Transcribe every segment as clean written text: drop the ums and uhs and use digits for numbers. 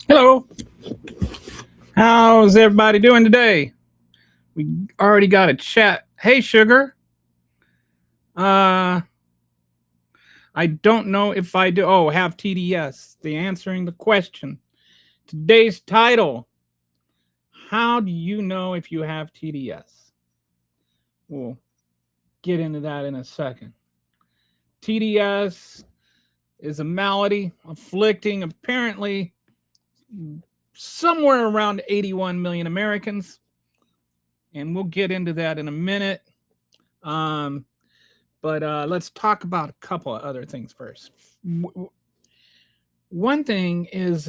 Hello. How's everybody doing today? We already got a chat. Hey, Sugar. I don't know if I do. Oh, have TDS. The answering the question. Today's title. How do you know if you have TDS? We'll get into that in a second. TDS is a malady afflicting apparently somewhere around 81 million Americans. And we'll get into that in a minute. But let's talk about a couple of other things first. One thing is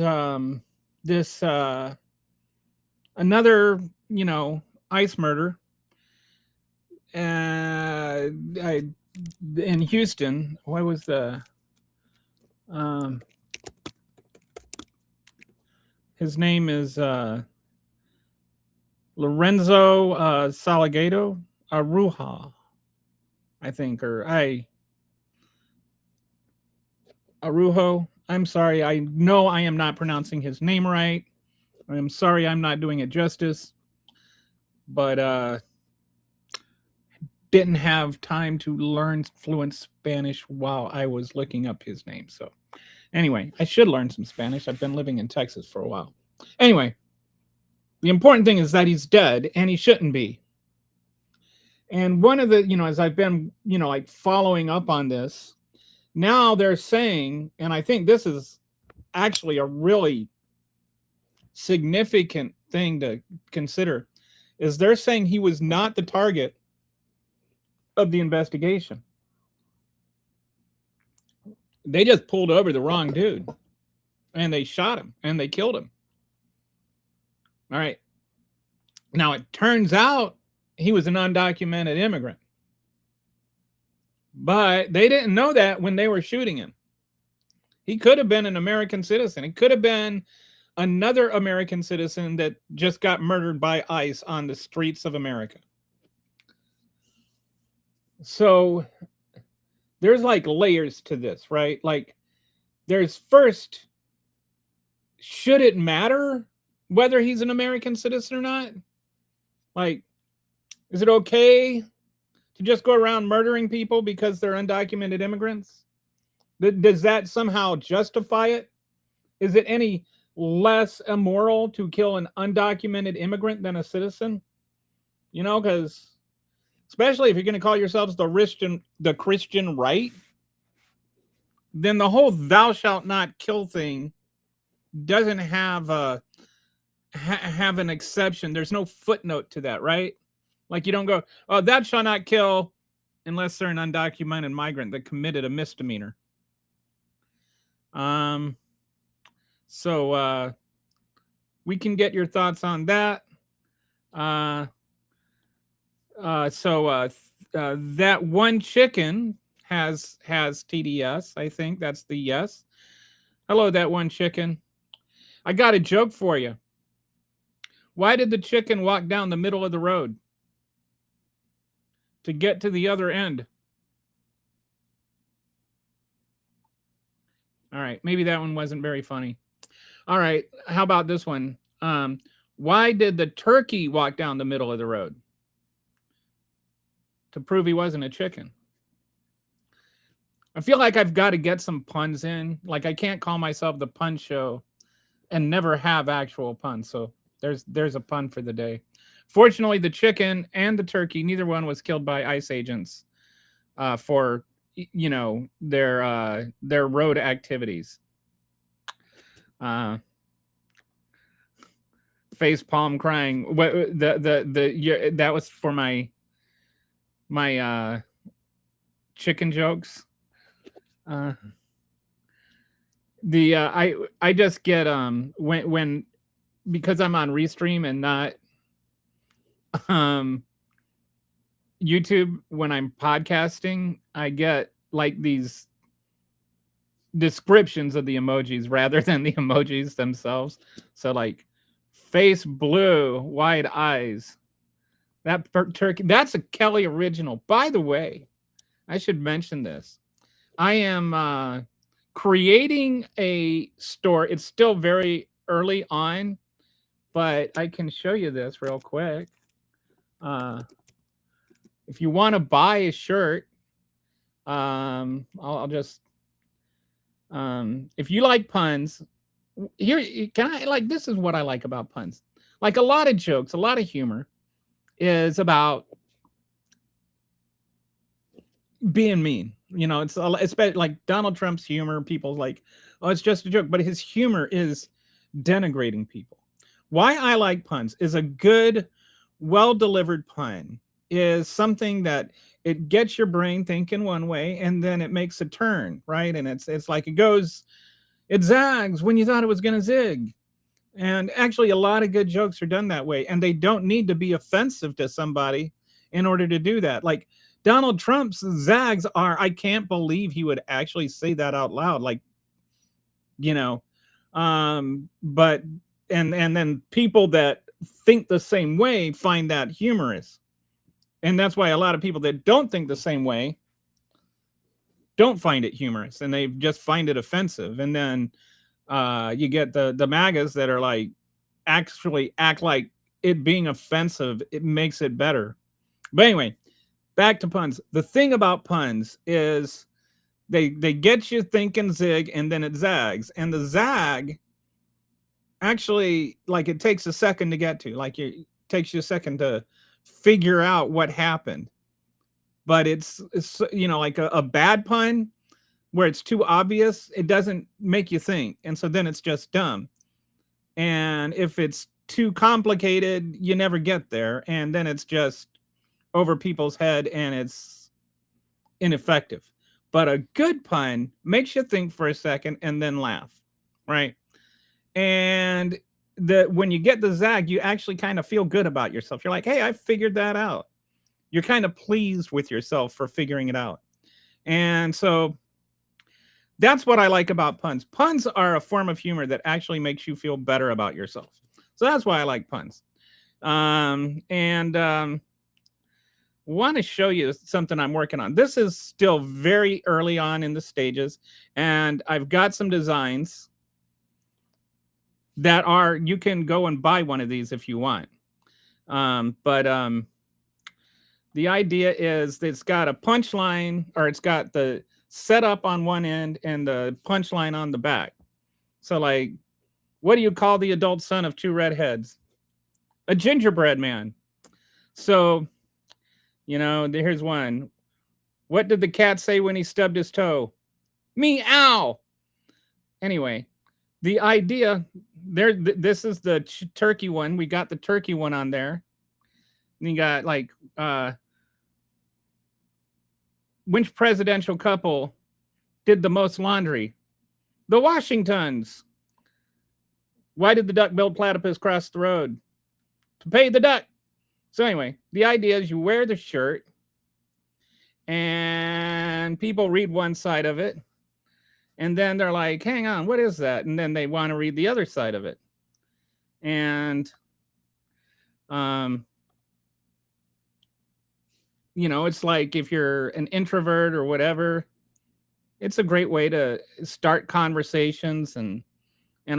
this another, ICE murder in Houston. What was the his name is Lorenzo Salgado Aruja, I think, Arujo. I'm sorry. I know I am not pronouncing his name right. I'm sorry I'm not doing it justice. But didn't have time to learn fluent Spanish while I was looking up his name. So anyway, I should learn some Spanish. I've been living in Texas for a while. Anyway, the important thing is that he's dead, and he shouldn't be. And one of the, as I've been, like following up on this, now they're saying, and I think this is actually a really significant thing to consider, is they're saying he was not the target of the investigation. They just pulled over the wrong dude, and they shot him, and they killed him. All right. Now, it turns out he was an undocumented immigrant. But they didn't know that when they were shooting him. He could have been an American citizen. He could have been another American citizen that just got murdered by ICE on the streets of America. So there's like layers to this, right? Like there's first, should it matter whether he's an American citizen or not? Like, is it okay to just go around murdering people because they're undocumented immigrants? Does that somehow justify it? Is it any less immoral to kill an undocumented immigrant than a citizen? Because especially if you're going to call yourselves the Christian right, then the whole thou shalt not kill thing doesn't have an exception. There's no footnote to that, right? Like you don't go, oh, thou shalt not kill unless they're an undocumented migrant that committed a misdemeanor. So we can get your thoughts on that. That one chicken has TDS. I think that's the yes. Hello, that one chicken. I got a joke for you. Why did the chicken walk down the middle of the road? To get to the other end. All right, maybe that one wasn't very funny. All right, how about this one? Why did the turkey walk down the middle of the road? To prove he wasn't a chicken. I feel like I've got to get some puns in. Like I can't call myself the pun show and never have actual puns. So there's a pun for the day. Fortunately, the chicken and the turkey, neither one was killed by ICE agents for their road activities. Face palm crying. What that was for my chicken jokes. I just get when because I'm on Restream and not um YouTube, when I'm podcasting, I get like these descriptions of the emojis rather than the emojis themselves. So like face blue, wide eyes. That turkey, that's a Kelly original. By the way, I should mention this. I am creating a store. It's still very early on, but I can show you this real quick. If you want to buy a shirt, I'll just if you like puns, here can I like this is what I like about puns. Like a lot of jokes, a lot of humor is about being mean. You know, it's like Donald Trump's humor. People's like, oh, it's just a joke, but his humor is denigrating people. Why I like puns is a good, well-delivered pun is something that it gets your brain thinking one way and then it makes a turn, right? And it's like it zags when you thought it was going to zig. And actually, a lot of good jokes are done that way, and they don't need to be offensive to somebody in order to do that. Like Donald Trump's zags are, I can't believe he would actually say that out loud. Like, you know, but and then people that think the same way find that humorous. And that's why a lot of people that don't think the same way don't find it humorous, and they just find it offensive. And then you get the MAGAs that are like actually act like it being offensive, it makes it better. But anyway, back to puns. The thing about puns is they get you thinking zig and then it zags. And the zag actually, like, it takes a second to get to. Like, it takes you a second to figure out what happened. But it's you know, like a bad pun where it's too obvious, it doesn't make you think. And so then it's just dumb. And if it's too complicated, you never get there. And then it's just over people's head and it's ineffective. But a good pun makes you think for a second and then laugh, right? And when you get the zag, you actually kind of feel good about yourself. You're like, hey, I figured that out. You're kind of pleased with yourself for figuring it out. And so that's what I like about puns. Puns are a form of humor that actually makes you feel better about yourself. So that's why I like puns. Want to show you something I'm working on. This is still very early on in the stages, and I've got some designs that are, you can go and buy one of these if you want. The idea is that it's got a punchline, or it's got the setup on one end and the punchline on the back. So like, what do you call the adult son of two redheads? A gingerbread man. So, you know, here's one. What did the cat say when he stubbed his toe? Meow. Anyway, the idea there, this is the turkey one. We got the turkey one on there. And you got like, which presidential couple did the most laundry? The Washingtons. Why did the duck-billed platypus cross the road? To pay the duck. So anyway, the idea is you wear the shirt and people read one side of it and then they're like, hang on, what is that? And then they want to read the other side of it. And you know, it's like if you're an introvert or whatever, it's a great way to start conversations and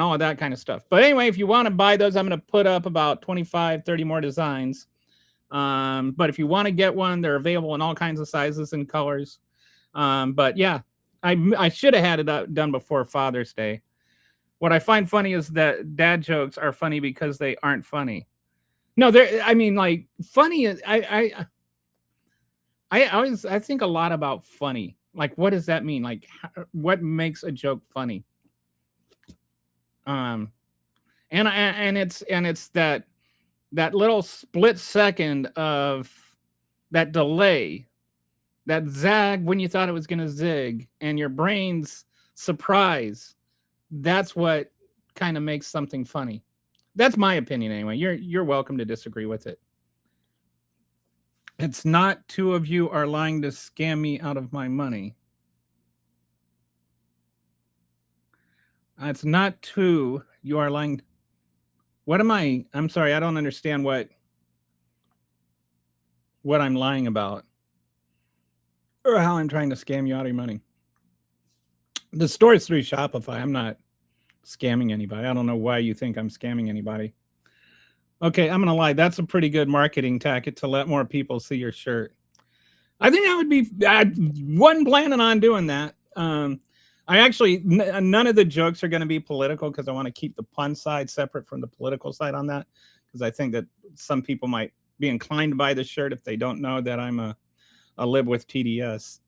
all of that kind of stuff. But anyway, if you want to buy those, I'm going to put up about 25, 30 more designs. But if you want to get one, they're available in all kinds of sizes and colors. But yeah, I should have had it done before Father's Day. What I find funny is that dad jokes are funny because they aren't funny. No, I mean, like, funny is, I think a lot about funny. Like, what does that mean? Like, what makes a joke funny? And it's that little split second of that delay, that zag when you thought it was going to zig, and your brain's surprise. That's what kind of makes something funny. That's my opinion anyway. You're welcome to disagree with it. It's not two of you are lying to scam me out of my money. It's not two you are lying. What am I? I'm sorry, I don't understand what I'm lying about or how I'm trying to scam you out of your money. The store is through Shopify. I'm not scamming anybody. I don't know why you think I'm scamming anybody. Okay, I'm gonna lie. That's a pretty good marketing tactic to let more people see your shirt. I think I would be. I wasn't planning on doing that. I actually none of the jokes are going to be political because I want to keep the pun side separate from the political side on that, because I think that some people might be inclined to buy the shirt if they don't know that I'm a lib with TDS.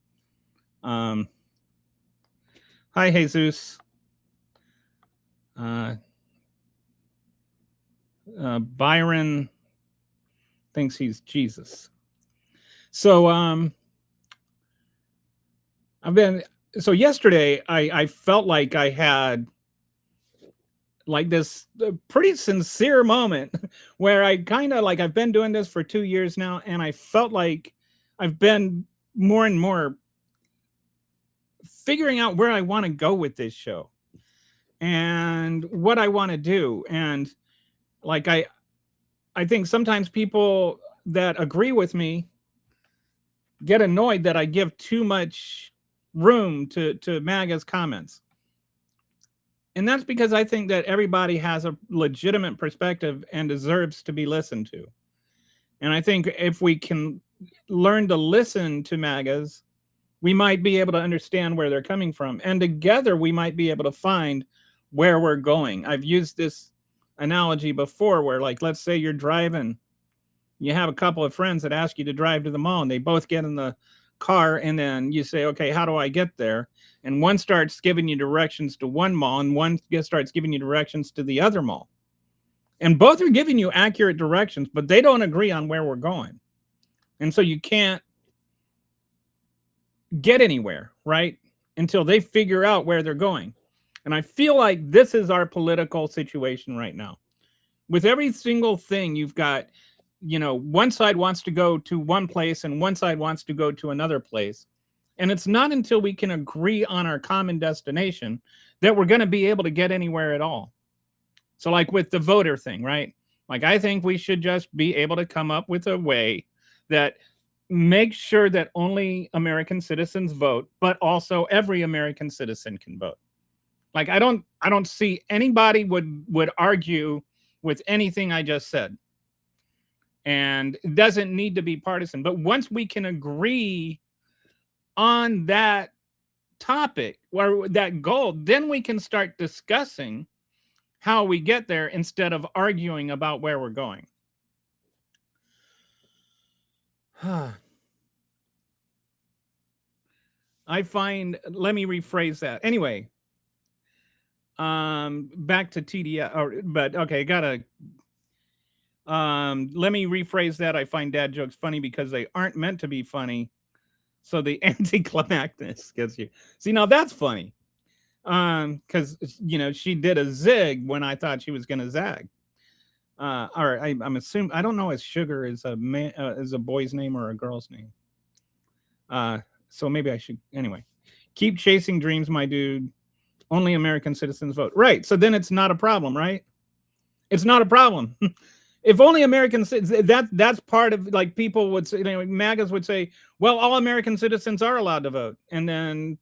Hi, Jesus. Byron thinks he's Jesus. So yesterday I felt like I had like this pretty sincere moment where I kind of like, I've been doing this for 2 years now, and I felt like I've been more and more figuring out where I want to go with this show and what I want to do. And like, I think sometimes people that agree with me get annoyed that I give too much room to MAGA's comments. And that's because I think that everybody has a legitimate perspective and deserves to be listened to. And I think if we can learn to listen to MAGAs, we might be able to understand where they're coming from. And together we might be able to find where we're going. I've used this analogy before where, like, let's say you're driving. You have a couple of friends that ask you to drive to the mall, and they both get in the car, and then you say, okay, how do I get there? And one starts giving you directions to one mall, and one starts giving you directions to the other mall. And both are giving you accurate directions, but they don't agree on where we're going. And so you can't get anywhere, right? Until they figure out where they're going. And I feel like this is our political situation right now. With every single thing, you've got, one side wants to go to one place and one side wants to go to another place. And it's not until we can agree on our common destination that we're going to be able to get anywhere at all. So like with the voter thing, right? Like, I think we should just be able to come up with a way that makes sure that only American citizens vote, but also every American citizen can vote. Like, I don't see anybody would argue with anything I just said. And it doesn't need to be partisan. But once we can agree on that topic or that goal, then we can start discussing how we get there instead of arguing about where we're going. I find, let me rephrase that. Anyway, back to TDS, but okay, gotta, let me rephrase that. I find dad jokes funny because they aren't meant to be funny. So the anticlimactic gets you. See, now that's funny. Because, she did a zig when I thought she was going to zag. Or I'm assuming, I don't know if Sugar is a man, is a boy's name or a girl's name. So maybe I should, anyway. Keep chasing dreams, my dude. Only American citizens vote. Right. So then it's not a problem, right? It's not a problem. If only American citizens, that's part of, like, people would say, MAGAs would say, well, all American citizens are allowed to vote. And then,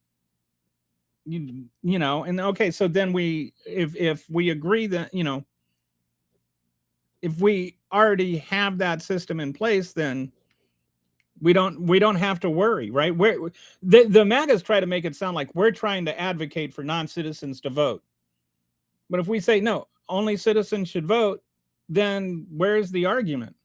and okay, so then if we agree that, if we already have that system in place, then we don't have to worry, right? The MAGAs try to make it sound like we're trying to advocate for non-citizens to vote. But if we say, no, only citizens should vote, then where's the argument?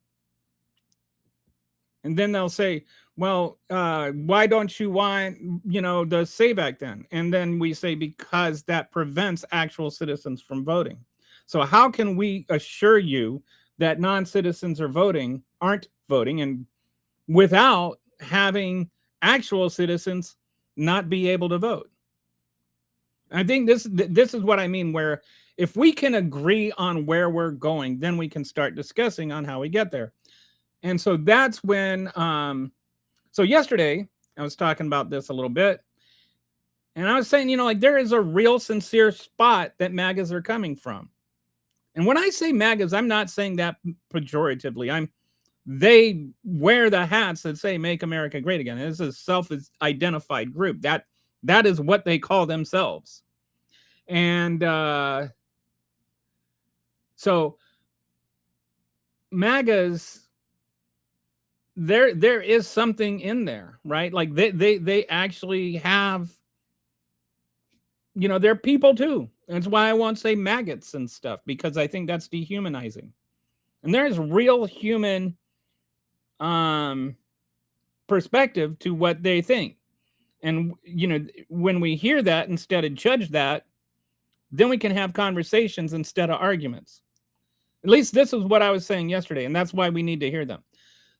And then they'll say, well, why don't you want, the SAVE Act then? And then we say, because that prevents actual citizens from voting. So how can we assure you that non-citizens aren't voting, and without having actual citizens not be able to vote? I think this is what I mean, where if we can agree on where we're going, then we can start discussing on how we get there. And so that's when, so yesterday I was talking about this a little bit, and I was saying, like there is a real sincere spot that MAGAs are coming from. And when I say MAGAs, I'm not saying that pejoratively. They wear the hats that say "Make America Great Again." It's a self-identified group. That is what they call themselves. And so MAGAs, there is something in there, right? Like they actually have, they're people too. That's why I won't say maggots and stuff, because I think that's dehumanizing. And there's real human perspective to what they think. And when we hear that, instead of judge that, then we can have conversations instead of arguments. At least this is what I was saying yesterday, and that's why we need to hear them.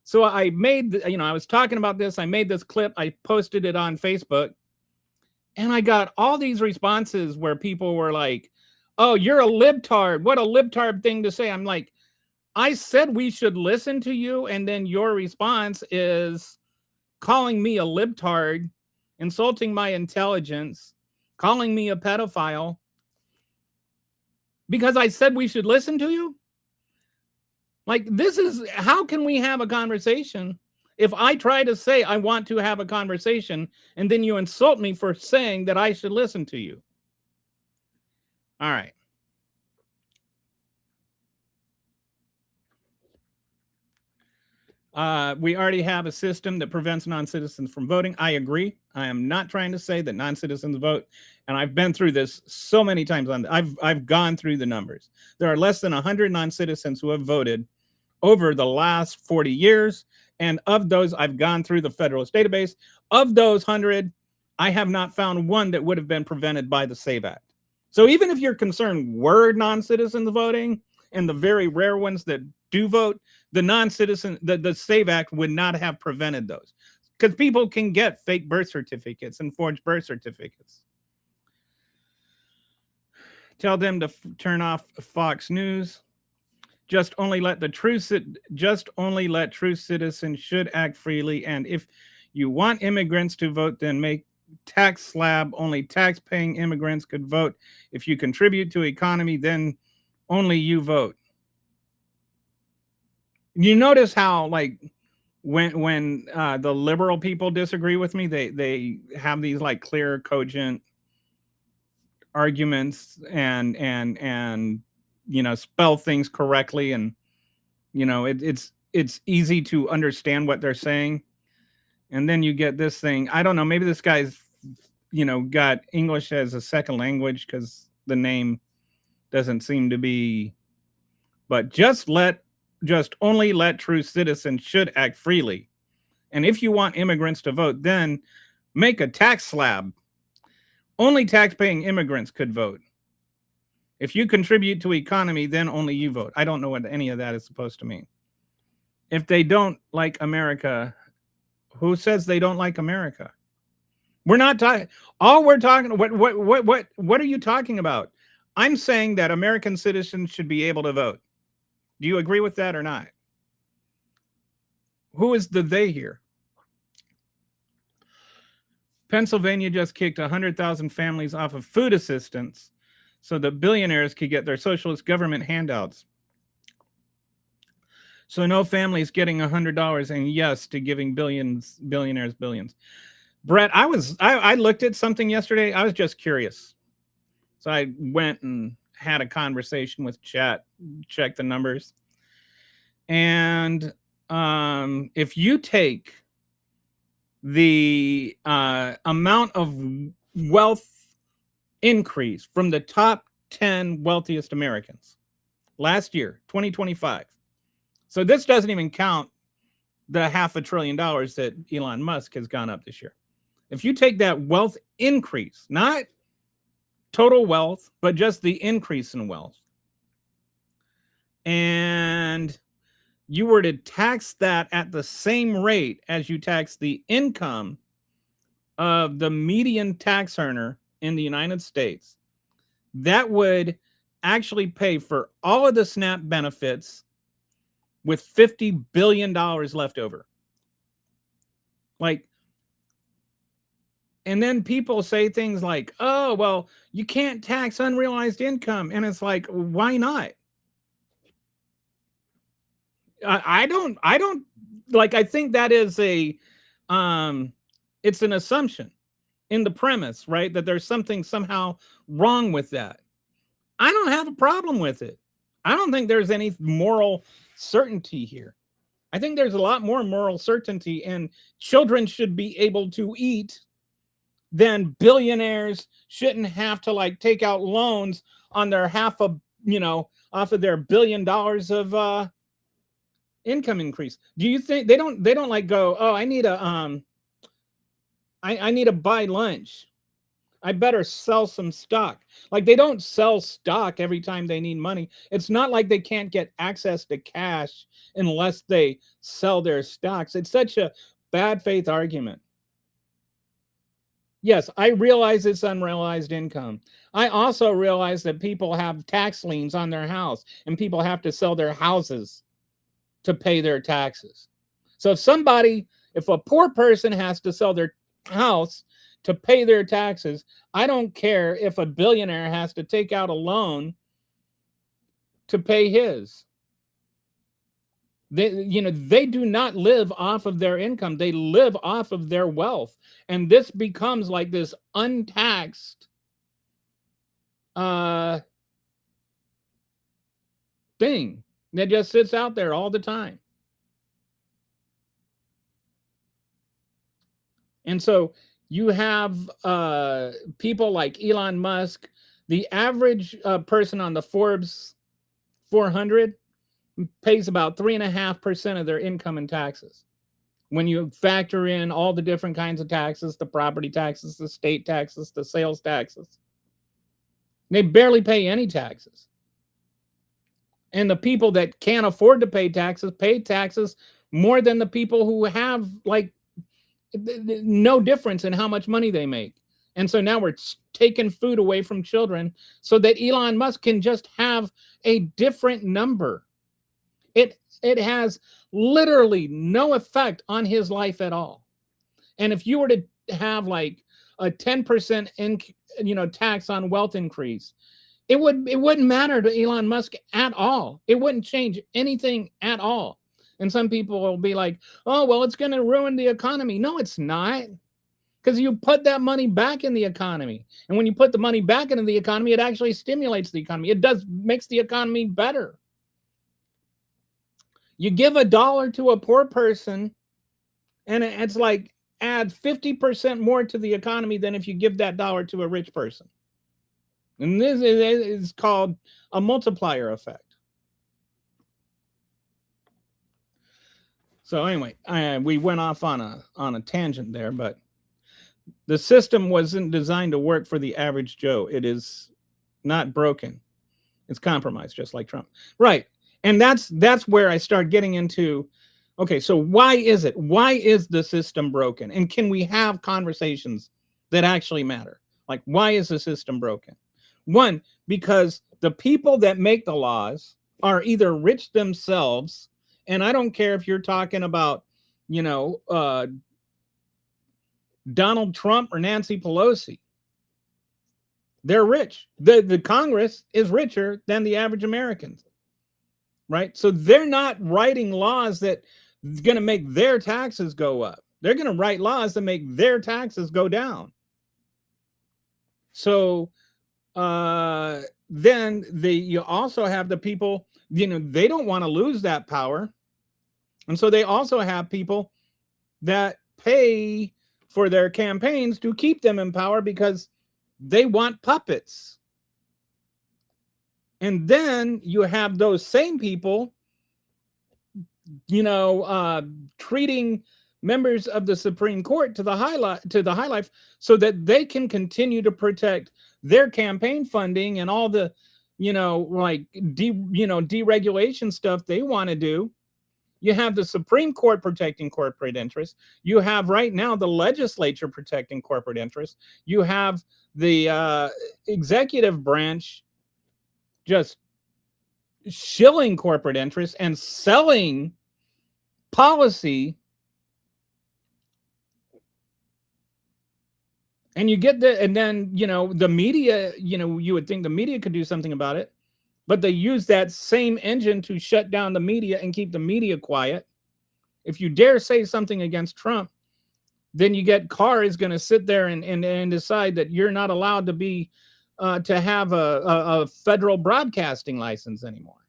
So I made, I was talking about this. I made this clip. I posted it on Facebook, and I got all these responses where people were like, "Oh, you're a libtard. What a libtard thing to say." I'm like, I said we should listen to you, and then your response is calling me a libtard, insulting my intelligence, calling me a pedophile, because I said we should listen to you? Like, this is, how can we have a conversation if I try to say I want to have a conversation and then you insult me for saying that I should listen to you? All right. We already have a system that prevents non-citizens from voting. I agree. I am not trying to say that non-citizens vote. And I've been through this so many times. I've gone through the numbers. There are less than 100 non-citizens who have voted over the last 40 years. And of those, I've gone through the Federalist database. Of those 100, I have not found one that would have been prevented by the SAVE Act. So even if you're concerned were non-citizens voting, and the very rare ones that do vote, the non-citizen, the SAVE Act would not have prevented those, because people can get fake birth certificates and forged birth certificates. Tell them to turn off Fox News. Just only let true citizens should act freely. And if you want immigrants to vote, then make tax slab. Only tax-paying immigrants could vote. If you contribute to economy, then only you vote. You notice how, like, when the liberal people disagree with me, they have these like clear, cogent arguments and spell things correctly, and it's easy to understand what they're saying. And then you get this thing. I don't know, maybe this guy's got English as a second language, because the name doesn't seem to be. But just only let true citizens should act freely. And if you want immigrants to vote, then make a tax slab. Only tax-paying immigrants could vote. If you contribute to economy, then only you vote. I don't know what any of that is supposed to mean. If they don't like America, who says they don't like America? We're not talking. All we're talking. What are you talking about? I'm saying that American citizens should be able to vote. Do you agree with that or not? Who is the they here? Pennsylvania just kicked 100,000 families off of food assistance so the billionaires could get their socialist government handouts. So no families getting $100, and yes to giving billionaires billions. Brett, I looked at something yesterday. I was just curious. So I went and had a conversation with chat, checked the numbers. And if you take the amount of wealth increase from the top 10 wealthiest Americans last year, 2025. So this doesn't even count the $500 billion that Elon Musk has gone up this year. If you take that wealth increase, not total wealth, but just the increase in wealth, and you were to tax that at the same rate as you tax the income of the median tax earner in the United States, that would actually pay for all of the SNAP benefits with $50 billion left over. Like, and then people say things like, oh, well, you can't tax unrealized income. And it's like, why not? I don't like, I think that is it's an assumption in the premise, right? That there's something somehow wrong with that. I don't have a problem with it. I don't think there's any moral certainty here. I think there's a lot more moral certainty, and children should be able to eat than billionaires shouldn't have to like take out loans on their off of their $1 billion of income increase. Do you think they don't like go, oh, I need to buy lunch, I better sell some stock? Like, they don't sell stock every time they need money. It's not like they can't get access to cash unless they sell their stocks. It's such a bad faith argument. Yes, I realize it's unrealized income. I also realize that people have tax liens on their house, and people have to sell their houses to pay their taxes. So if a poor person has to sell their house to pay their taxes, I don't care if a billionaire has to take out a loan to pay his. They do not live off of their income. They live off of their wealth. And this becomes like this untaxed thing that just sits out there all the time. And so you have people like Elon Musk. The average person on the Forbes 400 pays about 3.5% of their income in taxes. When you factor in all the different kinds of taxes, the property taxes, the state taxes, the sales taxes, they barely pay any taxes. And the people that can't afford to pay taxes more than the people who have like no difference in how much money they make. And so now we're taking food away from children so that Elon Musk can just have a different number. It has literally no effect on his life at all. And if you were to have like a 10% tax on wealth increase, it wouldn't matter to Elon Musk at all. It wouldn't change anything at all. And some people will be like, oh, well, it's going to ruin the economy. No, it's not. Because you put that money back in the economy. And when you put the money back into the economy, it actually stimulates the economy. Makes the economy better. You give $1 to a poor person, and it's like add 50% more to the economy than if you give that $1 to a rich person. And this is called a multiplier effect. So anyway, we went off on a tangent there, but the system wasn't designed to work for the average Joe. It is not broken. It's compromised, just like Trump. Right. And that's where I start getting into, okay, so why is it? Why is the system broken? And can we have conversations that actually matter? Like, why is the system broken? One, because the people that make the laws are either rich themselves, and I don't care if you're talking about, Donald Trump or Nancy Pelosi. They're rich. The Congress is richer than the average Americans, right? So they're not writing laws that are going to make their taxes go up. They're going to write laws that make their taxes go down. So then you also have the people, they don't want to lose that power. And so they also have people that pay for their campaigns to keep them in power because they want puppets. And then you have those same people, treating members of the Supreme Court to the high life so that they can continue to protect their campaign funding and all the, deregulation stuff they want to do. You have the Supreme Court protecting corporate interests. You have right now the legislature protecting corporate interests. You have the executive branch just shilling corporate interests and selling policy. And you get the, and then, the media, you would think the media could do something about it, but they use that same engine to shut down the media and keep the media quiet. If you dare say something against Trump, then you get Carr is going to sit there and decide that you're not allowed to be to have a federal broadcasting license anymore.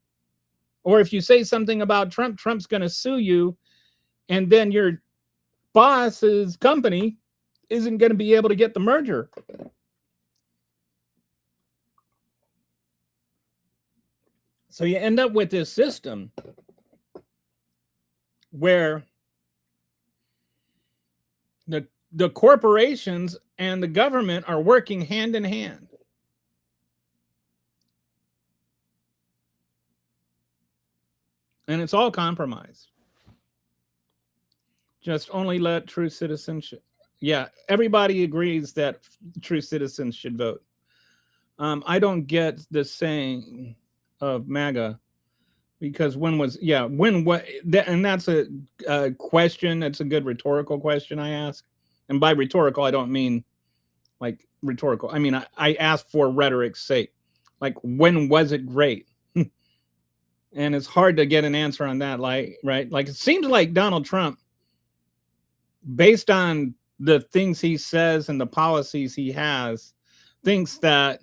Or if you say something about Trump, Trump's going to sue you, and then your boss's company isn't going to be able to get the merger. So you end up with this system where the corporations and the government are working hand in hand. And it's all compromised. Just only let true citizenship. Yeah, everybody agrees that true citizens should vote. I don't get the saying of MAGA, because when what? And that's a question. That's a good rhetorical question I ask. And by rhetorical, I don't mean like rhetorical. I mean, I ask for rhetoric's sake. Like, when was it great? And it's hard to get an answer on that. Like, right? Like, it seems like Donald Trump, based on the things he says and the policies he has, thinks that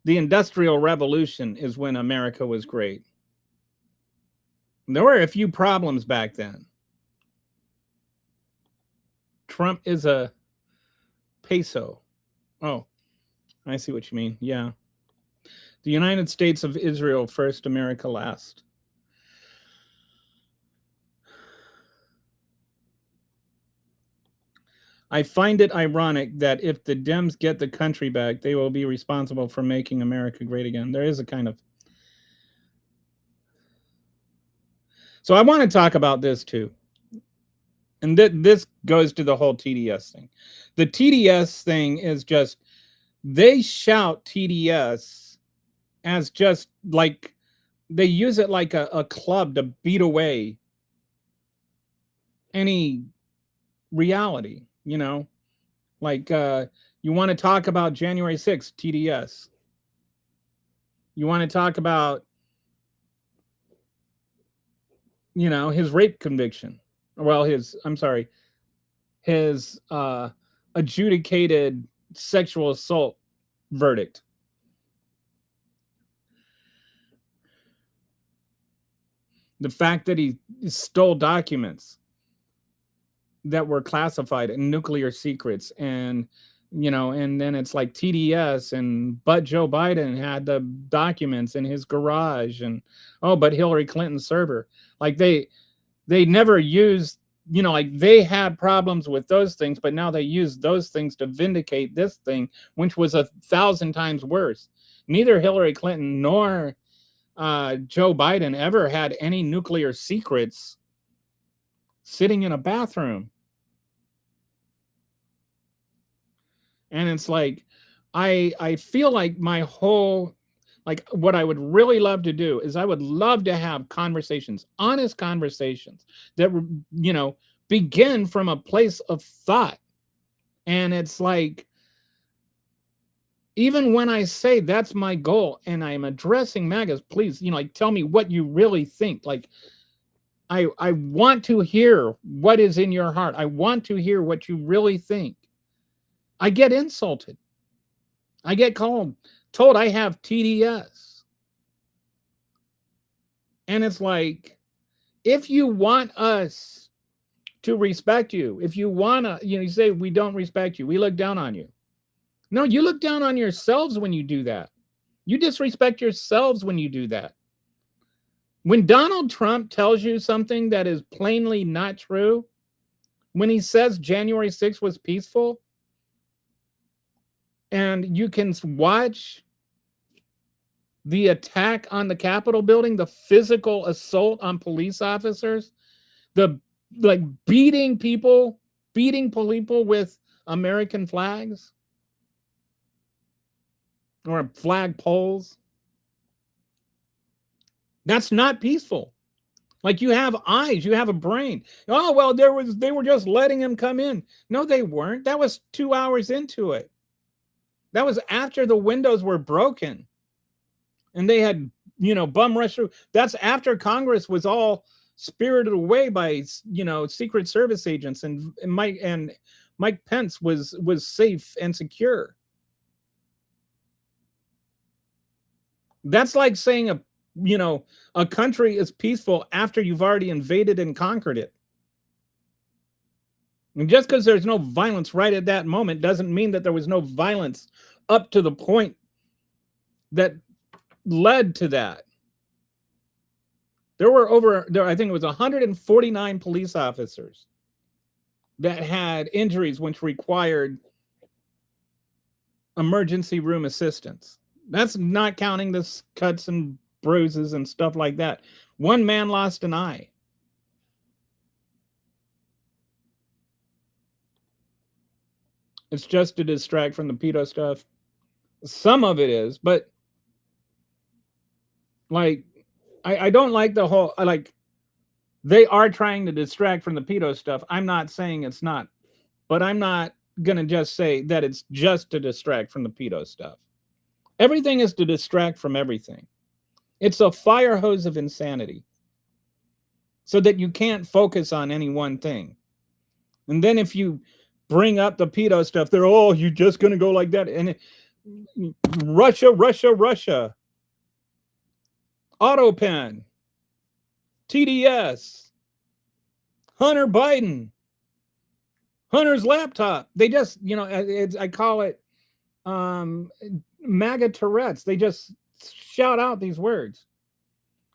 the Industrial Revolution is when America was great. There were a few problems back then. Trump is a peso. Oh, I see what you mean. Yeah. The United States of Israel first, America last. I find it ironic that if the Dems get the country back, they will be responsible for making America great again. There is a kind of... So I want to talk about this too. And this goes to the whole TDS thing. The TDS thing is just, they shout TDS as just like, they use it like a club to beat away any reality, like you want to talk about January 6th, TDS. You want to talk about, his rape conviction. Well, his adjudicated sexual assault verdict. The fact that he stole documents that were classified and nuclear secrets, and and then it's like TDS, but Joe Biden had the documents in his garage, and but Hillary Clinton's server. Like they never used, like they had problems with those things, but now they use those things to vindicate this thing, which was 1,000 times worse. Neither Hillary Clinton nor Joe Biden ever had any nuclear secrets sitting in a bathroom. And it's like, I feel like my whole, like what I would really love to do is I would love to have conversations, honest conversations that, begin from a place of thought. And it's like, even when I say that's my goal and I'm addressing MAGAs, please, like, tell me what you really think. Like, I want to hear what is in your heart. I want to hear what you really think. I get insulted. I get told I have TDS. And it's like, if you want us to respect you, if you want to, you say we don't respect you, we look down on you. No, you look down on yourselves when you do that. You disrespect yourselves when you do that. When Donald Trump tells you something that is plainly not true, when he says January 6th was peaceful, and you can watch the attack on the Capitol building, the physical assault on police officers, the beating people with American flags or flag poles. That's not peaceful. Like, you have eyes, you have a brain. Oh, well, they were just letting him come in. No, they weren't. That was 2 hours into it. That was after the windows were broken and they had, bum rush through. That's after Congress was all spirited away by, Secret Service agents, and Mike Pence was safe and secure. That's like saying a country is peaceful after you've already invaded and conquered it. And just because there's no violence right at that moment doesn't mean that there was no violence up to the point that led to that. There were I think it was 149 police officers that had injuries which required emergency room assistance. That's not counting the cuts and bruises and stuff like that. One man lost an eye. It's just to distract from the pedo stuff. Some of it is, but like, I don't like the whole, like, they are trying to distract from the pedo stuff. I'm not saying it's not, but I'm not going to just say that it's just to distract from the pedo stuff. Everything is to distract from everything. It's a fire hose of insanity so that you can't focus on any one thing. And then if you bring up the pedo stuff, they're, oh, you're just going to go like that. And Russia, AutoPen, TDS, Hunter Biden, Hunter's laptop. They just, I call it MAGA Tourette's. They just shout out these words.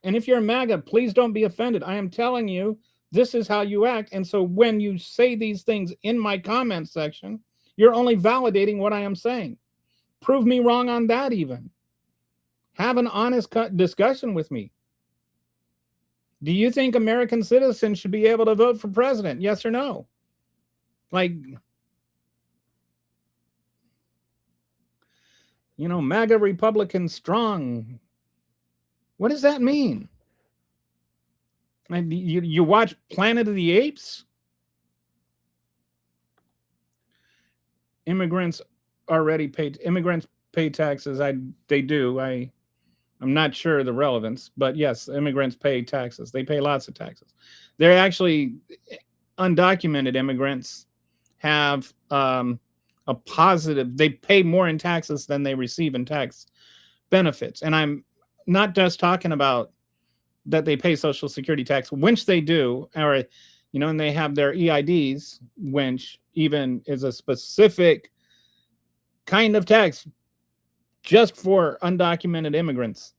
And if you're a MAGA, please don't be offended. I am telling you, this is how you act. And so when you say these things in my comment section, you're only validating what I am saying. Prove me wrong on that even. Have an honest discussion with me. Do you think American citizens should be able to vote for president? Yes or no? Like, MAGA Republican strong. What does that mean? You watch Planet of the Apes? Immigrants pay taxes. They do. I'm not sure the relevance, but yes, immigrants pay taxes. They pay lots of taxes. They're actually undocumented immigrants have a positive. They pay more in taxes than they receive in tax benefits. And I'm not just talking about that they pay Social Security tax, which they do, or and they have their EIDs, which even is a specific kind of tax just for undocumented immigrants.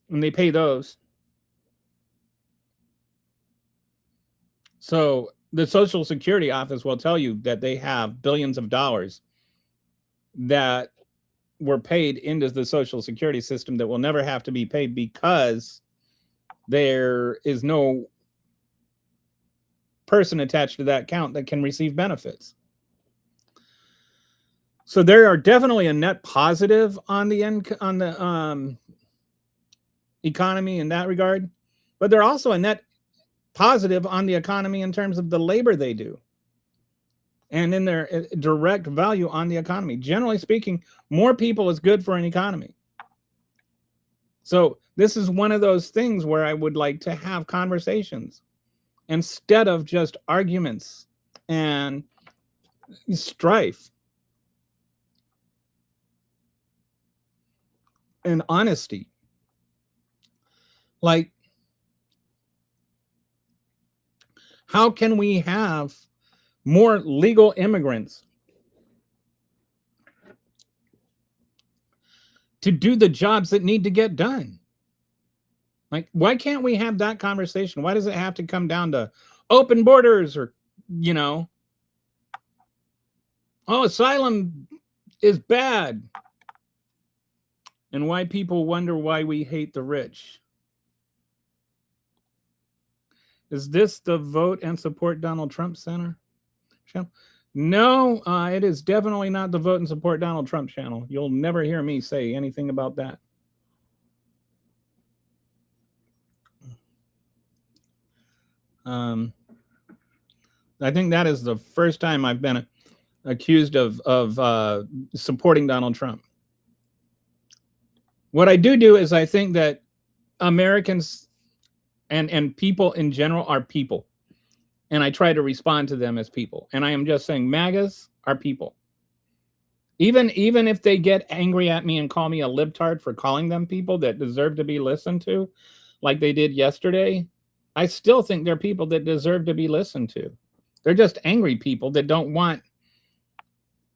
And they pay those. So the Social Security office will tell you that they have billions of dollars that were paid into the Social Security system that will never have to be paid because there is no person attached to that account that can receive benefits. So there are definitely a net positive on the economy in that regard, but they're also a net positive on the economy in terms of the labor they do and in their direct value on the economy. Generally speaking, more people is good for an economy. So this is one of those things where I would like to have conversations instead of just arguments and strife and honesty. Like, how can we have more legal immigrants to do the jobs that need to get done? Like, why can't we have that conversation? Why does it have to come down to open borders or, oh, asylum is bad? And why people wonder why we hate the rich. Is this the Vote and Support Donald Trump Center channel? No, it is definitely not the Vote and Support Donald Trump channel. You'll never hear me say anything about that. I think that is the first time I've been accused of supporting Donald Trump. What I do is I think that Americans and people in general are people, and I try to respond to them as people. And I am just saying, MAGAs are people. Even if they get angry at me and call me a libtard for calling them people that deserve to be listened to, like they did yesterday, I still think they're people that deserve to be listened to. They're just angry people that don't want.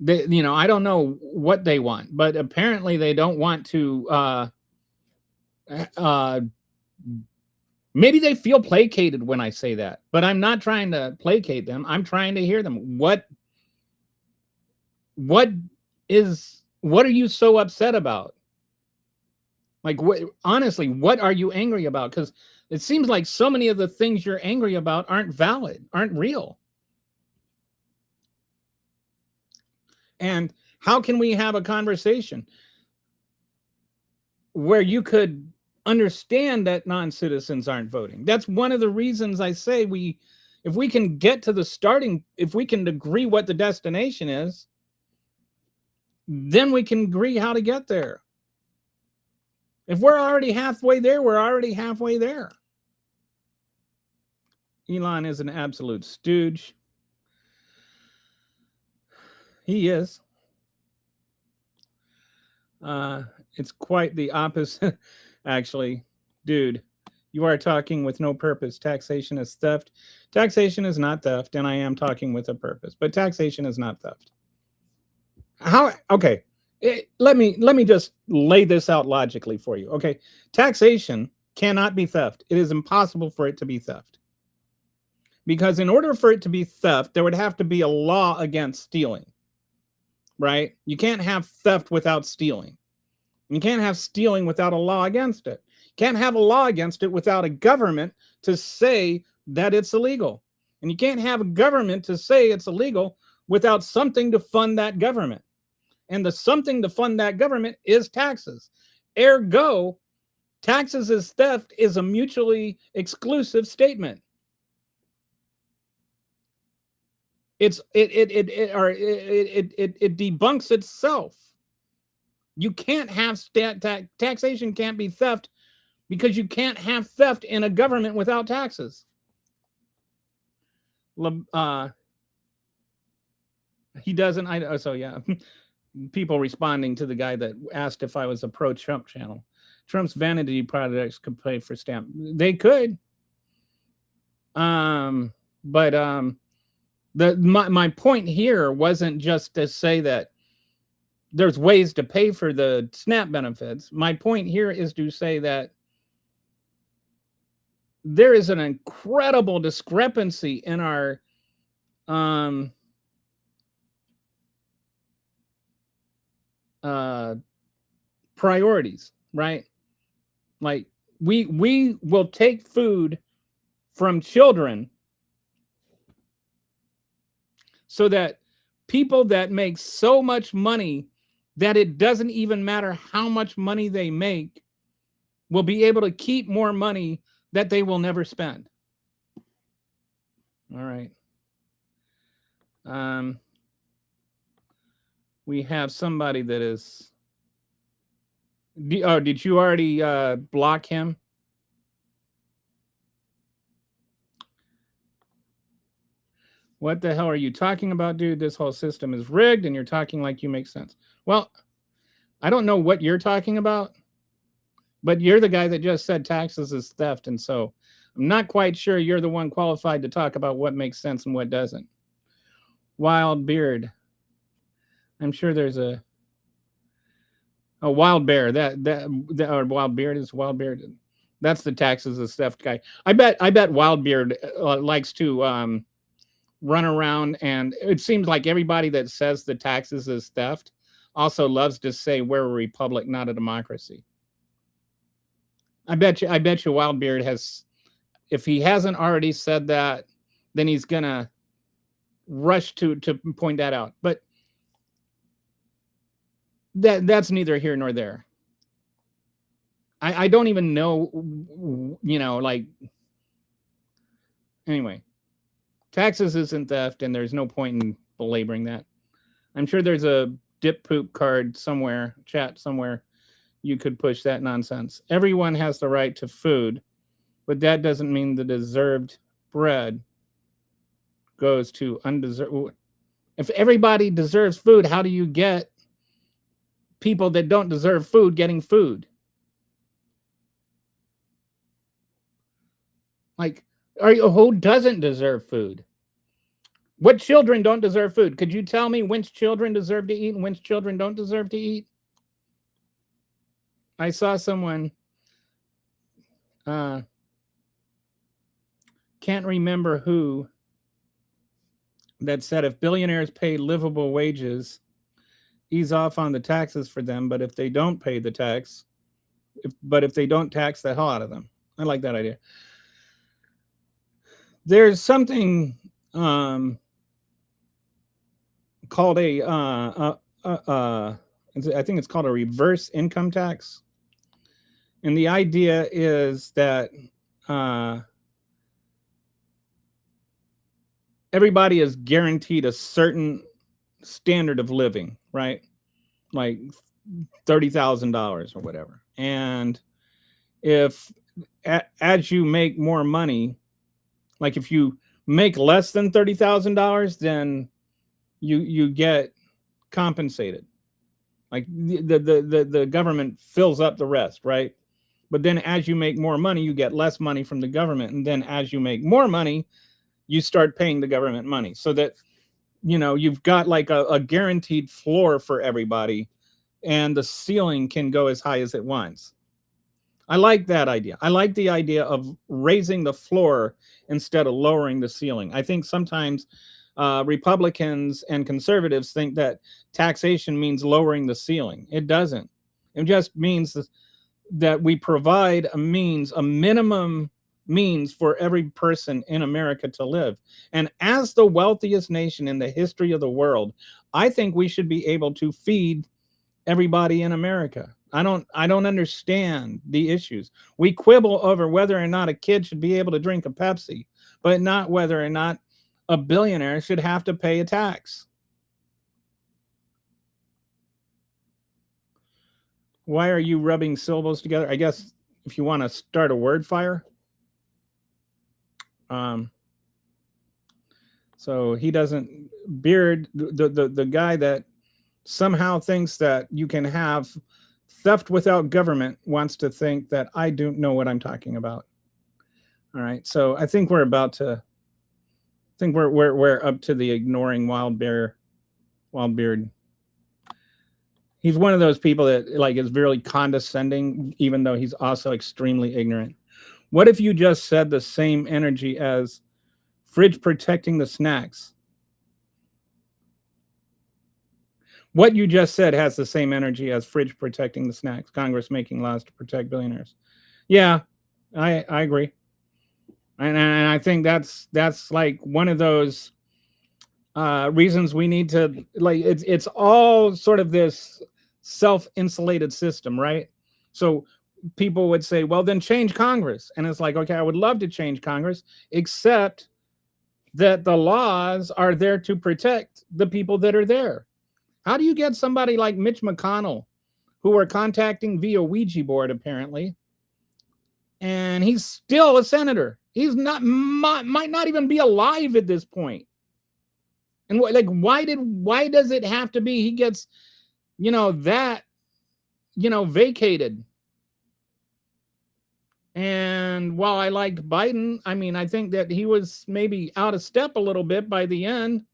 I don't know what they want, but apparently they don't want to. Maybe they feel placated when I say that, but I'm not trying to placate them. I'm trying to hear them. What are you so upset about? Like, honestly, what are you angry about? Because it seems like so many of the things you're angry about aren't valid, aren't real. And how can we have a conversation where you could understand that non-citizens aren't voting? That's one of the reasons I say if we can get to the starting, if we can agree what the destination is, then we can agree how to get there. If we're already halfway there, we're already halfway there. Elon is an absolute stooge. He is. It's quite the opposite, actually. Dude, you are talking with no purpose. Taxation is theft. Taxation is not theft, and I am talking with a purpose. But taxation is not theft. How? Okay. Let me just lay this out logically for you. Okay. Taxation cannot be theft. It is impossible for it to be theft. Because in order for it to be theft, there would have to be a law against stealing. Right? You can't have theft without stealing. You can't have stealing without a law against it. You can't have a law against it without a government to say that it's illegal. And you can't have a government to say it's illegal without something to fund that government. And the something to fund that government is taxes. Ergo, taxes as theft is a mutually exclusive statement. It debunks itself. You can't have taxation can't be theft because you can't have theft in a government without taxes. He doesn't. So yeah. People responding to the guy that asked if I was a pro-Trump channel. Trump's vanity projects could pay for stamp. They could. But my point here wasn't just to say that there's ways to pay for the SNAP benefits. My point here is to say that there is an incredible discrepancy in our priorities, right? Like we will take food from children so that people that make so much money that it doesn't even matter how much money they make will be able to keep more money that they will never spend. All right. We have somebody that is. Did you already block him? What the hell are you talking about, dude? This whole system is rigged and you're talking like you make sense. Well, I don't know what you're talking about, but you're the guy that just said taxes is theft. And so I'm not quite sure you're the one qualified to talk about what makes sense and what doesn't. Wild Beard. I'm sure there's a Wild Bear. That or Wild Beard is Wild Beard. That's the taxes is theft guy. I bet Wild Beard likes to run around, and it seems like everybody that says the taxes is theft also loves to say we're a republic, not a democracy. I bet you Wild Beard has, if he hasn't already said that, then he's gonna rush to point that out. But that's neither here nor there. I don't even know, like, Anyway, taxes isn't theft, and there's no point in belaboring that. I'm sure there's a dip poop card somewhere, chat somewhere, you could push that nonsense. Everyone has the right to food, but that doesn't mean the deserved bread goes to undeserved. If everybody deserves food, how do you get people that don't deserve food getting food? Like, who doesn't deserve food? What children don't deserve food? Could you tell me which children deserve to eat and which children don't deserve to eat? I saw someone, can't remember who, that said if billionaires pay livable wages, ease off on the taxes for them, but if they don't pay the tax, if they don't tax the hell out of them. I like that idea. There's something called I think it's called a reverse income tax. And the idea is that everybody is guaranteed a certain standard of living, right? Like $30,000 or whatever. And if as you make more money, like if you make less than $30,000, then you get compensated. Like the government fills up the rest, right? But then as you make more money, you get less money from the government. And then as you make more money, you start paying the government money, so that, you've got like a guaranteed floor for everybody, and the ceiling can go as high as it wants. I like that idea. I like the idea of raising the floor instead of lowering the ceiling. I think sometimes Republicans and conservatives think that taxation means lowering the ceiling. It doesn't. It just means that we provide a minimum means for every person in America to live. And as the wealthiest nation in the history of the world, I think we should be able to feed everybody in America. I don't understand the issues. We quibble over whether or not a kid should be able to drink a Pepsi, but not whether or not a billionaire should have to pay a tax. Why are you rubbing syllables together? I guess if you want to start a word fire. So he doesn't, Beard, the guy that somehow thinks that you can have theft without government, wants to think that I don't know what I'm talking about. All right, so I think we're about to. I think we're up to the ignoring Wildbeard. He's one of those people that like is really condescending, even though he's also extremely ignorant. What if you just said the same energy as fridge protecting the snacks? What you just said has the same energy as fridge protecting the snacks. Congress making laws to protect billionaires. Yeah, I agree. And I think that's like one of those reasons we need to, like, it's all sort of this self-insulated system, right? So people would say, well, then change Congress. And it's like, okay, I would love to change Congress, except that the laws are there to protect the people that are there. How do you get somebody like Mitch McConnell, who are contacting via Ouija board, apparently, and he's still a senator? He's not, might not even be alive at this point. And like, why does it have to be he gets, vacated? And while I liked Biden, I mean, I think that he was maybe out of step a little bit by the end.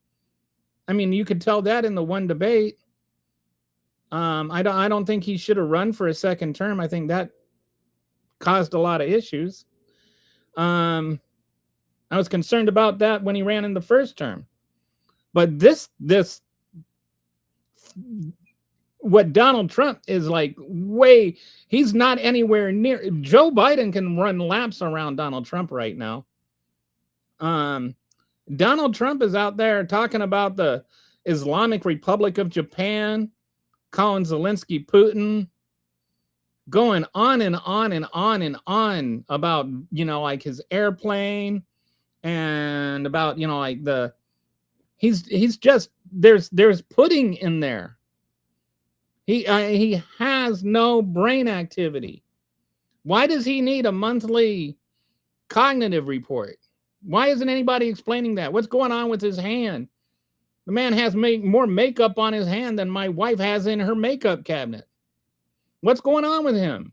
I mean, you could tell that in the one debate. I don't think he should have run for a second term. I think that caused a lot of issues. I was concerned about that when he ran in the first term. But this what Donald Trump is like, he's not anywhere near. Joe Biden can run laps around Donald Trump right now. Donald Trump is out there talking about the Islamic Republic of Japan, calling Zelensky Putin, going on and on and on and on about, like his airplane and about, you know, like he's just, there's pudding in there. He has no brain activity. Why does he need a monthly cognitive report? Why isn't anybody explaining that? What's going on with his hand? The man has more makeup on his hand than my wife has in her makeup cabinet. What's going on with him?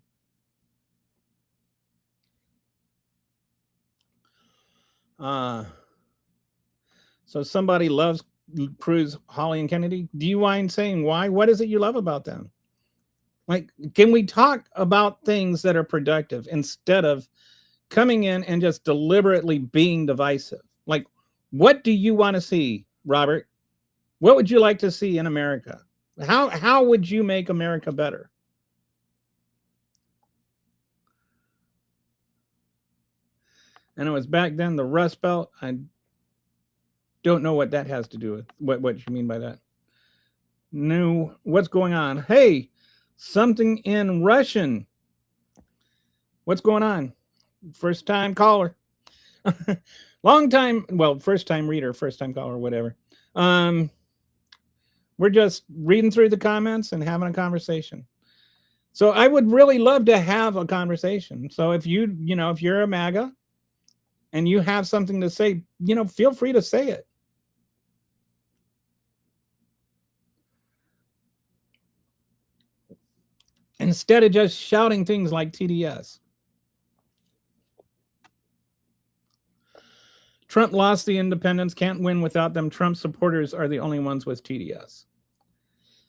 So somebody loves Cruz, Hawley, and Kennedy. Do you mind saying why? What is it you love about them? Like, can we talk about things that are productive instead of coming in and just deliberately being divisive? Like, what do you want to see, Robert? What would you like to see in America? How would you make America better? And it was back then, the Rust Belt. I don't know what that has to do with what you mean by that. No, what's going on? Hey, something in Russian. What's going on? First time caller. Long time, well, first time reader, first time caller, whatever. We're just reading through the comments and having a conversation. So I would really love to have a conversation. So if if you're a MAGA and you have something to say, feel free to say it. Instead of just shouting things like TDS. Trump lost the independents, can't win without them. Trump supporters are the only ones with TDS.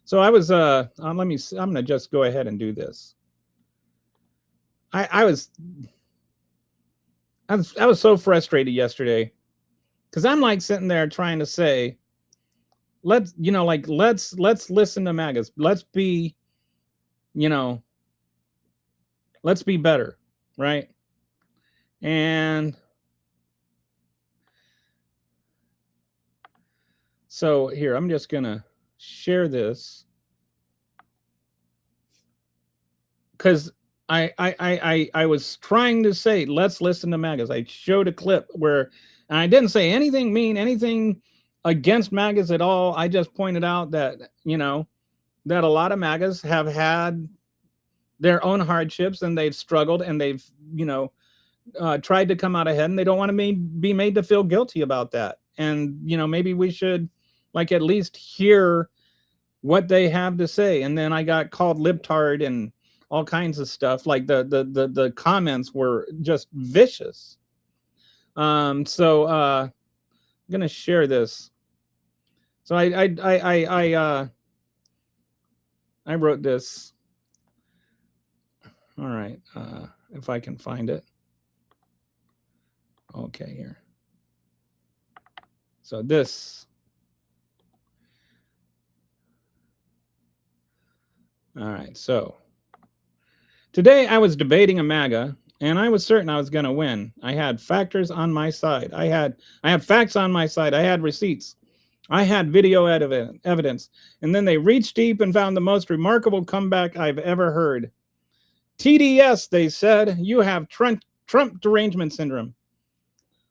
So I was, I'm going to just go ahead and do this. I was so frustrated yesterday because I'm like sitting there trying to say, let's listen to MAGAs. Let's be better, right? And so here, I'm just going to share this because I was trying to say, let's listen to MAGAs. I showed a clip where, and I didn't say anything against MAGAs at all. I just pointed out that, that a lot of MAGAs have had their own hardships and they've struggled and they've, tried to come out ahead, and they don't want to be made to feel guilty about that. And, maybe we should at least hear what they have to say. And then I got called libtard and all kinds of stuff. Like the comments were just vicious. So I'm gonna share this. So I wrote this. All right, if I can find it. Okay, here. So this. All right, so today I was debating a MAGA, and I was certain I was going to win. I had factors on my side. I had facts on my side. I had receipts. I had video evidence. And then they reached deep and found the most remarkable comeback I've ever heard. TDS, they said, you have Trump derangement syndrome.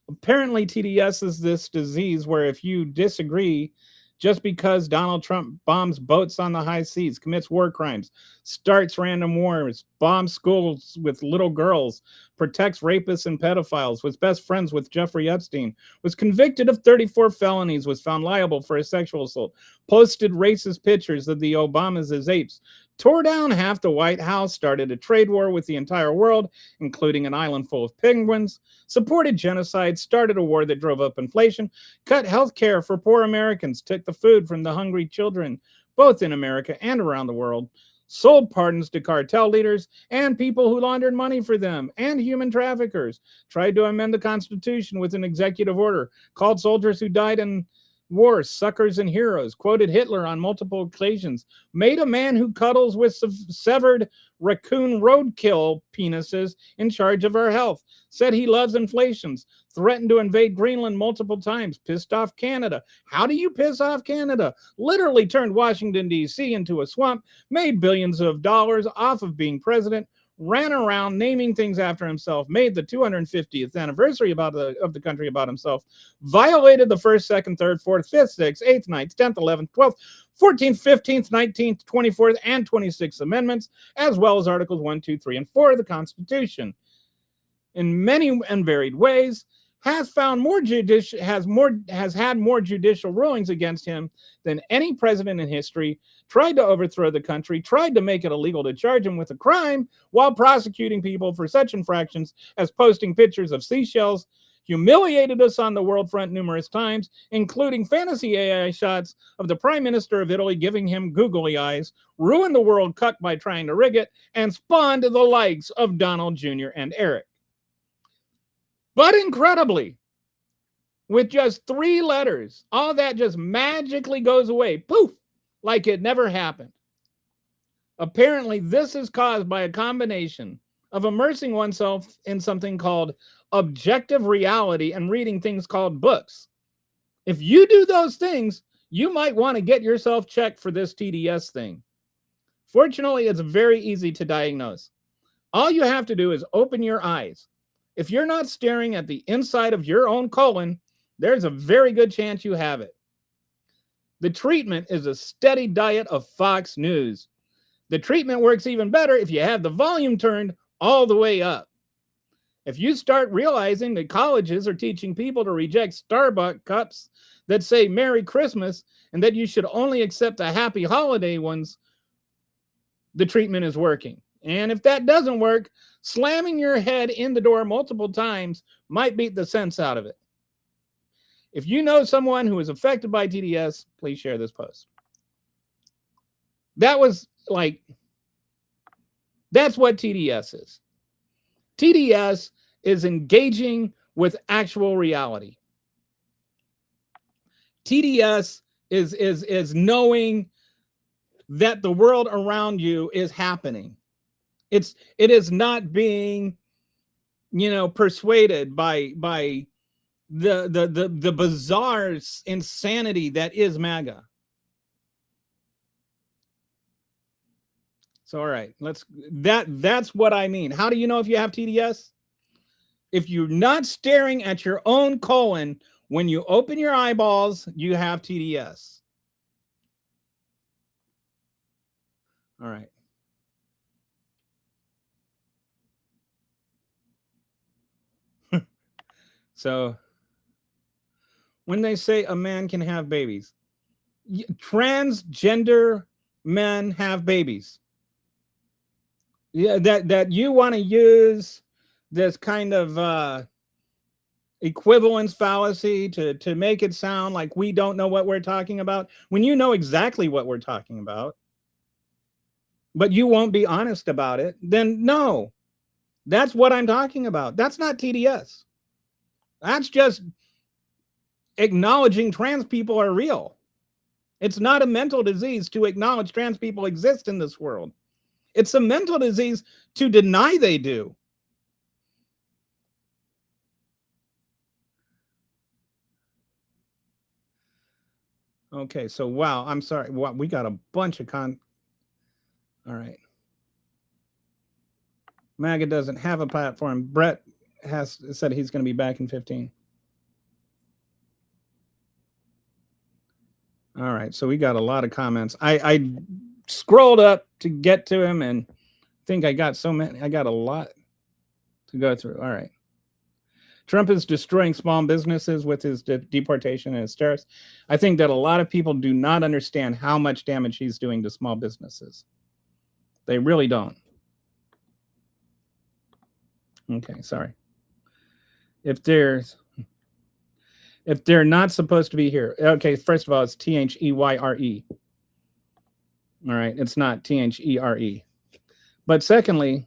Apparently, TDS is this disease where if you disagree, just because Donald Trump bombs boats on the high seas, commits war crimes, starts random wars, bombs schools with little girls, protects rapists and pedophiles, was best friends with Jeffrey Epstein, was convicted of 34 felonies, was found liable for a sexual assault, posted racist pictures of the Obamas as apes, tore down half the White House, started a trade war with the entire world, including an island full of penguins, supported genocide, started a war that drove up inflation, cut health care for poor Americans, took the food from the hungry children, both in America and around the world, sold pardons to cartel leaders and people who laundered money for them, and human traffickers, tried to amend the Constitution with an executive order, called soldiers who died in wars suckers and heroes, quoted Hitler on multiple occasions, made a man who cuddles with severed raccoon roadkill penises in charge of our health, said he loves inflations, threatened to invade Greenland multiple times, pissed off Canada. How do you piss off Canada? Literally turned Washington, D.C. into a swamp, made billions of dollars off of being president, ran around naming things after himself, made the 250th anniversary of the country about himself, violated the 1st, 2nd, 3rd, 4th, 5th, 6th, 8th, 9th, 10th, 11th, 12th, 14th, 15th, 19th, 24th, and 26th Amendments, as well as Articles 1, 2, 3, and 4 of the Constitution. In many and varied ways, has had more judicial rulings against him than any president in history, tried to overthrow the country, tried to make it illegal to charge him with a crime while prosecuting people for such infractions as posting pictures of seashells, humiliated us on the world front numerous times, including fantasy AI shots of the Prime Minister of Italy giving him googly eyes, ruined the World Cup by trying to rig it, and spawned the likes of Donald Jr. and Eric. But incredibly, with just 3 letters, all that just magically goes away, poof, like it never happened. Apparently, this is caused by a combination of immersing oneself in something called objective reality and reading things called books. If you do those things, you might want to get yourself checked for this TDS thing. Fortunately, it's very easy to diagnose. All you have to do is open your eyes. If you're not staring at the inside of your own colon, there's a very good chance you have it. The treatment is a steady diet of Fox News. The treatment works even better if you have the volume turned all the way up. If you start realizing that colleges are teaching people to reject Starbucks cups that say Merry Christmas and that you should only accept the Happy Holiday ones, the treatment is working. And if that doesn't work, slamming your head in the door multiple times might beat the sense out of it. If you know someone who is affected by TDS, please share this post. That's what TDS is. TDS is engaging with actual reality. TDS is knowing that the world around you is happening. It is not being, persuaded by the bizarre insanity that is MAGA. So, all right, that's what I mean. How do you know if you have TDS? If you're not staring at your own colon when you open your eyeballs, you have TDS. All right. So when they say a man can have babies, transgender men have babies. Yeah, that you want to use this kind of equivalence fallacy to make it sound like we don't know what we're talking about, when you know exactly what we're talking about, but you won't be honest about it, then no, that's what I'm talking about. That's not TDS. That's just acknowledging trans people are real. It's not a mental disease to acknowledge trans people exist in this world. It's a mental disease to deny they do. Okay, so wow, I'm sorry. Wow, we got a bunch of all right. MAGA doesn't have a platform. Brett has said he's going to be back in 15. All right, so we got a lot of comments. I scrolled up to get to him, and I think I got so many. I got a lot to go through. All right. Trump is destroying small businesses with his deportation and his tariffs. I think that a lot of people do not understand how much damage he's doing to small businesses. They really don't. Okay, sorry. If they're not supposed to be here. Okay, first of all, it's THEYRE. All right, it's not THERE. But secondly,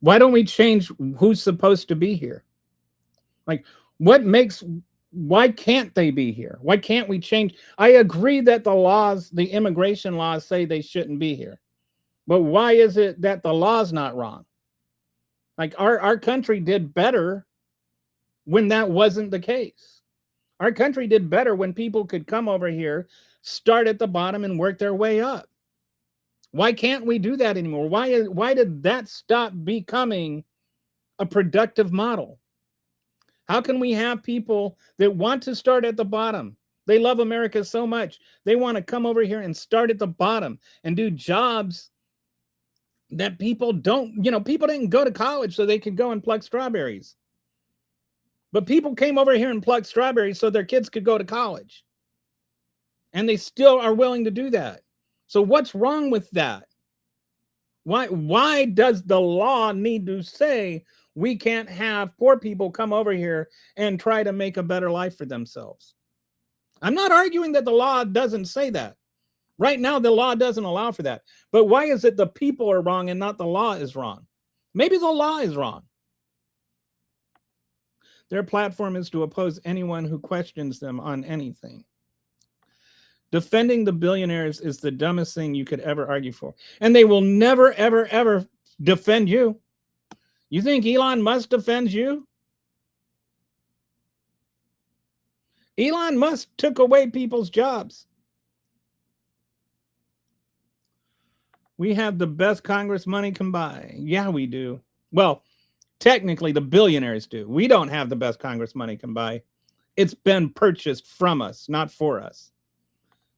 why don't we change who's supposed to be here? Like, why can't they be here? Why can't we change? I agree that the immigration laws say they shouldn't be here. But why is it that the law's not wrong? Like, our country did better when that wasn't the case. Our country did better when people could come over here, start at the bottom, and work their way up. Why can't we do that anymore? Why did that stop becoming a productive model? How can we have people that want to start at the bottom? They love America so much. They want to come over here and start at the bottom and do jobs that people don't, people didn't go to college so they could go and pluck strawberries. But people came over here and plucked strawberries so their kids could go to college. And they still are willing to do that. So what's wrong with that? Why does the law need to say we can't have poor people come over here and try to make a better life for themselves? I'm not arguing that the law doesn't say that. Right now, the law doesn't allow for that. But why is it the people are wrong and not the law is wrong? Maybe the law is wrong. Their platform is to oppose anyone who questions them on anything. Defending the billionaires is the dumbest thing you could ever argue for. And they will never, ever, ever defend you. You think Elon Musk defends you? Elon Musk took away people's jobs. We have the best Congress money can buy. Yeah, we do. Well, technically, the billionaires do. We don't have the best Congress money can buy. It's been purchased from us, not for us.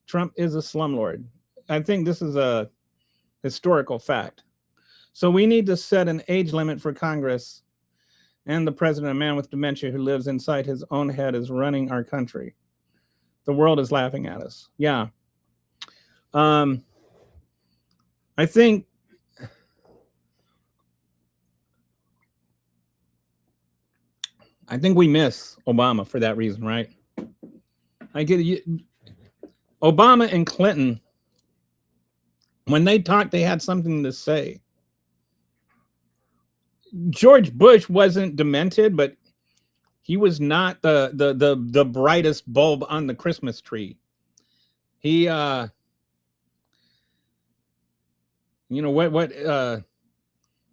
Trump is a slumlord. I think this is a historical fact. So we need to set an age limit for Congress and the president, a man with dementia who lives inside his own head, is running our country. The world is laughing at us. Yeah. I think we miss Obama for that reason, right? I get it. Obama and Clinton, when they talked, they had something to say. George Bush wasn't demented, but he was not the brightest bulb on the Christmas tree. He what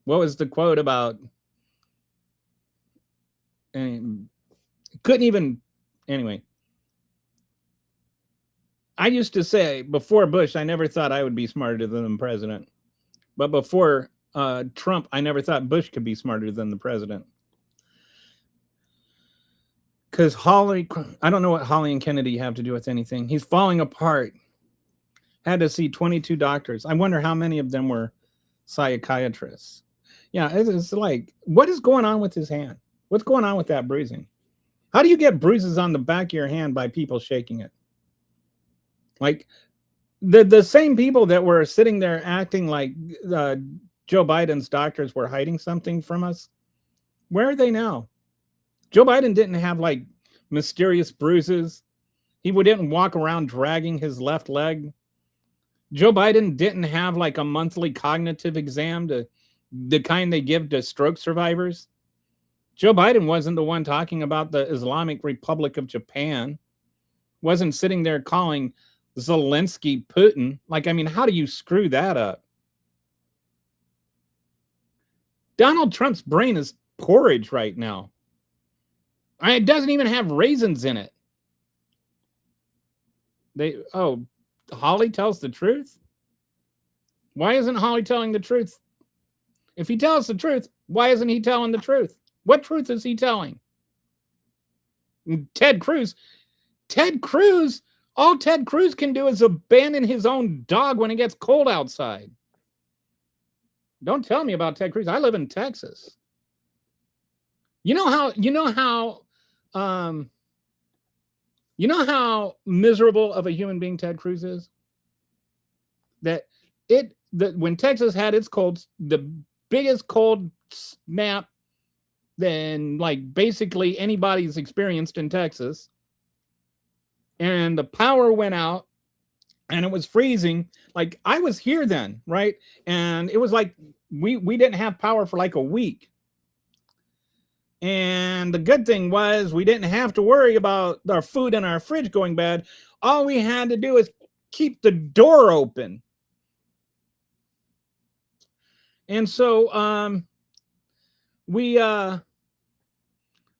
was the quote about? And couldn't even, anyway. I used to say before Bush, I never thought I would be smarter than the president. But before Trump, I never thought Bush could be smarter than the president. Because I don't know what Holly and Kennedy have to do with anything. He's falling apart. Had to see 22 doctors. I wonder how many of them were psychiatrists. Yeah, it's like, what is going on with his hand? What's going on with that bruising? How do you get bruises on the back of your hand by people shaking it? Like the same people that were sitting there acting like Joe Biden's doctors were hiding something from us. Where are they now? Joe Biden didn't have like mysterious bruises. He didn't walk around dragging his left leg. Joe Biden didn't have like a monthly cognitive exam, the kind they give to stroke survivors. Joe Biden wasn't the one talking about the Islamic Republic of Japan. Wasn't sitting there calling Zelensky Putin. Like, I mean, how do you screw that up? Donald Trump's brain is porridge right now. It doesn't even have raisins in it. Holly tells the truth? Why isn't Holly telling the truth? If he tells the truth, why isn't he telling the truth? What truth is he telling? Ted Cruz, all Ted Cruz can do is abandon his own dog when it gets cold outside. Don't tell me about Ted Cruz. I live in Texas. You know how miserable of a human being Ted Cruz is? That when Texas had its colds, the biggest cold snap than like basically anybody's experienced in Texas. And the power went out and it was freezing. Like I was here then, right? And it was like we didn't have power for like a week. And the good thing was we didn't have to worry about our food in our fridge going bad. All we had to do is keep the door open. And so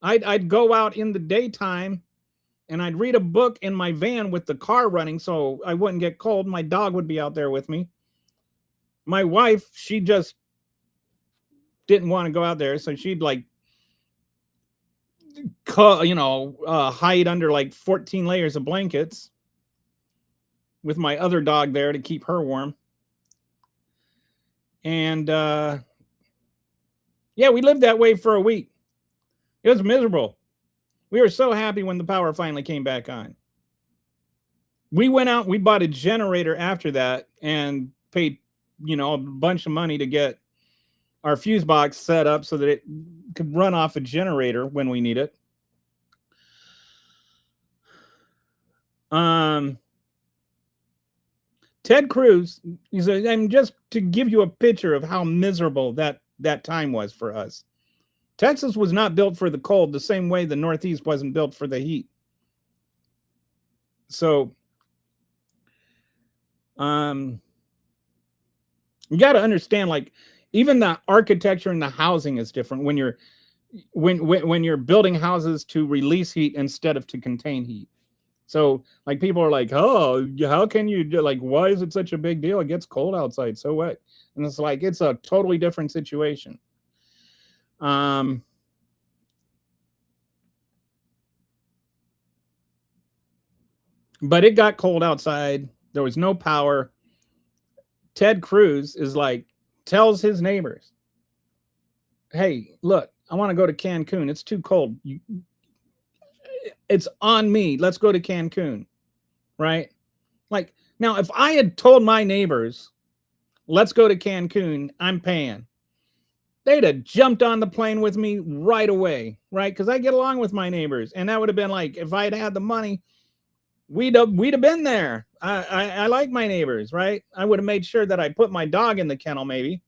I'd go out in the daytime and I'd read a book in my van with the car running so I wouldn't get cold. My dog would be out there with me. My wife, she just didn't want to go out there, so she'd like, hide under like 14 layers of blankets with my other dog there to keep her warm. And yeah, we lived that way for a week. It was miserable. We were so happy when the power finally came back on. We went out, we bought a generator after that and paid, a bunch of money to get our fuse box set up so that it could run off a generator when we need it. Ted Cruz, and just to give you a picture of how miserable that time was for us. Texas was not built for the cold the same way the Northeast wasn't built for the heat. So, you got to understand, like, even the architecture and the housing is different when you're building houses to release heat instead of to contain heat. So, like, people are like, oh, how can you, like, why is it such a big deal? It gets cold outside, so what? And it's like, it's a totally different situation. But it got cold outside. There was no power. Ted Cruz is like, tells his neighbors, hey, look, I want to go to Cancun. It's too cold. It's on me. Let's go to Cancun. Right? Like, now, if I had told my neighbors, let's go to Cancun, I'm paying, they'd have jumped on the plane with me right away, right? Because I get along with my neighbors. And that would have been like, if I'd had the money, we'd have been there. I like my neighbors, right? I would have made sure that I put my dog in the kennel, maybe.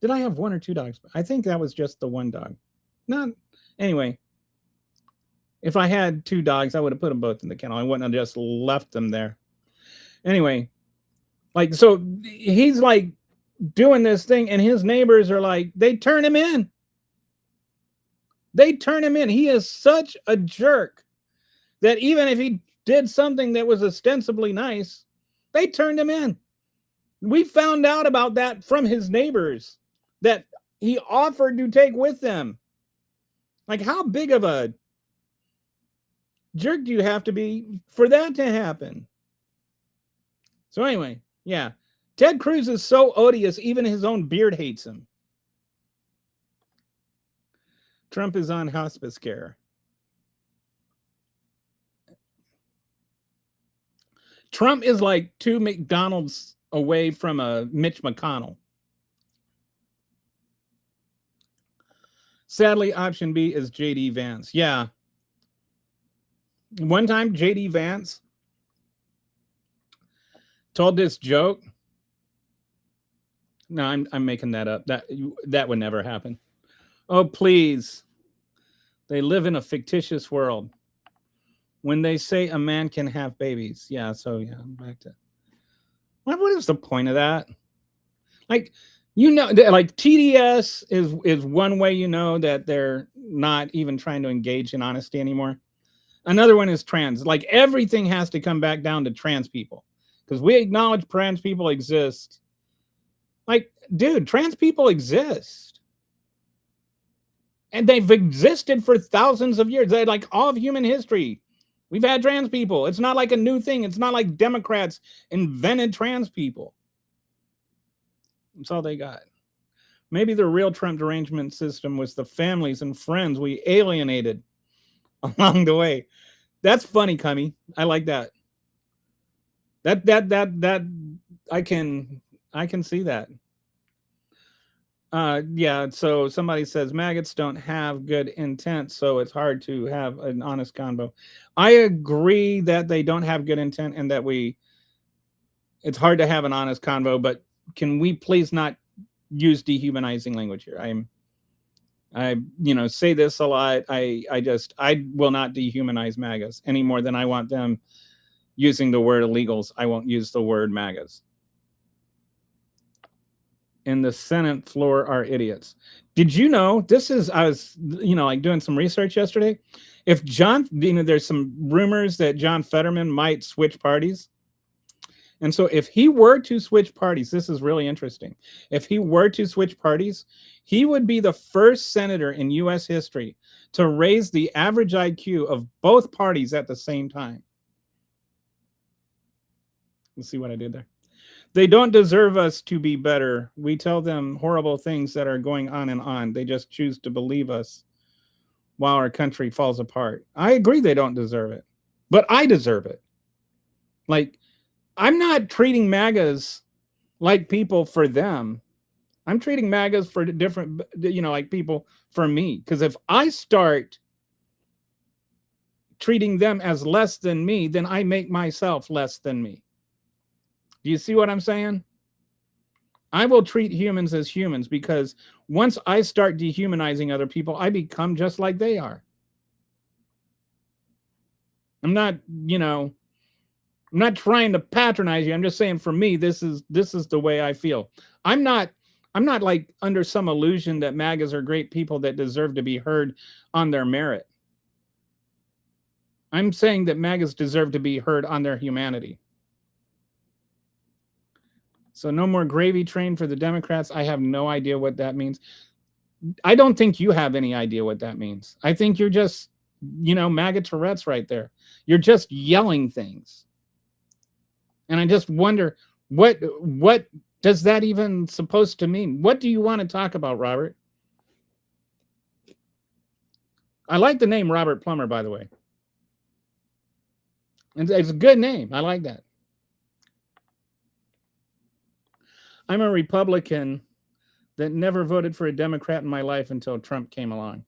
Did I have one or two dogs? I think that was just the one dog. No, anyway. If I had two dogs, I would have put them both in the kennel. I wouldn't have just left them there. Anyway, like, so he's like doing this thing, and his neighbors are like, they turn him in. They turn him in. He is such a jerk that even if he did something that was ostensibly nice, they turned him in. We found out about that from his neighbors, that he offered to take with them. Like, how big of a jerk do you have to be for that to happen? So anyway, yeah. Ted Cruz is so odious, even his own beard hates him. Trump is on hospice care. Trump is like 2 McDonald's away from a Mitch McConnell. Sadly, option B is J.D. Vance. Yeah. One time, J.D. Vance told this joke. No, I'm making that up. That would never happen. Oh, please. They live in a fictitious world. When they say a man can have babies. Yeah, so yeah, back to... What is the point of that? Like, like TDS is one way that they're not even trying to engage in honesty anymore. Another one is trans. Like, everything has to come back down to trans people. Because we acknowledge trans people exist. Like, dude, trans people exist. And they've existed for thousands of years. They're like all of human history. We've had trans people. It's not like a new thing. It's not like Democrats invented trans people. That's all they got. Maybe the real Trump derangement system was the families and friends we alienated along the way. That's funny, Cummy. I like that. That I can see that. Yeah, so somebody says maggots don't have good intent, so it's hard to have an honest convo. I agree that they don't have good intent and that it's hard to have an honest convo, but can we please not use dehumanizing language here? I say this a lot. I will not dehumanize MAGAs any more than I want them using the word illegals. I won't use the word MAGAs. In the Senate floor are idiots. Did you know I was like doing some research yesterday. If there's some rumors that John Fetterman might switch parties. And so if he were to switch parties, this is really interesting. If he were to switch parties, he would be the first senator in US history to raise the average IQ of both parties at the same time. Let's see what I did there. They don't deserve us to be better. We tell them horrible things that are going on and on. They just choose to believe us while our country falls apart. I agree they don't deserve it, but I deserve it. Like, I'm not treating MAGAs like people for them. I'm treating MAGAs for different, like people for me. Because if I start treating them as less than me, then I make myself less than me. Do you see what I'm saying? I will treat humans as humans, because once I start dehumanizing other people, I become just like they are. I'm not, I'm not trying to patronize you. I'm just saying, for me, this is the way I feel. I'm not like under some illusion that MAGAs are great people that deserve to be heard on their merit. I'm saying that MAGAs deserve to be heard on their humanity. So no more gravy train for the Democrats. I have no idea what that means. I don't think you have any idea what that means. I think you're just, MAGA Tourette's right there. You're just yelling things. And I just wonder, what does that even supposed to mean? What do you want to talk about, Robert? I like the name Robert Plummer, by the way. And it's a good name. I like that. I'm a Republican that never voted for a Democrat in my life until Trump came along.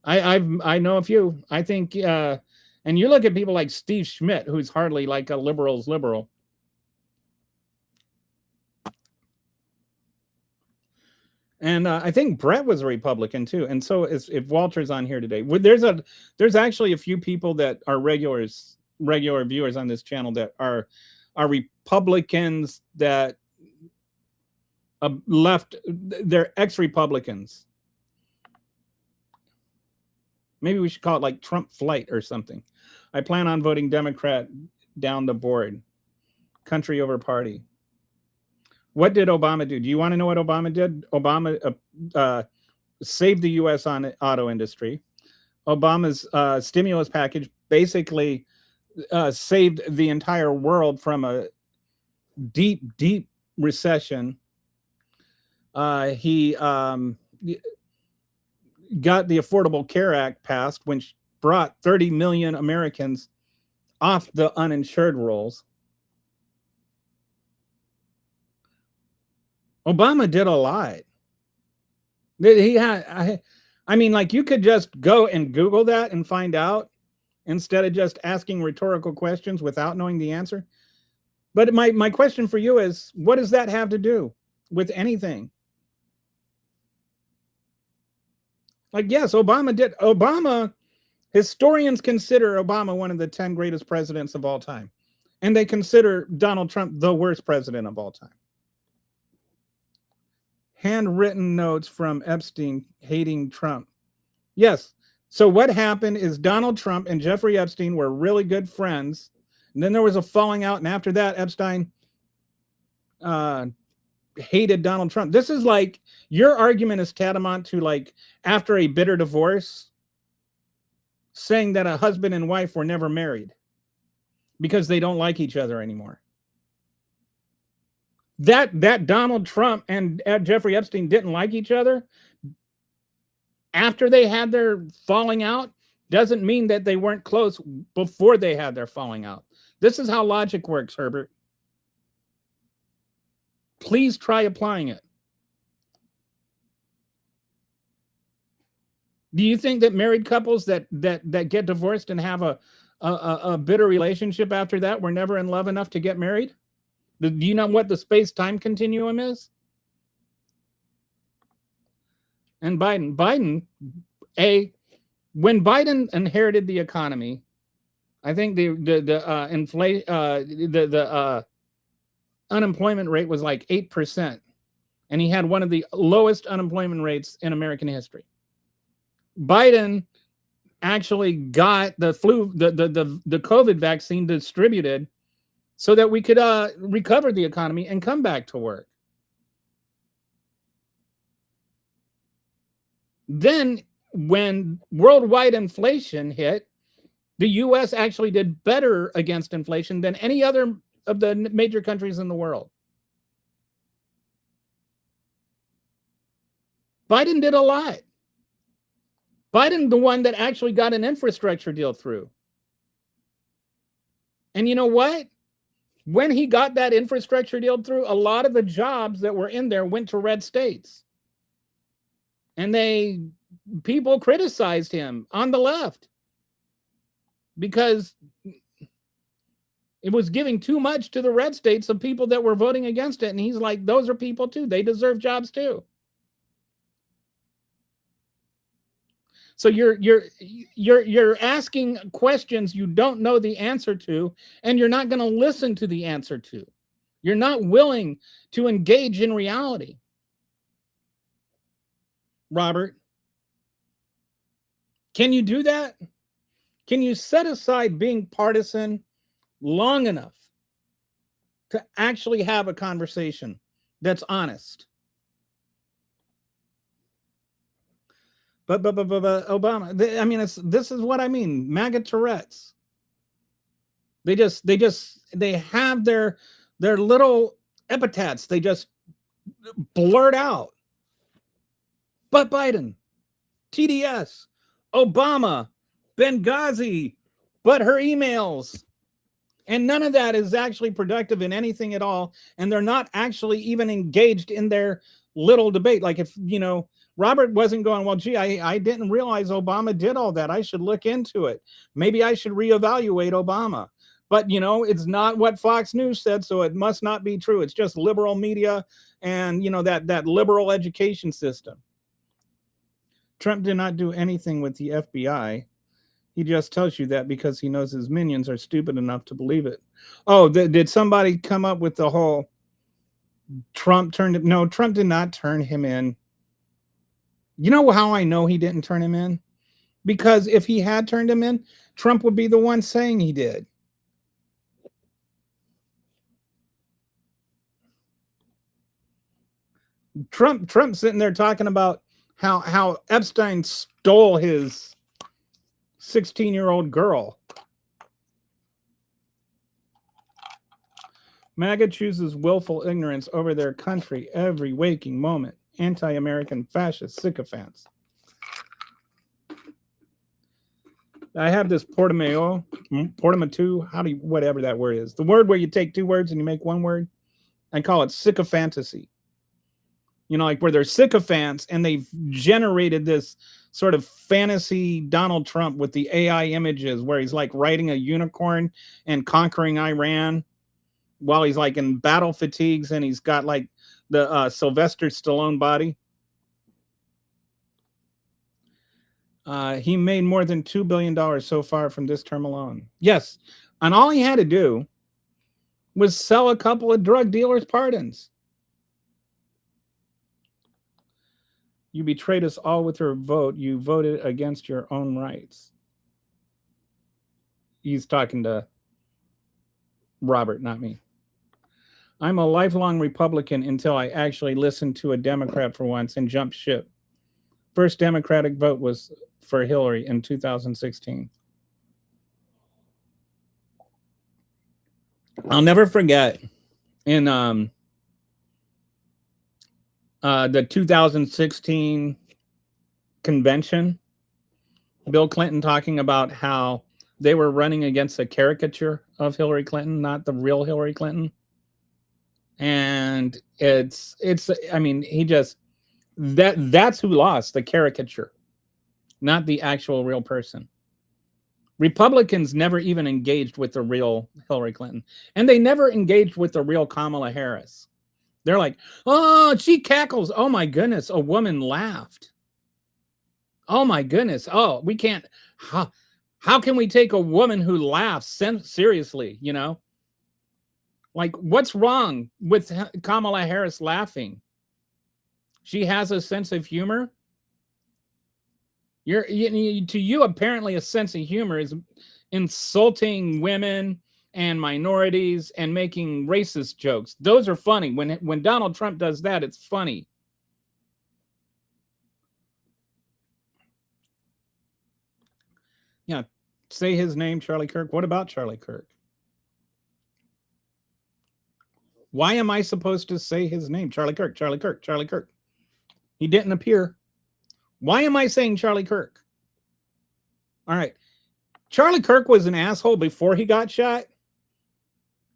I know a few. I think, and you look at people like Steve Schmidt, who's hardly like a liberal's liberal. And I think Brett was a Republican too. And so if Walter's on here today, there's actually a few people that are regular viewers on this channel that are Republicans that left. They're ex-Republicans. Maybe we should call it like Trump flight or something. I plan on voting Democrat down the board. Country over party. What did Obama do? Do you want to know what Obama did? Obama saved the U.S. auto industry. Obama's stimulus package basically saved the entire world from a deep, deep recession. He got the Affordable Care Act passed, which brought 30 million Americans off the uninsured rolls. Obama did a lot. He had, I mean, like, you could just go and Google that and find out, instead of just asking rhetorical questions without knowing the answer. But my question for you is, what does that have to do with anything? Like, yes, Obama, historians consider Obama one of the 10 greatest presidents of all time. And they consider Donald Trump the worst president of all time. Handwritten notes from Epstein hating Trump. Yes. So what happened is Donald Trump and Jeffrey Epstein were really good friends. And then there was a falling out. And after that, Epstein hated Donald Trump. This is like, your argument is tantamount to, like, after a bitter divorce, saying that a husband and wife were never married because they don't like each other anymore. That Donald Trump and Jeffrey Epstein didn't like each other after they had their falling out doesn't mean that they weren't close before they had their falling out. This is how logic works, Herbert. Please try applying it. Do you think that married couples that get divorced and have a bitter relationship after that were never in love enough to get married? Do you know what the space-time continuum is? And Biden, when Biden inherited the economy, I think the unemployment rate was like 8%, and he had one of the lowest unemployment rates in American history. Biden actually got the COVID vaccine distributed so that we could recover the economy and come back to work. Then, when worldwide inflation hit, the US actually did better against inflation than any other of the major countries in the world. Biden did a lot. Biden, the one that actually got an infrastructure deal through. And you know what? When he got that infrastructure deal through, a lot of the jobs that were in there went to red states. And people criticized him on the left because it was giving too much to the red states of people that were voting against it. And he's like, those are people too. They deserve jobs too. So you're asking questions you don't know the answer to, and you're not going to listen to the answer to. You're not willing to engage in reality. Robert, can you do that? Can you set aside being partisan long enough to actually have a conversation that's honest? But Obama, I mean, this is what I mean. MAGA Tourette's. They have their little epithets. They just blurt out. But Biden, TDS, Obama, Benghazi, but her emails. And none of that is actually productive in anything at all. And they're not actually even engaged in their little debate. Like if, Robert wasn't going, well, gee, I didn't realize Obama did all that. I should look into it. Maybe I should reevaluate Obama. But, it's not what Fox News said, so it must not be true. It's just liberal media and, that liberal education system. Trump did not do anything with the FBI. He just tells you that because he knows his minions are stupid enough to believe it. Oh, did somebody come up with the whole Trump turned him? No, Trump did not turn him in. You know how I know he didn't turn him in? Because if he had turned him in, Trump would be the one saying he did. Trump sitting there talking about how Epstein stole his 16-year-old girl. MAGA chooses willful ignorance over their country every waking moment. Anti-American fascist sycophants. I have this portamento, whatever that word is. The word where you take two words and you make one word. I call it sycophantasy. Like where they're sycophants and they've generated this sort of fantasy Donald Trump with the AI images where he's like riding a unicorn and conquering Iran while he's like in battle fatigues and he's got like the Sylvester Stallone body. He made more than $2 billion so far from this term alone. Yes. And all he had to do was sell a couple of drug dealers' pardons. You betrayed us all with your vote. You voted against your own rights. He's talking to Robert, not me. I'm a lifelong Republican until I actually listened to a Democrat for once and jumped ship. First Democratic vote was for Hillary in 2016. I'll never forget in the 2016 convention, Bill Clinton talking about how they were running against a caricature of Hillary Clinton, not the real Hillary Clinton. And it's I mean, that's who lost, the caricature, not the actual real person. Republicans never even engaged with the real Hillary Clinton, and they never engaged with the real Kamala Harris. They're like, oh, she cackles. Oh my goodness, a woman laughed. Oh my goodness. Oh, we can't. How can we take a woman who laughs seriously? Like, what's wrong with Kamala Harris laughing? She has a sense of humor. To you, apparently, a sense of humor is insulting women and minorities and making racist jokes. Those are funny. When Donald Trump does that, it's funny. Yeah, say his name, Charlie Kirk. What about Charlie Kirk? Why am I supposed to say his name? Charlie Kirk, Charlie Kirk, Charlie Kirk. He didn't appear. Why am I saying Charlie Kirk? All right. Charlie Kirk was an asshole before he got shot.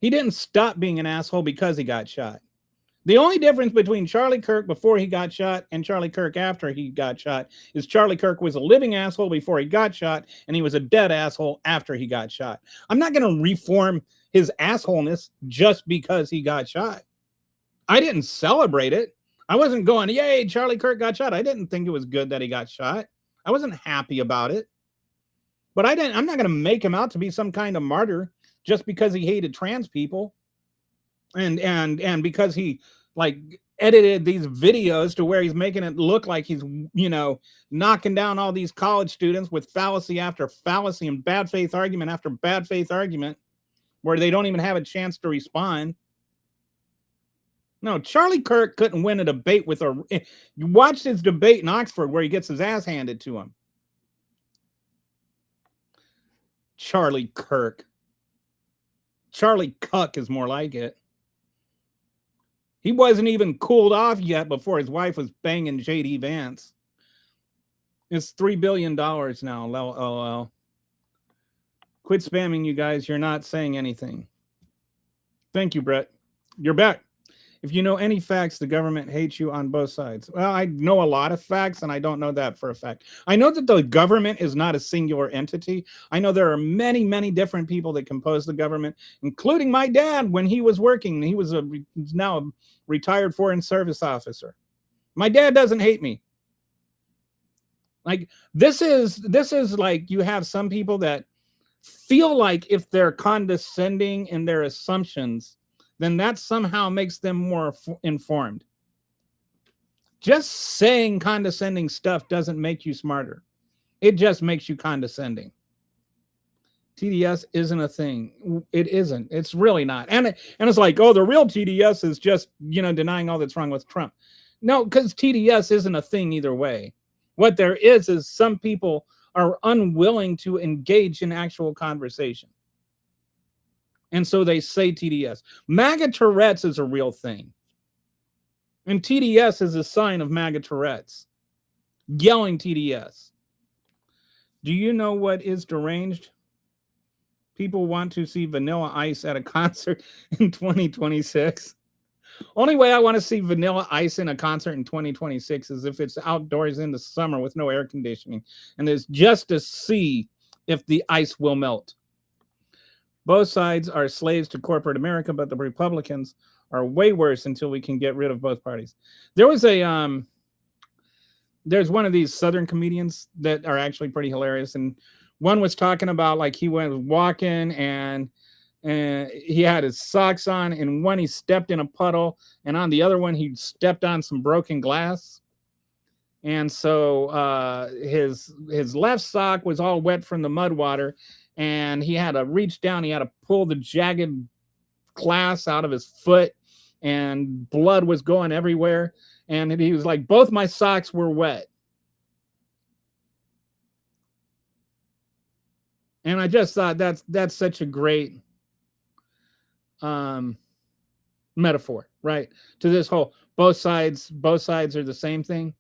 He didn't stop being an asshole because he got shot. The only difference between Charlie Kirk before he got shot and Charlie Kirk after he got shot is Charlie Kirk was a living asshole before he got shot, and he was a dead asshole after he got shot. I'm not going to reform his assholeness just because he got shot. I didn't celebrate it. I wasn't going, yay, Charlie Kirk got shot. I didn't think it was good that he got shot. I wasn't happy about it. But I'm not going to make him out to be some kind of martyr just because he hated trans people. And because he like edited these videos to where he's making it look like he's, knocking down all these college students with fallacy after fallacy and bad faith argument after bad faith argument where they don't even have a chance to respond. No, Charlie Kirk couldn't win a debate with you watched his debate in Oxford where he gets his ass handed to him. Charlie Kirk. Charlie Cuck is more like it. He wasn't even cooled off yet before his wife was banging J.D. Vance. It's $3 billion now, LOL. Quit spamming, you guys. You're not saying anything. Thank you, Brett. You're back. If you know any facts, the government hates you on both sides. Well, I know a lot of facts, and I don't know that for a fact. I know that the government is not a singular entity. I know there are many, many different people that compose the government, including my dad when he was working. He was now a retired foreign service officer. My dad doesn't hate me. Like this is like you have some people that feel like if they're condescending in their assumptions, then that somehow makes them more informed. Just saying condescending stuff doesn't make you smarter. It just makes you condescending. TDS isn't a thing. It isn't. It's really not. And it's like, oh, the real TDS is just, denying all that's wrong with Trump. No, because TDS isn't a thing either way. What there is some people are unwilling to engage in actual conversation. And so they say TDS. MAGA Tourette's is a real thing. And TDS is a sign of MAGA Tourette's. Yelling TDS. Do you know what is deranged? People want to see Vanilla Ice at a concert in 2026. Only way I want to see Vanilla Ice in a concert in 2026 is if it's outdoors in the summer with no air conditioning. And it's just to see if the ice will melt. Both sides are slaves to corporate America, but the Republicans are way worse until we can get rid of both parties. There was there's one of these Southern comedians that are actually pretty hilarious. And one was talking about like he went walking and he had his socks on, and one he stepped in a puddle, and on the other one he stepped on some broken glass. And so his left sock was all wet from the mud water, and he had to reach down, he had to pull the jagged glass out of his foot, and blood was going everywhere. And he was like, both my socks were wet. And I just thought that's such a great metaphor, right? To this whole both sides are the same thing.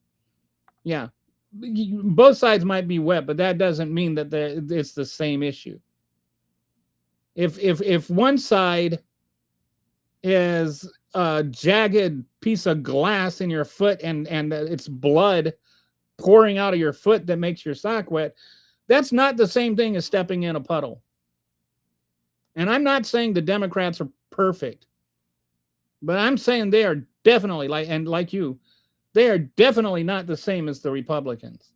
Yeah. Both sides might be wet, but that doesn't mean that it's the same issue. If one side is a jagged piece of glass in your foot and it's blood pouring out of your foot that makes your sock wet, that's not the same thing as stepping in a puddle. And I'm not saying the Democrats are perfect, but I'm saying they are definitely, like you, they are definitely not the same as the Republicans.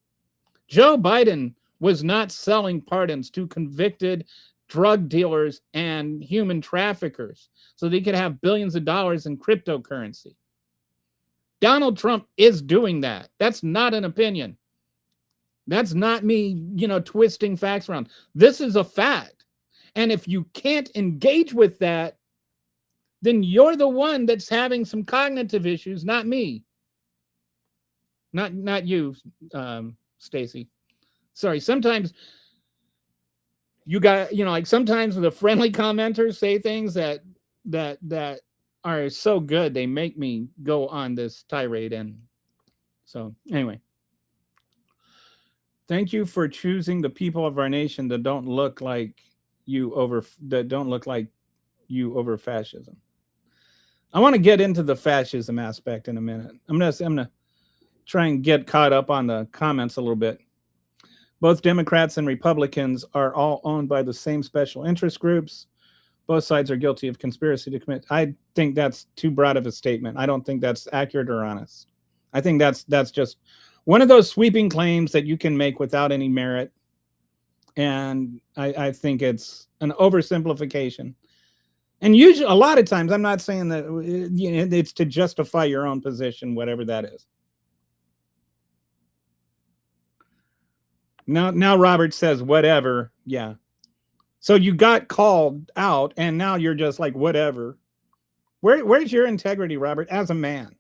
Joe Biden was not selling pardons to convicted drug dealers and human traffickers so they could have billions of dollars in cryptocurrency. Donald Trump is doing that. That's not an opinion. That's not me, twisting facts around. This is a fact. And if you can't engage with that, then you're the one that's having some cognitive issues, not me. Not you, Stacy. Sorry. Sometimes you got, like sometimes the friendly commenters say things that are so good they make me go on this tirade. And so anyway, thank you for choosing the people of our nation that don't look like you over fascism. I want to get into the fascism aspect in a minute. I'm gonna try and get caught up on the comments a little bit. Both Democrats and Republicans are all owned by the same special interest groups. Both sides are guilty of conspiracy to commit. I think that's too broad of a statement. I don't think that's accurate or honest. I think that's just one of those sweeping claims that you can make without any merit. And I think it's an oversimplification. And usually, a lot of times, I'm not saying that it's to justify your own position, whatever that is. Now Robert says, whatever. Yeah. So you got called out and now you're just like, whatever. Where's your integrity, Robert, as a man?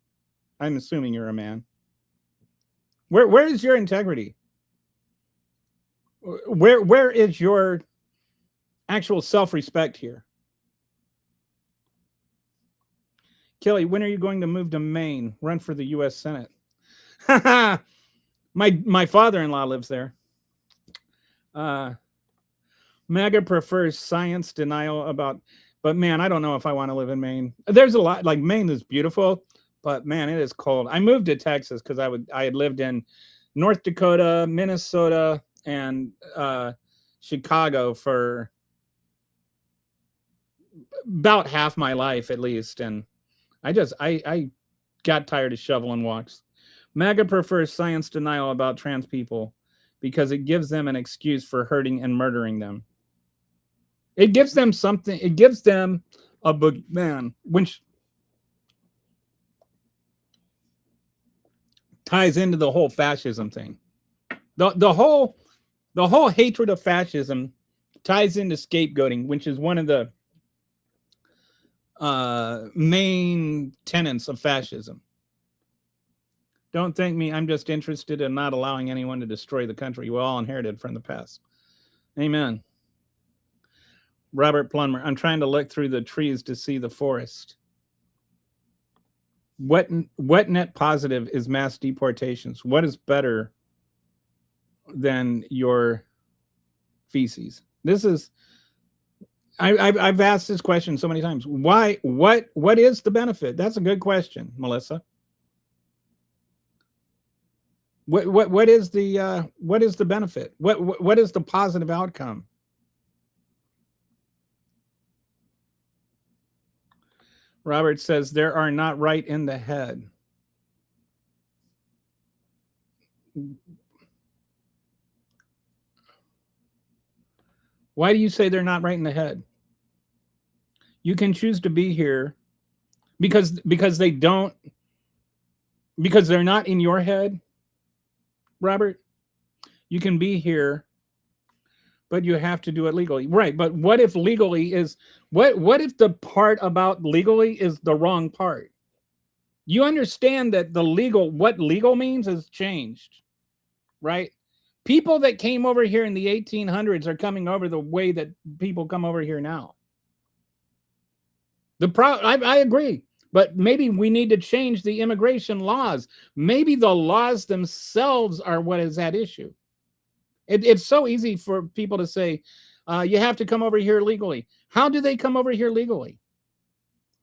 I'm assuming you're a man. Where is your integrity? Where is your actual self-respect here? Kelly, when are you going to move to Maine, run for the U.S. Senate? My father-in-law lives there. MAGA prefers science denial but man, I don't know if I want to live in Maine. There's a lot, like Maine is beautiful, but man, it is cold. I moved to Texas because I had lived in North Dakota, Minnesota, and Chicago for about half my life at least. And I got tired of shoveling walks. MAGA prefers science denial about trans people because it gives them an excuse for hurting and murdering them. It gives them something. It gives them a boogeyman, which ties into the whole fascism thing. The whole hatred of fascism ties into scapegoating, which is one of the main tenets of fascism. Don't thank me. I'm just interested in not allowing anyone to destroy the country we all inherited from the past. Amen. Robert Plummer, I'm trying to look through the trees to see the forest. What net positive is mass deportations? What is better than your feces? This is, I've asked this question so many times. Why? What is the benefit? That's a good question, Melissa. What is the benefit? What is the positive outcome? Robert says there are not right in the head. Why do you say they're not right in the head? You can choose to be here because they don't, because they're not in your head, Robert. You can be here, but you have to do it legally. Right, but what if legally is, what if the part about legally is the wrong part? You understand that what legal means has changed, right? People that came over here in the 1800s are coming over the way that people come over here now. I agree, but maybe we need to change the immigration laws. Maybe the laws themselves are what is at issue. It's so easy for people to say, you have to come over here legally. How do they come over here legally?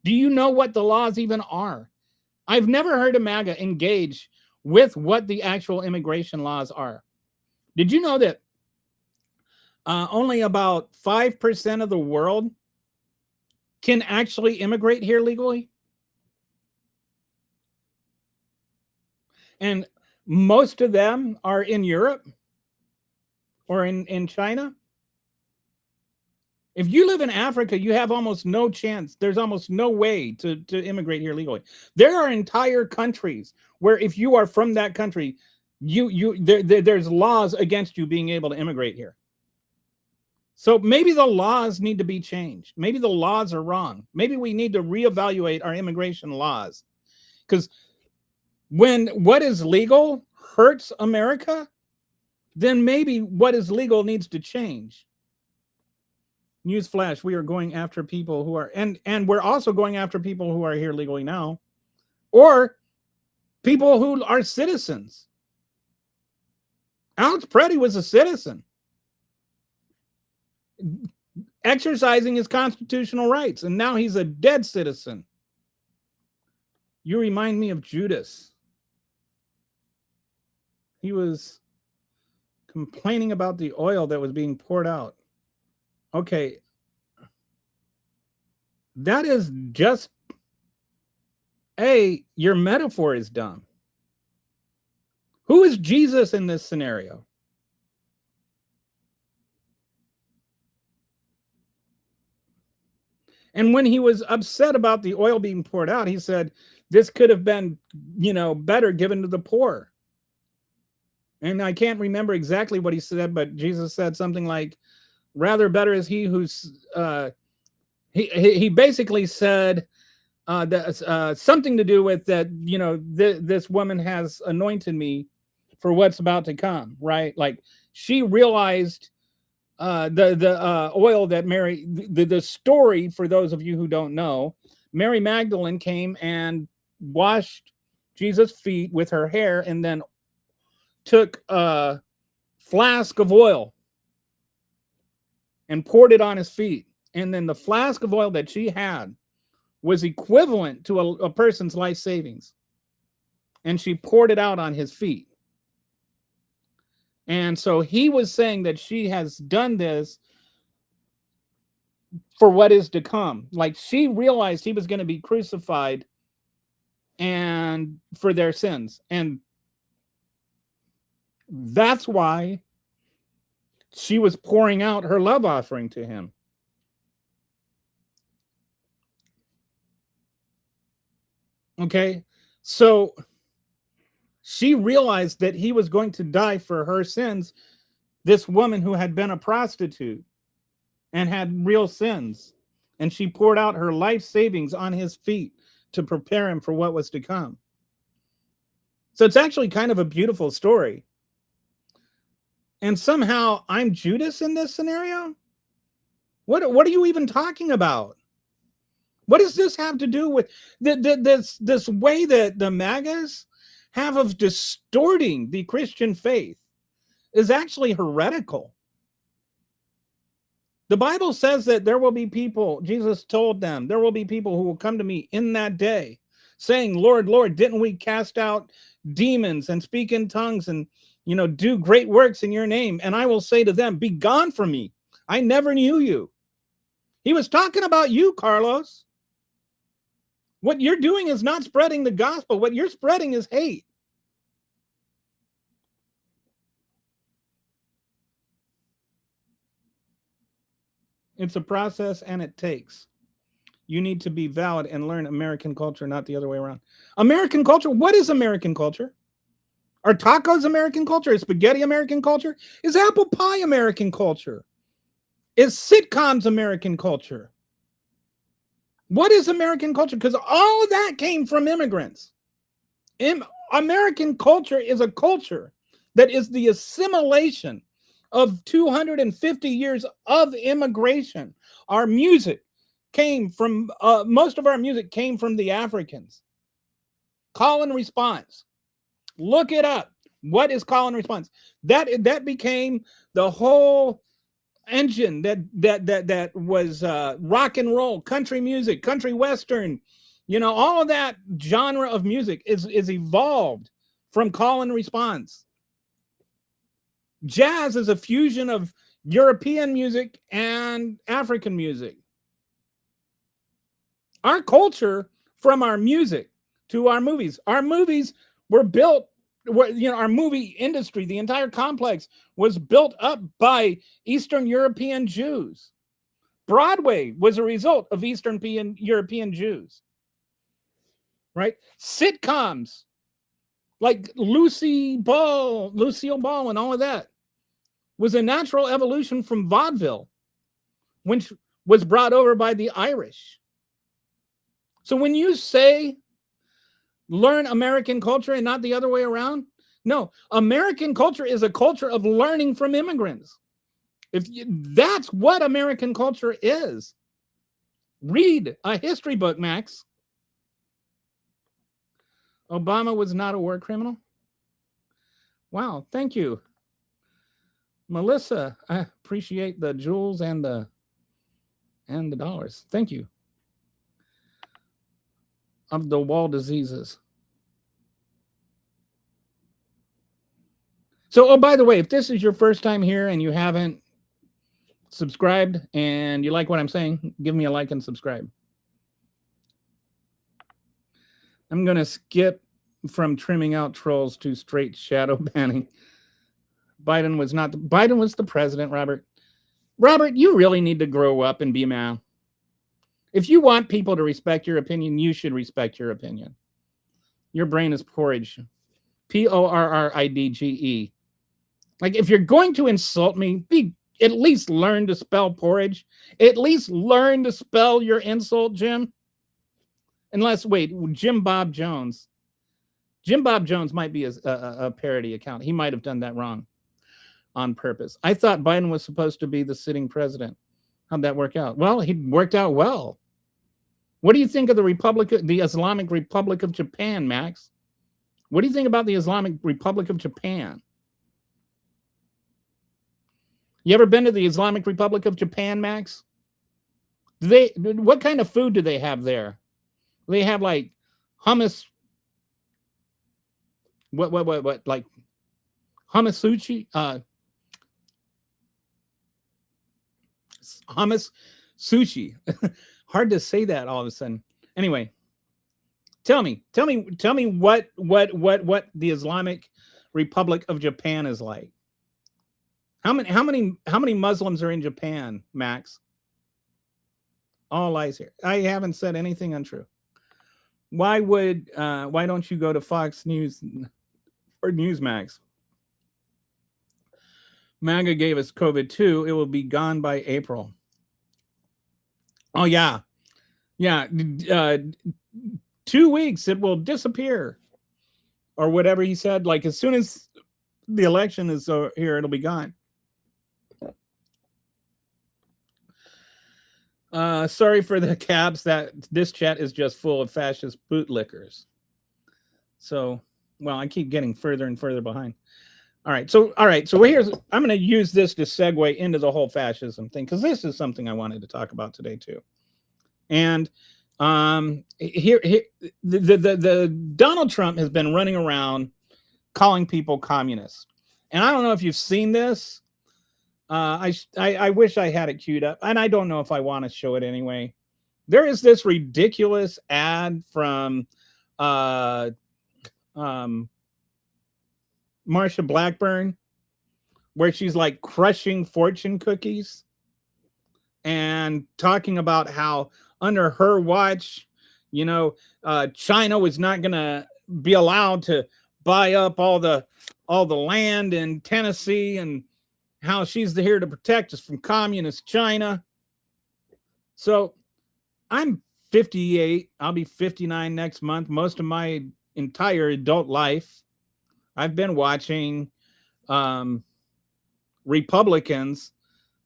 Do you know what the laws even are? I've never heard a MAGA engage with what the actual immigration laws are. Did you know that only about 5% of the world can actually immigrate here legally? And most of them are in Europe or in China. If you live in Africa, you have almost no chance. There's almost no way to immigrate here legally. There are entire countries where if you are from that country, there's laws against you being able to immigrate here. So maybe the laws need to be changed. Maybe the laws are wrong. Maybe we need to reevaluate our immigration laws. Because when what is legal hurts America, then maybe what is legal needs to change. Newsflash, we are going after people who are, and we're also going after people who are here legally now, or people who are citizens. Alex Preddy was a citizen, exercising his constitutional rights, and now he's a dead citizen. You remind me of Judas. He was complaining about the oil that was being poured out. Okay. That is just, your metaphor is dumb. Who is Jesus in this scenario? And when he was upset about the oil being poured out, he said, this could have been, better given to the poor. And I can't remember exactly what he said, but Jesus said something like, rather better is he who's, he basically said that something to do with that, this woman has anointed me for what's about to come, right? Like she realized the oil that Mary, the story, for those of you who don't know, Mary Magdalene came and washed Jesus' feet with her hair and then took a flask of oil and poured it on his feet. And then the flask of oil that she had was equivalent to a person's life savings. And she poured it out on his feet. And so he was saying that she has done this for what is to come. Like she realized he was going to be crucified and for their sins. And that's why she was pouring out her love offering to him. Okay, so she realized that he was going to die for her sins, this woman who had been a prostitute and had real sins. And she poured out her life savings on his feet to prepare him for what was to come. So it's actually kind of a beautiful story. And somehow I'm Judas in this scenario? What are you even talking about? What does this have to do with this way that the MAGAs have of distorting the Christian faith is actually heretical. The Bible says that there will be people, Jesus told them, there will be people who will come to me in that day saying, Lord, Lord, didn't we cast out demons and speak in tongues and, do great works in your name? And I will say to them, be gone from me. I never knew you. He was talking about you, Carlos. What you're doing is not spreading the gospel. What you're spreading is hate. It's a process and it takes. You need to be valid and learn American culture, not the other way around. American culture? What is American culture? Are tacos American culture? Is spaghetti American culture? Is apple pie American culture? Is sitcoms American culture? What is American culture? Because all of that came from immigrants. American culture is a culture that is the assimilation of 250 years of immigration. Our music came from, most of our music came from the Africans. Call and response. Look it up. What is call and response? That became the whole engine that was rock and roll, country music, country western, all of that genre of music is evolved from call and response. Jazz is a fusion of European music and African music. Our culture, from our music to our movies were built, our movie industry, the entire complex was built up by Eastern European Jews. Broadway was a result of Eastern European Jews, right? Sitcoms like Lucille Ball and all of that was a natural evolution from vaudeville. which was brought over by the Irish. So when you say learn American culture and not the other way around, no, American culture is a culture of learning from immigrants. That's what American culture is. Read a history book, Max. Obama was not a war criminal. Wow, thank you, Melissa. I appreciate the jewels and the dollars. Thank you. Of the wall diseases. So, oh, by the way, if this is your first time here and you haven't subscribed and you like what I'm saying, give me a like and subscribe. I'm going to skip from trimming out trolls to straight shadow banning. Biden was the president, Robert. Robert, you really need to grow up and be a man. If you want people to respect your opinion, you should respect your opinion. Your brain is porridge. Porridge. Like, if you're going to insult me, at least learn to spell porridge. At least learn to spell your insult, Jim. Unless, wait, Jim Bob Jones. Jim Bob Jones might be a parody account. He might have done that wrong on purpose. I thought Biden was supposed to be the sitting president. How'd that work out? Well, he worked out well. What do you think of the Islamic Republic of Japan, Max? What do you think about the Islamic Republic of Japan? You ever been to the Islamic Republic of Japan, Max? What kind of food do they have there? They have like hummus. What like hummus sushi? Hummus sushi. Hard to say that all of a sudden. Anyway, tell me what the Islamic Republic of Japan is like. How many Muslims are in Japan, Max? All lies here. I haven't said anything untrue. Why don't you go to Fox News or Newsmax? MAGA gave us COVID too. It will be gone by April. Oh yeah. 2 weeks it will disappear, or whatever he said. Like, as soon as the election is here, it'll be gone. Sorry for the cabs. That this chat is just full of fascist bootlickers. So, well, I keep getting further and further behind. All right. So here's, I'm going to use this to segue into the whole fascism thing, because this is something I wanted to talk about today too. And the Donald Trump has been running around calling people communists, and I don't know if you've seen this. I wish I had it queued up, and I don't know if I want to show it anyway. There is this ridiculous ad from Marsha Blackburn, where she's like crushing fortune cookies and talking about how under her watch, China was not going to be allowed to buy up all the land in Tennessee, and how she's here to protect us from communist China. So I'm 58. I'll be 59 next month. Most of my entire adult life, I've been watching Republicans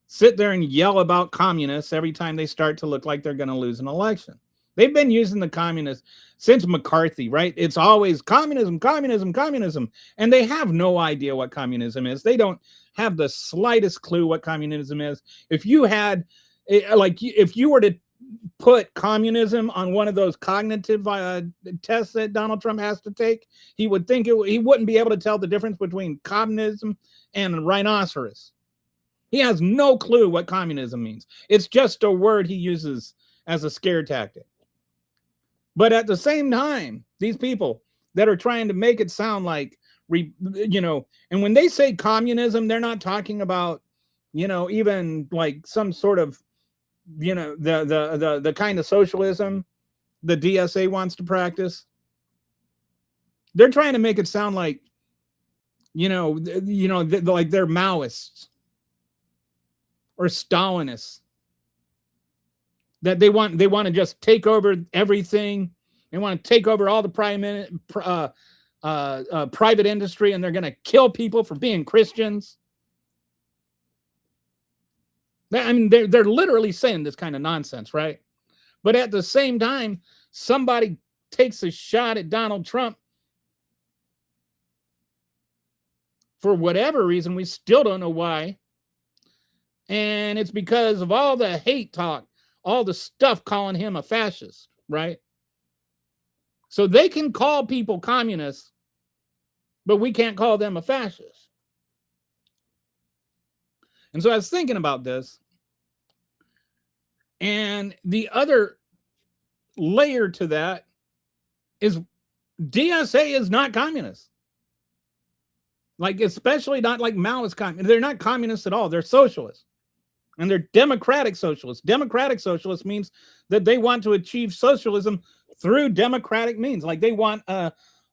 sit there and yell about communists every time they start to look like they're going to lose an election. They've been using the communists since McCarthy, right? It's always communism, communism, communism. And they have no idea what communism is. They don't have the slightest clue what communism is. If you were to put communism on one of those cognitive tests that Donald Trump has to take, he would think he wouldn't be able to tell the difference between communism and rhinoceros. He has no clue what communism means. It's just a word he uses as a scare tactic. But at the same time, these people that are trying to make it sound like, and when they say communism, they're not talking about, even like some sort of, the kind of socialism the DSA wants to practice. They're trying to make it sound like, like they're Maoists or Stalinists. that they want to just take over everything. They want to take over all the private industry, and they're going to kill people for being Christians. I mean, they're literally saying this kind of nonsense, right? But at the same time, somebody takes a shot at Donald Trump for whatever reason. We still don't know why. And it's because of all the hate talk, all the stuff calling him a fascist, right? So they can call people communists, but we can't call them a fascist. And so I was thinking about this. And the other layer to that is DSA is not communist. Like, especially not like Maoist communists. They're not communists at all. They're socialists. And they're democratic socialists. Democratic socialists means that they want to achieve socialism through democratic means. Like, they want an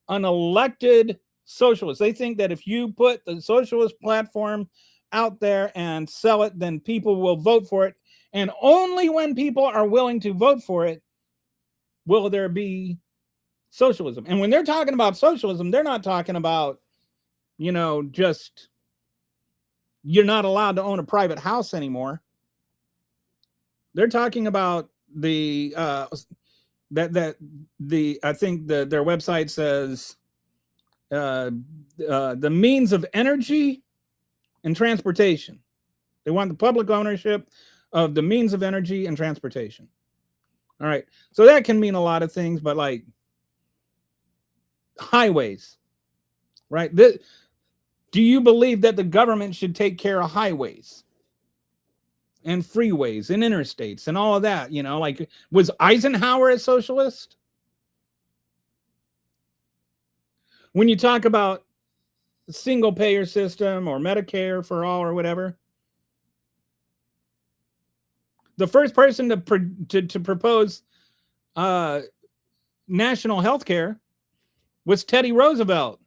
elected socialist. They think that if you put the socialist platform out there and sell it, then people will vote for it. And only when people are willing to vote for it will there be socialism. And when they're talking about socialism, they're not talking about, you know, just you're not allowed to own a private house anymore. They're talking about the I think their website says the means of energy and transportation. They want the public ownership of the means of energy and transportation. All right. So that can mean a lot of things, but like highways, right? Do you believe that the government should take care of highways and freeways and interstates and all of that? You know, like, was Eisenhower a socialist? When you talk about single payer system or Medicare for all or whatever, the first person to propose national health care was Teddy Roosevelt.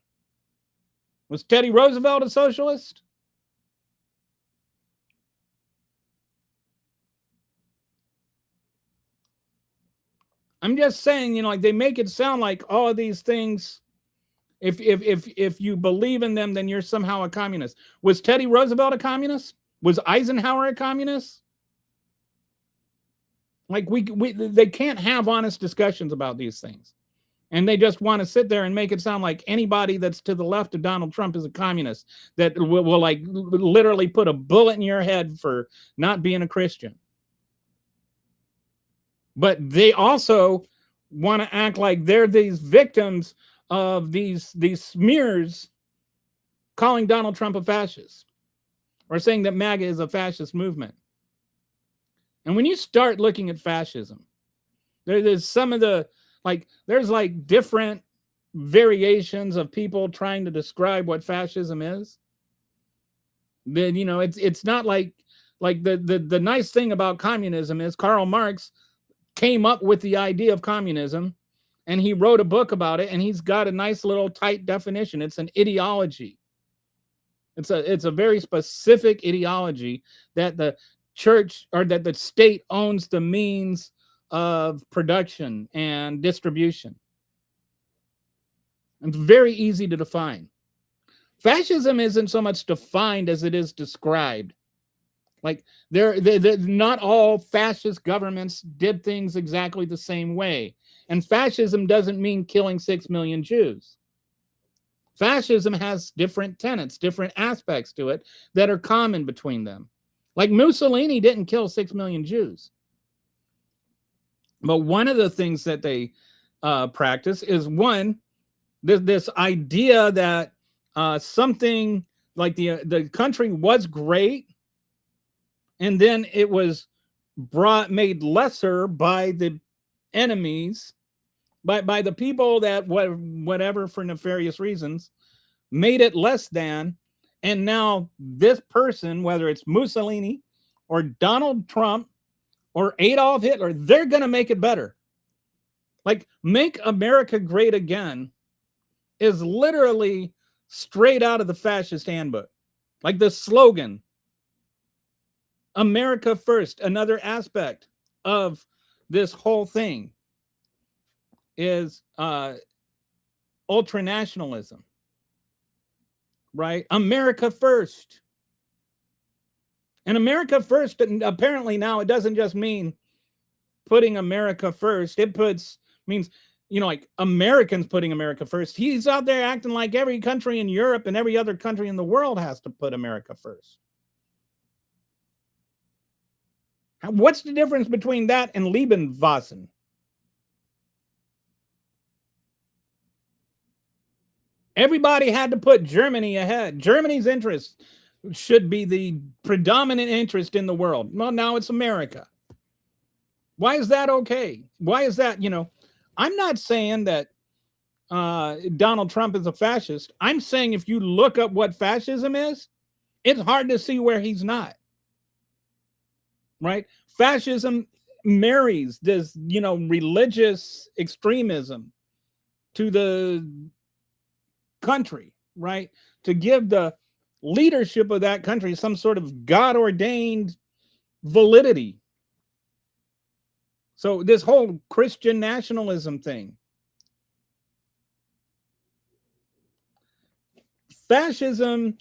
Was Teddy Roosevelt a socialist? I'm just saying, you know, like, they make it sound like all of these things, if you believe in them, then you're somehow a communist. Was Teddy Roosevelt a communist? Was Eisenhower a communist? Like, they can't have honest discussions about these things. And they just want to sit there and make it sound like anybody that's to the left of Donald Trump is a communist, that will like literally put a bullet in your head for not being a Christian. But they also want to act like they're these victims of these smears calling Donald Trump a fascist, or saying that MAGA is a fascist movement. And when you start looking at fascism, there's some of the, like, there's like different variations of people trying to describe what fascism is. Then, you know, it's not like the nice thing about communism is Karl Marx came up with the idea of communism, and he wrote a book about it, and he's got a nice little tight definition. It's an ideology. It's a very specific ideology that the church, or that the state, owns the means of production and distribution. It's very easy to define. Fascism isn't so much defined as it is described. Like, they're not all fascist governments did things exactly the same way. And fascism doesn't mean killing 6 million Jews. Fascism has different tenets, different aspects to it that are common between them. Like, Mussolini didn't kill 6 million Jews. But one of the things that they practice is, one, this idea that something like the country was great, and then it was made lesser by the enemies, by the people that whatever for nefarious reasons made it less than. And now this person, whether it's Mussolini or Donald Trump or Adolf Hitler, they're going to make it better. Like, Make America Great Again is literally straight out of the fascist handbook. Like, the slogan, America first, another aspect, of this whole thing is ultranationalism, right? America first. And America first, apparently now it doesn't just mean putting America first. It means, like Americans putting America first. He's out there acting like every country in Europe and every other country in the world has to put America first. What's the difference between that and Liebenwassen? Everybody had to put Germany ahead. Germany's interests should be the predominant interest in the world. Well, now it's America. Why is that okay? Why is that, I'm not saying that Donald Trump is a fascist. I'm saying if you look up what fascism is, it's hard to see where he's not. Right? Fascism marries this, religious extremism to the country, right? To give the leadership of that country some sort of God-ordained validity. So this whole Christian nationalism thing. Fascism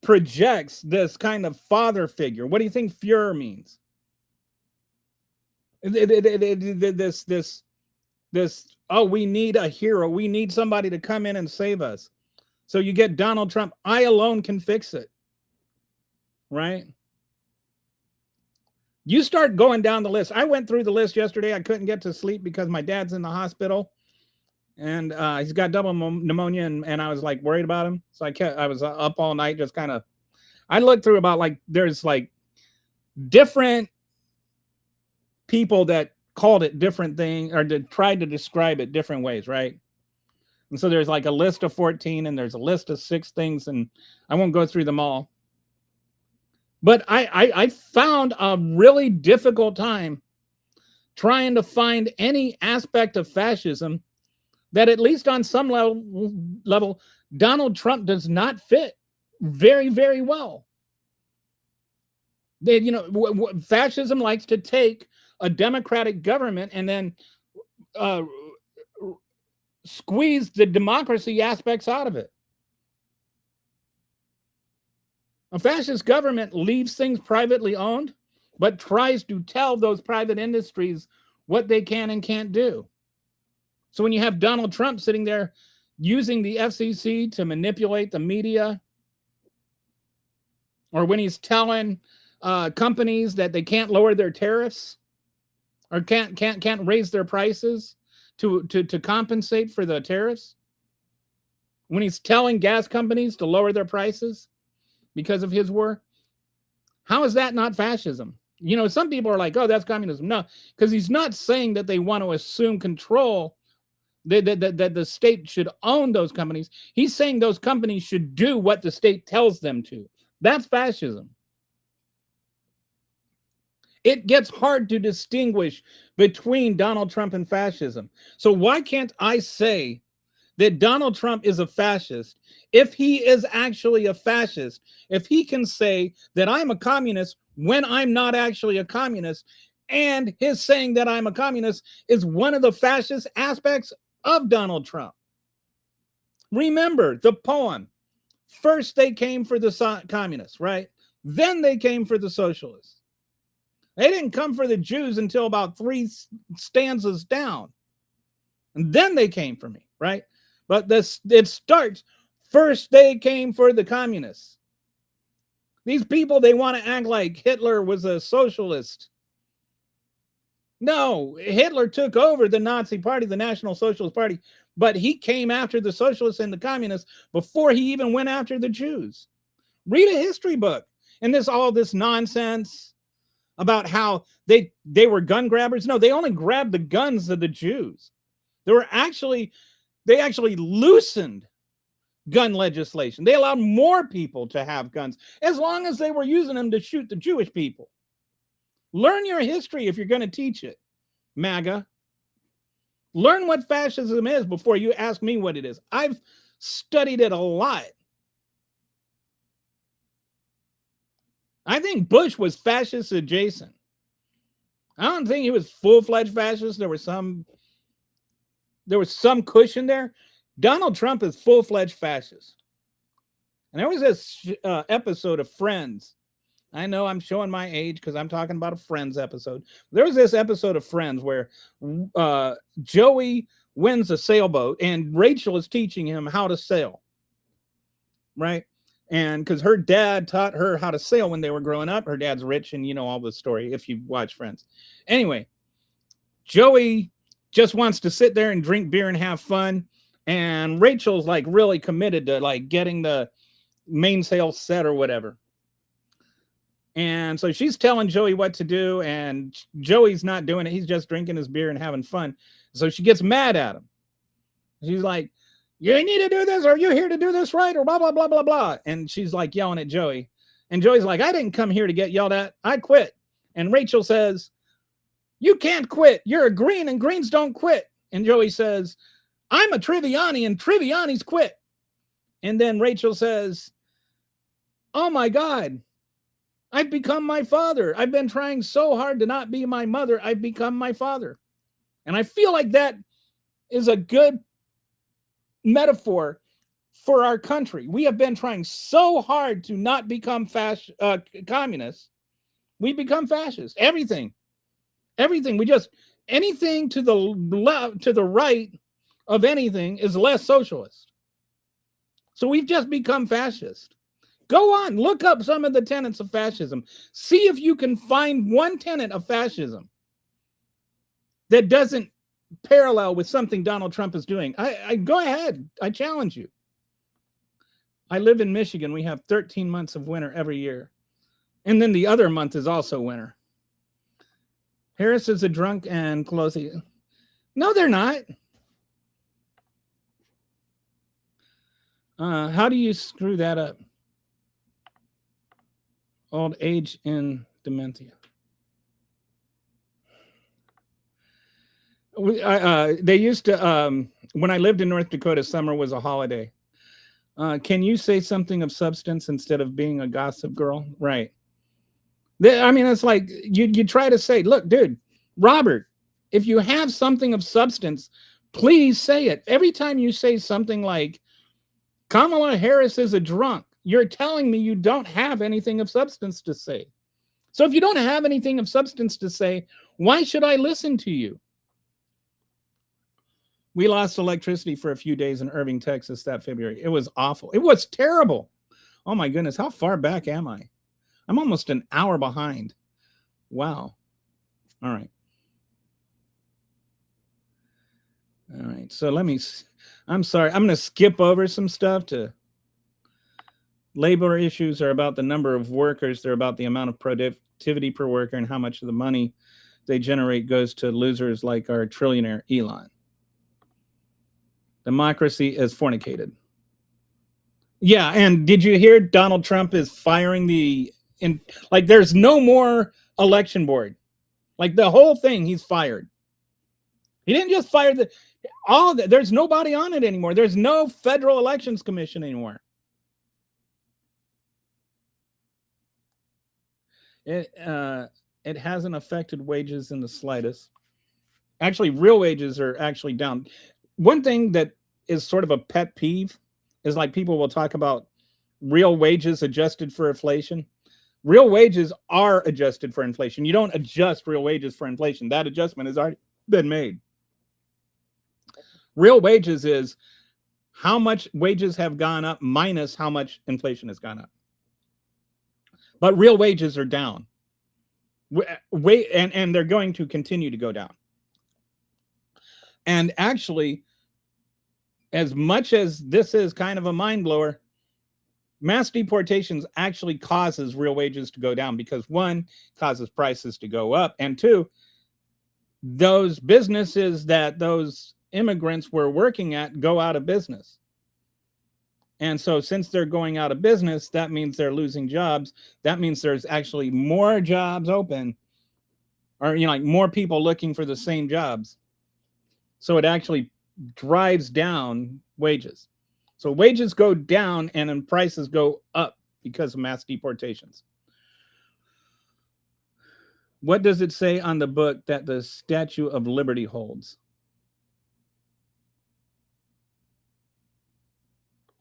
projects this kind of father figure. What do you think Führer means? This, oh, we need a hero. We need somebody to come in and save us. So you get Donald Trump. I alone can fix it. Right? You start going down the list. I went through the list yesterday. I couldn't get to sleep because my dad's in the hospital. And he's got double pneumonia, and I was like worried about him. So I was up all night, just kind of, I looked through about there's different people that called it different things or tried to describe it different ways, right? And so there's a list of 14 and there's a list of 6 things, and I won't go through them all. But I found a really difficult time trying to find any aspect of fascism that at least on some level, Donald Trump does not fit very, very well. Fascism likes to take a democratic government and then squeeze the democracy aspects out of it. A fascist government leaves things privately owned, but tries to tell those private industries what they can and can't do. So when you have Donald Trump sitting there using the FCC to manipulate the media, or when he's telling companies that they can't lower their tariffs or can't raise their prices to compensate for the tariffs, when he's telling gas companies to lower their prices because of his war, how is that not fascism? Some people are like, oh, that's communism. No, because he's not saying that they want to assume control, that the state should own those companies. He's saying those companies should do what the state tells them to. That's fascism. It gets hard to distinguish between Donald Trump and fascism. So why can't I say that Donald Trump is a fascist if he is actually a fascist? If he can say that I'm a communist when I'm not actually a communist, and his saying that I'm a communist is one of the fascist aspects of Donald Trump. Remember the poem. First they came for the communists, right? Then they came for the socialists. They didn't come for the Jews until about 3 stanzas down. And then they came for me, right? But it starts, first they came for the communists. These people, they want to act like Hitler was a socialist. No, Hitler took over the Nazi Party, the National Socialist Party, but he came after the socialists and the communists before he even went after the Jews. Read a history book. And all this nonsense about how they were gun grabbers. No, they only grabbed the guns of the Jews. They actually loosened gun legislation. They allowed more people to have guns as long as they were using them to shoot the Jewish people. Learn your history if you're going to teach it, MAGA. Learn what fascism is before you ask me what it is. I've studied it a lot. I think Bush was fascist adjacent. I don't think he was full-fledged fascist. There was some cushion there. Donald Trump is full-fledged fascist. And there was this episode of Friends. I know I'm showing my age because I'm talking about a Friends episode. There was this episode of Friends where Joey wins a sailboat and Rachel is teaching him how to sail, right? And because her dad taught her how to sail when they were growing up. Her dad's rich, and you know all the story if you watch Friends. Anyway, Joey just wants to sit there and drink beer and have fun. And Rachel's like really committed to like getting the mainsail set or whatever. And so she's telling Joey what to do, and Joey's not doing it. He's just drinking his beer and having fun. So she gets mad at him. She's like, you need to do this, or you here to do this right, or blah, blah, blah, blah, blah. And she's like yelling at Joey. And Joey's like, I didn't come here to get yelled at. I quit. And Rachel says, you can't quit. You're a green, and greens don't quit. And Joey says, I'm a Triviani, and Triviani's quit. And then Rachel says, oh my God, I've become my father. I've been trying so hard to not be my mother. I've become my father. And I feel like that is a good metaphor for our country. We have been trying so hard to not become communists. We become fascists. Everything. We just, anything to the left, to the right of anything is less socialist. So we've just become fascist. Go on, look up some of the tenets of fascism. See if you can find one tenet of fascism that doesn't parallel with something Donald Trump is doing. I go ahead. I challenge you. I live in Michigan. We have 13 months of winter every year. And then the other month is also winter. Harris is a drunk and Pelosi. No, they're not. How do you screw that up? Old age in dementia. They used to, when I lived in North Dakota, summer was a holiday. Can you say something of substance instead of being a gossip girl? Right. I mean, it's like you try to say, look, dude, Robert, if you have something of substance, please say it. Every time you say something like Kamala Harris is a drunk, you're telling me you don't have anything of substance to say. So if you don't have anything of substance to say, why should I listen to you? We lost electricity for a few days in Irving, Texas that February. It was awful. It was terrible. Oh my goodness. How far back am I? I'm almost an hour behind. Wow. All right. All right. So I'm sorry. I'm going to skip over some stuff to labor issues are about the number of workers. They're about the amount of productivity per worker and how much of the money they generate goes to losers like our trillionaire Elon. Democracy is fornicated. Yeah, and did you hear Donald Trump is firing there's no more election board. Like the whole thing, he's fired. He didn't just fire there's nobody on it anymore. There's no Federal Elections Commission anymore. It hasn't affected wages in the slightest. Actually, real wages are actually down. One thing that is sort of a pet peeve is like people will talk about real wages adjusted for inflation. Real wages are adjusted for inflation. You don't adjust real wages for inflation. That adjustment has already been made. Real wages is how much wages have gone up minus how much inflation has gone up. But real wages are down. And they're going to continue to go down. And actually, as much as this is kind of a mind blower, mass deportations actually causes real wages to go down because one, causes prices to go up, and two, those businesses that those immigrants were working at go out of business. And so since they're going out of business, that means they're losing jobs. That means there's actually more jobs open, or like more people looking for the same jobs. So it actually drives down wages. So wages go down and then prices go up because of mass deportations. What does it say on the book that the Statue of Liberty holds?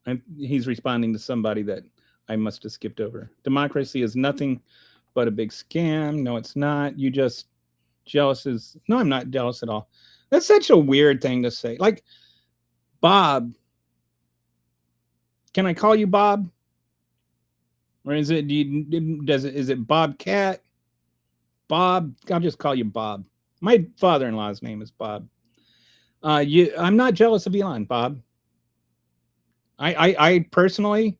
And he's responding to somebody that I must have skipped over. Democracy is nothing but a big scam. No, it's not. You just jealous is no, I'm not jealous at all. That's such a weird thing to say. Like, Bob. Can I call you Bob? Or is it is it Bobcat? Bob? I'll just call you Bob. My father-in-law's name is Bob. I'm not jealous of Elon, Bob. I personally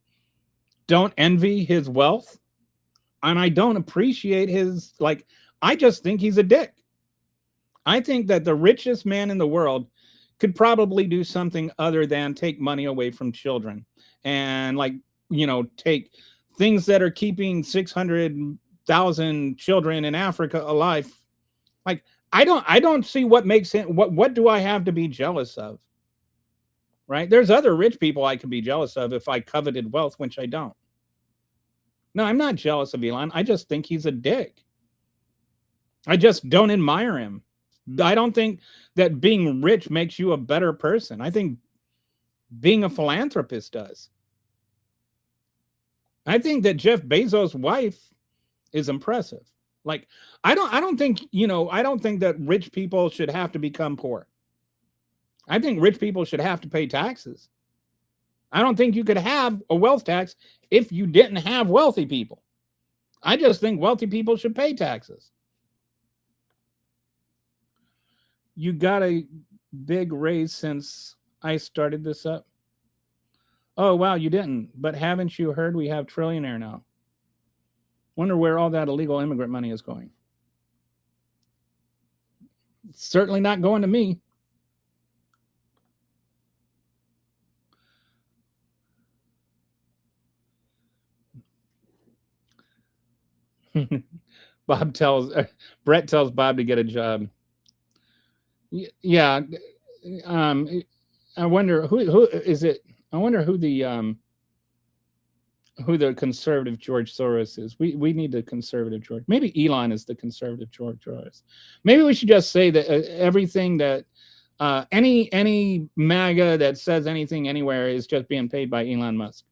don't envy his wealth, and I don't appreciate his, like, I just think he's a dick. I think that the richest man in the world could probably do something other than take money away from children and, like, take things that are keeping 600,000 children in Africa alive. Like, I don't see what makes him, what do I have to be jealous of? Right? There's other rich people I could be jealous of if I coveted wealth, which I don't. No, I'm not jealous of Elon. I just think he's a dick. I just don't admire him. I don't think that being rich makes you a better person. I think being a philanthropist does. I think that Jeff Bezos' wife is impressive. Like, I don't think, I don't think that rich people should have to become poor. I think rich people should have to pay taxes. I don't think you could have a wealth tax if you didn't have wealthy people. I just think wealthy people should pay taxes. You got a big raise since I started this up. Oh, wow, you didn't. But haven't you heard we have trillionaire now? Wonder where all that illegal immigrant money is going. It's certainly not going to me. Brett tells Bob to get a job. Yeah. I wonder who is it? I wonder who the conservative George Soros is. We need the conservative George. Maybe Elon is the conservative George Soros. Maybe we should just say that everything that any MAGA that says anything anywhere is just being paid by Elon Musk.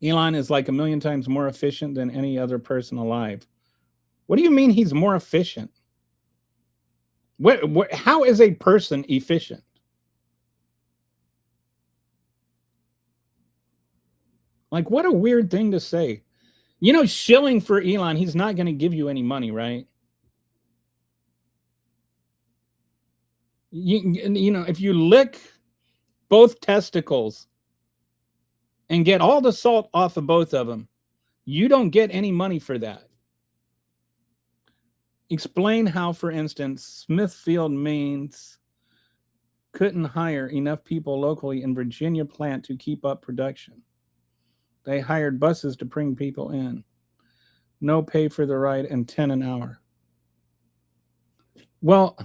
Elon is like 1,000,000 times more efficient than any other person alive. What do you mean he's more efficient? How is a person efficient? Like, what a weird thing to say. Shilling for Elon, he's not going to give you any money, right? If you lick both testicles and get all the salt off of both of them, you don't get any money for that. Explain how, for instance, Smithfield Mains couldn't hire enough people locally in Virginia plant to keep up production. They hired buses to bring people in. No pay for the ride and $10 an hour. Well,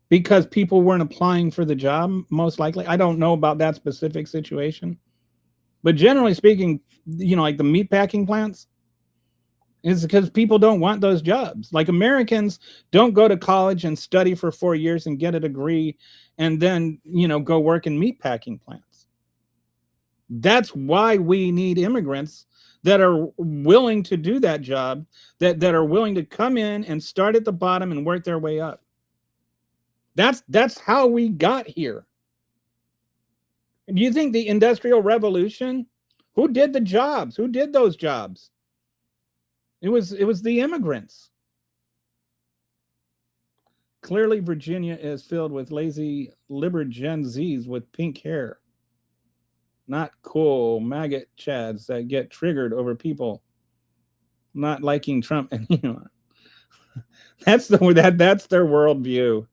because people weren't applying for the job, most likely. I don't know about that specific situation. But generally speaking, like the meatpacking plants, is because people don't want those jobs. Like, Americans don't go to college and study for 4 years and get a degree and then, go work in meatpacking plants. That's why we need immigrants that are willing to do that job, that are willing to come in and start at the bottom and work their way up. That's how we got here. Do you think the Industrial Revolution, who did the jobs? Who did those jobs? It was the immigrants. Clearly, Virginia is filled with lazy liber Gen Zs with pink hair. Not cool maggot chads that get triggered over people not liking Trump and Elon. That's their worldview.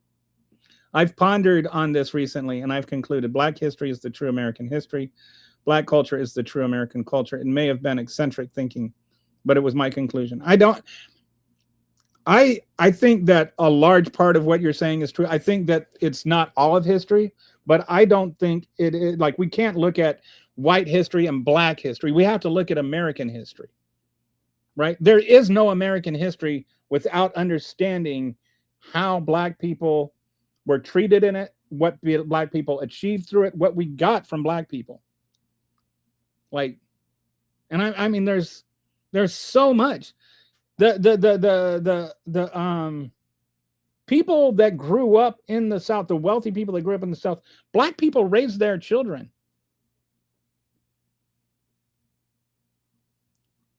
I've pondered on this recently, and I've concluded Black history is the true American history. Black culture is the true American culture. It may have been eccentric thinking, but it was my conclusion. I think that a large part of what you're saying is true. I think that it's not all of history, but I don't think it is, like, we can't look at white history and Black history. We have to look at American history. right? There is no American history without understanding how Black people were treated in it, what Black people achieved through it, what we got from Black people. Like, and I mean, there's so much. The people that grew up in the South, the wealthy people that grew up in the South, Black people raised their children.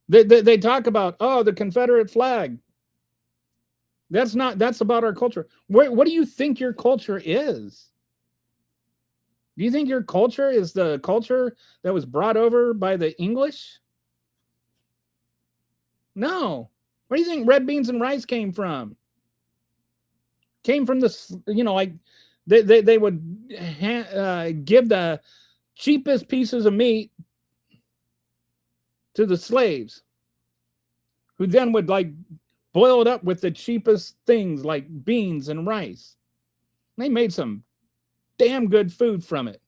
They talk about, oh, the Confederate flag. That's about our culture. What do you think your culture is? Do you think your culture is the culture that was brought over by the English? No. Where do you think red beans and rice came from? Came from the, like they would give the cheapest pieces of meat to the slaves, who then would like boil it up with the cheapest things like beans and rice. They made some damn good food from it.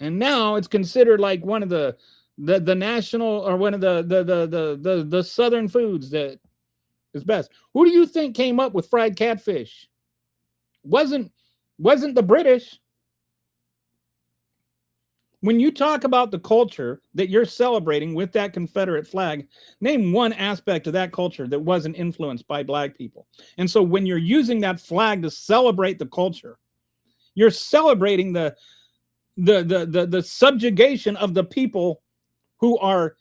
And now it's considered like one of the national, or one of the southern foods that is best. Who do you think came up with fried catfish? Wasn't the British. When you talk about the culture that you're celebrating with that Confederate flag, name one aspect of that culture that wasn't influenced by Black people. And so when you're using that flag to celebrate the culture, you're celebrating the subjugation of the people who are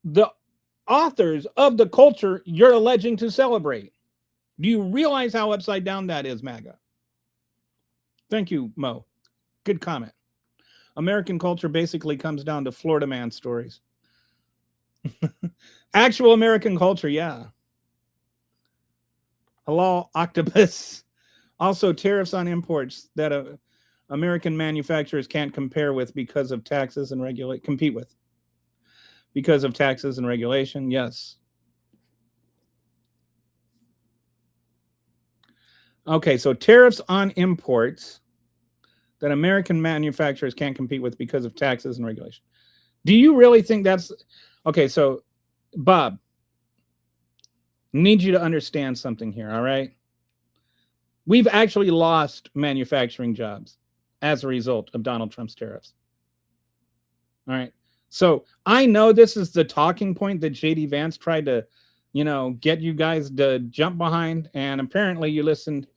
the authors of the culture you're alleging to celebrate. Do you realize how upside down that is, MAGA? Thank you, Mo. Good comment. American culture basically comes down to Florida man stories. Actual American culture, yeah. Hello, octopus. Also, tariffs on imports that American manufacturers can't compare with because of taxes and compete with. Because of taxes and regulation, yes. Okay, so tariffs on imports that American manufacturers can't compete with because of taxes and regulation. Do you really think that's okay? So, Bob, need you to understand something here, all right? We've actually lost manufacturing jobs as a result of Donald Trump's tariffs. All right. So I know this is the talking point that JD Vance tried to, get you guys to jump behind. And apparently you listen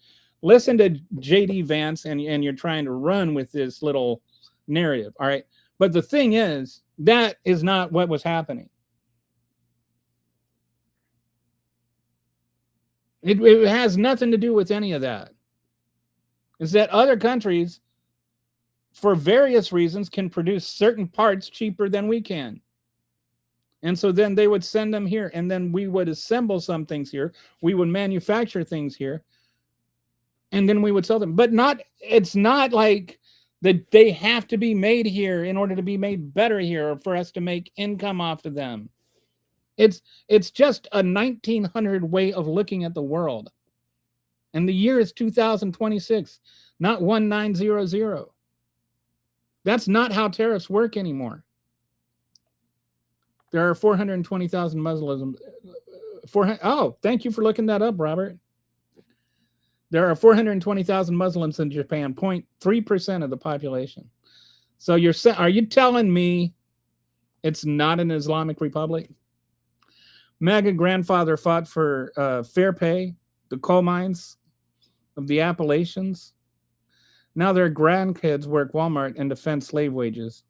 to JD Vance and you're trying to run with this little narrative. All right. But the thing is, that is not what was happening. It has nothing to do with any of that. It's that other countries, for various reasons, can produce certain parts cheaper than we can. And so then they would send them here, and then we would assemble some things here. We would manufacture things here, and then we would sell them. But it's not like that they have to be made here in order to be made better here, or for us to make income off of them. It's just a 1900 way of looking at the world. And the year is 2026, not 1900. That's not how tariffs work anymore. There are 420,000 Muslims. Oh, thank you for looking that up, Robert. There are 420,000 Muslims in Japan, 0.3% of the population. So are you telling me it's not an Islamic republic? MAGA grandfather fought for fair pay, the coal mines of the Appalachians. Now their grandkids work Walmart and defend slave wages.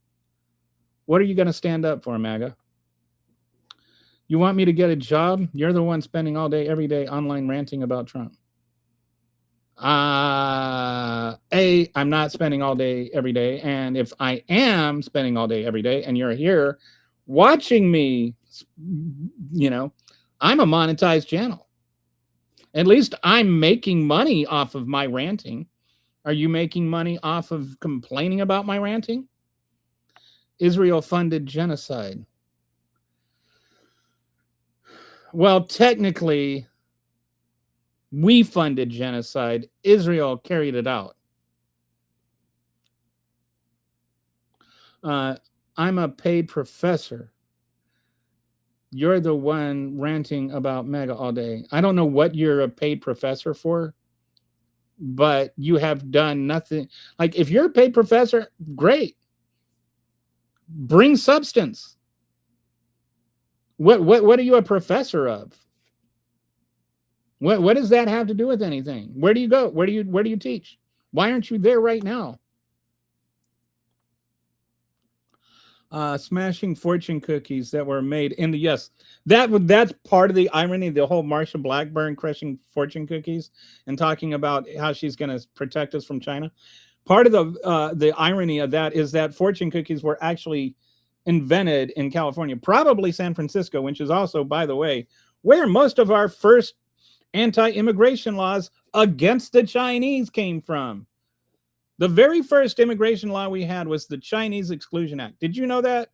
What are you going to stand up for, MAGA? You want me to get a job? You're the one spending all day, every day online ranting about Trump. I'm not spending all day, every day. And if I am spending all day, every day, and you're here watching me, I'm a monetized channel. At least I'm making money off of my ranting. Are you making money off of complaining about my ranting? Israel funded genocide. Well, technically, we funded genocide. Israel carried it out. I'm a paid professor. You're the one ranting about MAGA all day. I don't know what you're a paid professor for, but you have done nothing. Like, if you're a paid professor, great. Bring substance. What are you a professor of? What does that have to do with anything? Where do you go? Where do you teach? Why aren't you there right now? Smashing fortune cookies that were made in the yes, that's part of the irony. The whole Marsha Blackburn crushing fortune cookies and talking about how she's going to protect us from China. Part of the irony of that is that fortune cookies were actually invented in California, probably San Francisco, which is also, by the way, where most of our first anti-immigration laws against the Chinese came from. The very first immigration law we had was the Chinese Exclusion Act. Did you know that?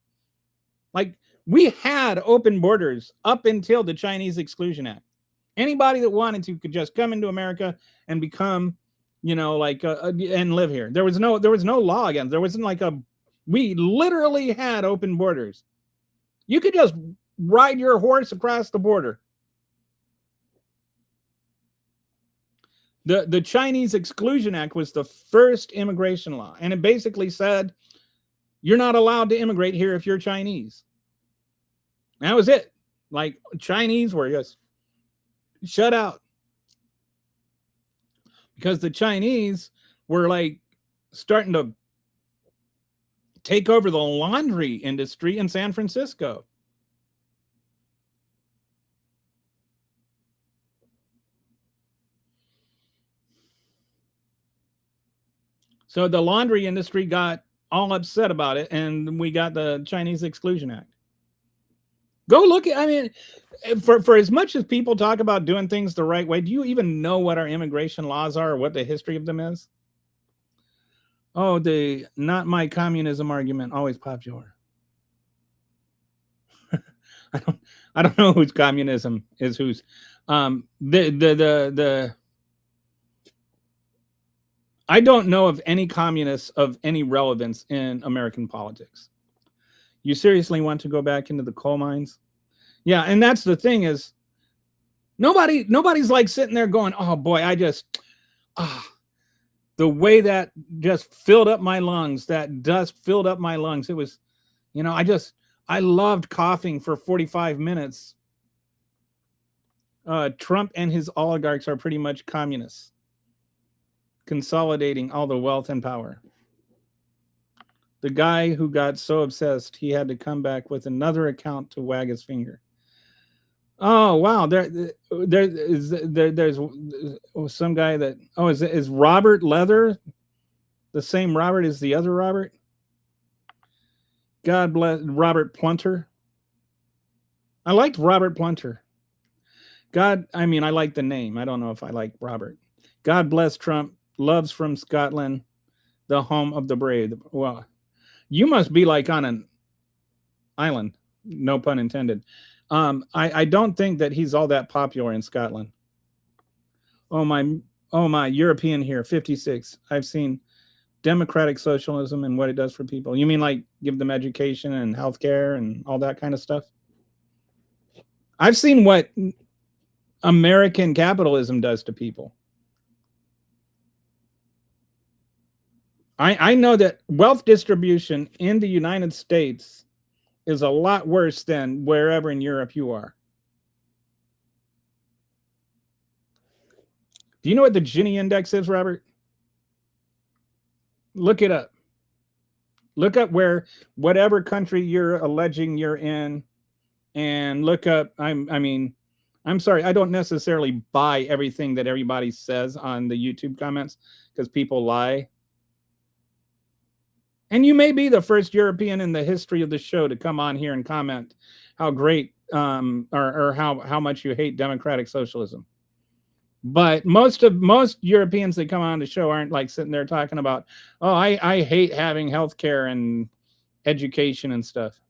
Like, we had open borders up until the Chinese Exclusion Act. Anybody that wanted to could just come into America and become, and live here. There was no law against. There wasn't we literally had open borders. You could just ride your horse across the border. The Chinese Exclusion Act was the first immigration law, and it basically said you're not allowed to immigrate here if you're Chinese. That was it. Like, Chinese were just shut out because the Chinese were like starting to take over the laundry industry in San Francisco. So the laundry industry got all upset about it, and we got the Chinese Exclusion Act. Go look at, I mean, for as much as people talk about doing things the right way, do you even know what our immigration laws are or what the history of them is? Oh, the not my communism argument, always popular. I don't know whose communism is whose. I don't know of any communists of any relevance in American politics. You seriously want to go back into the coal mines? Yeah, and that's the thing is nobody's like sitting there going, oh boy, the way that just filled up my lungs, that dust filled up my lungs. It was, I loved coughing for 45 minutes. Trump and his oligarchs are pretty much communists, consolidating all the wealth and power. The guy who got so obsessed he had to come back with another account to wag his finger. Oh wow, there's some guy that is Robert Leather the same Robert as the other Robert? God bless Robert Plunter. I liked Robert Plunter. I like the name. I don't know if I like Robert. God bless Trump. Loves from Scotland, the home of the brave. Well, you must be like on an island, no pun intended. I don't think that he's all that popular in Scotland. Oh my, European here, 56. I've seen democratic socialism and what it does for people. You mean like give them education and healthcare and all that kind of stuff? I've seen what American capitalism does to people. I know that wealth distribution in the United States is a lot worse than wherever in Europe you are. Do you know what the Gini index is, Robert? Look it up. Look up whatever country you're alleging you're in, and look up. I'm sorry, I don't necessarily buy everything that everybody says on the YouTube comments because people lie. And you may be the first European in the history of the show to come on here and comment how great or how much you hate democratic socialism. But most Europeans that come on the show aren't like sitting there talking about, oh, I hate having healthcare and education and stuff.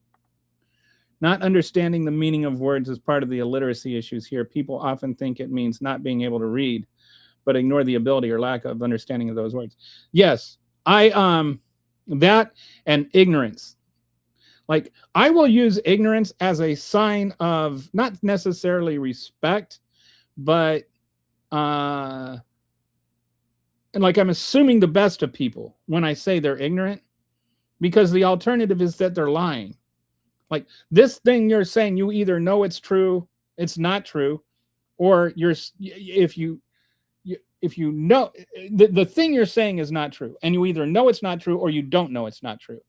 Not understanding the meaning of words is part of the illiteracy issues here. People often think it means not being able to read, but ignore the ability or lack of understanding of those words. Yes, that and ignorance. Like, I will use ignorance as a sign of not necessarily respect, but and like I'm assuming the best of people when I say they're ignorant, because the alternative is that they're lying. Like, this thing you're saying, you either know it's true, it's not true, or if you know the thing you're saying is not true, and you either know it's not true or you don't know it's not true.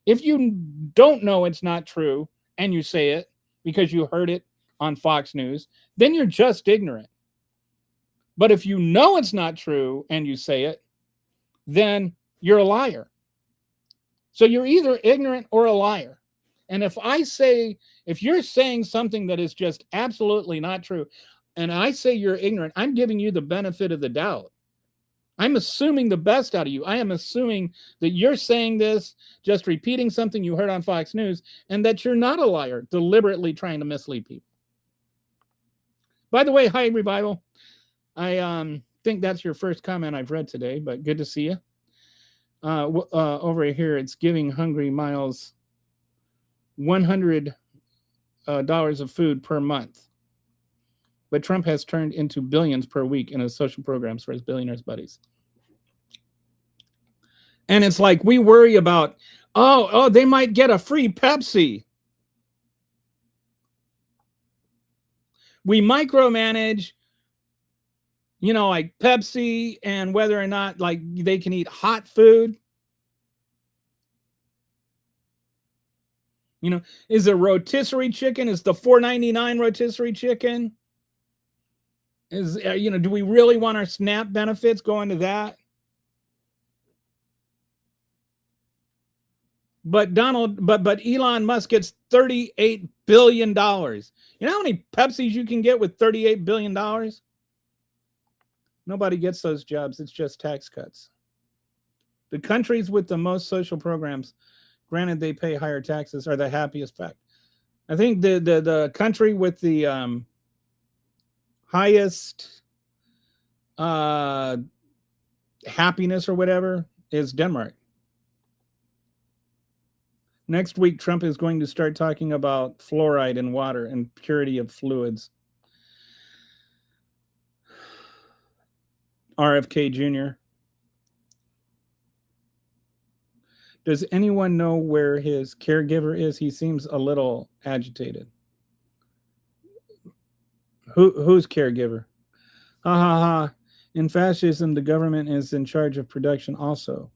If you don't know it's not true and you say it because you heard it on Fox News, then you're just ignorant. But if you know it's not true and you say it, then you're a liar. So you're either ignorant or a liar. And if you're saying something that is just absolutely not true, and I say you're ignorant, I'm giving you the benefit of the doubt. I'm assuming the best out of you. I am assuming that you're saying this, just repeating something you heard on Fox News, and that you're not a liar, deliberately trying to mislead people. By the way, hi, Revival. I think that's your first comment I've read today, but good to see you. Over here, it's giving hungry Miles $100 of food per month. But Trump has turned into billions per week in his social programs for his billionaires buddies. And it's like we worry about, they might get a free Pepsi. We micromanage, like Pepsi, and whether or not like they can eat hot food. Is a rotisserie chicken, is the $4.99 rotisserie chicken? Do we really want our SNAP benefits going to that? But Elon Musk gets $38 billion. You know how many Pepsis you can get with $38 billion? Nobody gets those jobs. It's just tax cuts. The countries with the most social programs, granted they pay higher taxes, are the happiest fact. I think the country with the highest happiness or whatever is Denmark. Next week, Trump is going to start talking about fluoride in water and purity of fluids. RFK Jr. Does anyone know where his caregiver is? He seems a little agitated. Who's caregiver? Ha ha ha. In fascism, the government is in charge of production also.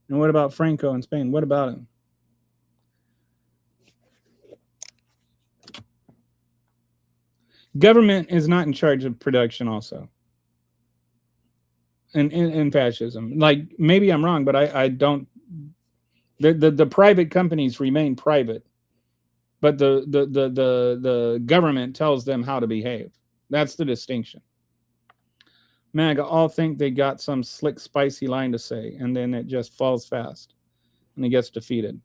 And what about Franco in Spain? What about him? Government is not in charge of production also. In fascism. Like, maybe I'm wrong, but I don't. The private companies remain private, but the government tells them how to behave. That's the distinction. MAGA all think they got some slick, spicy line to say, and then it just falls fast, and it gets defeated.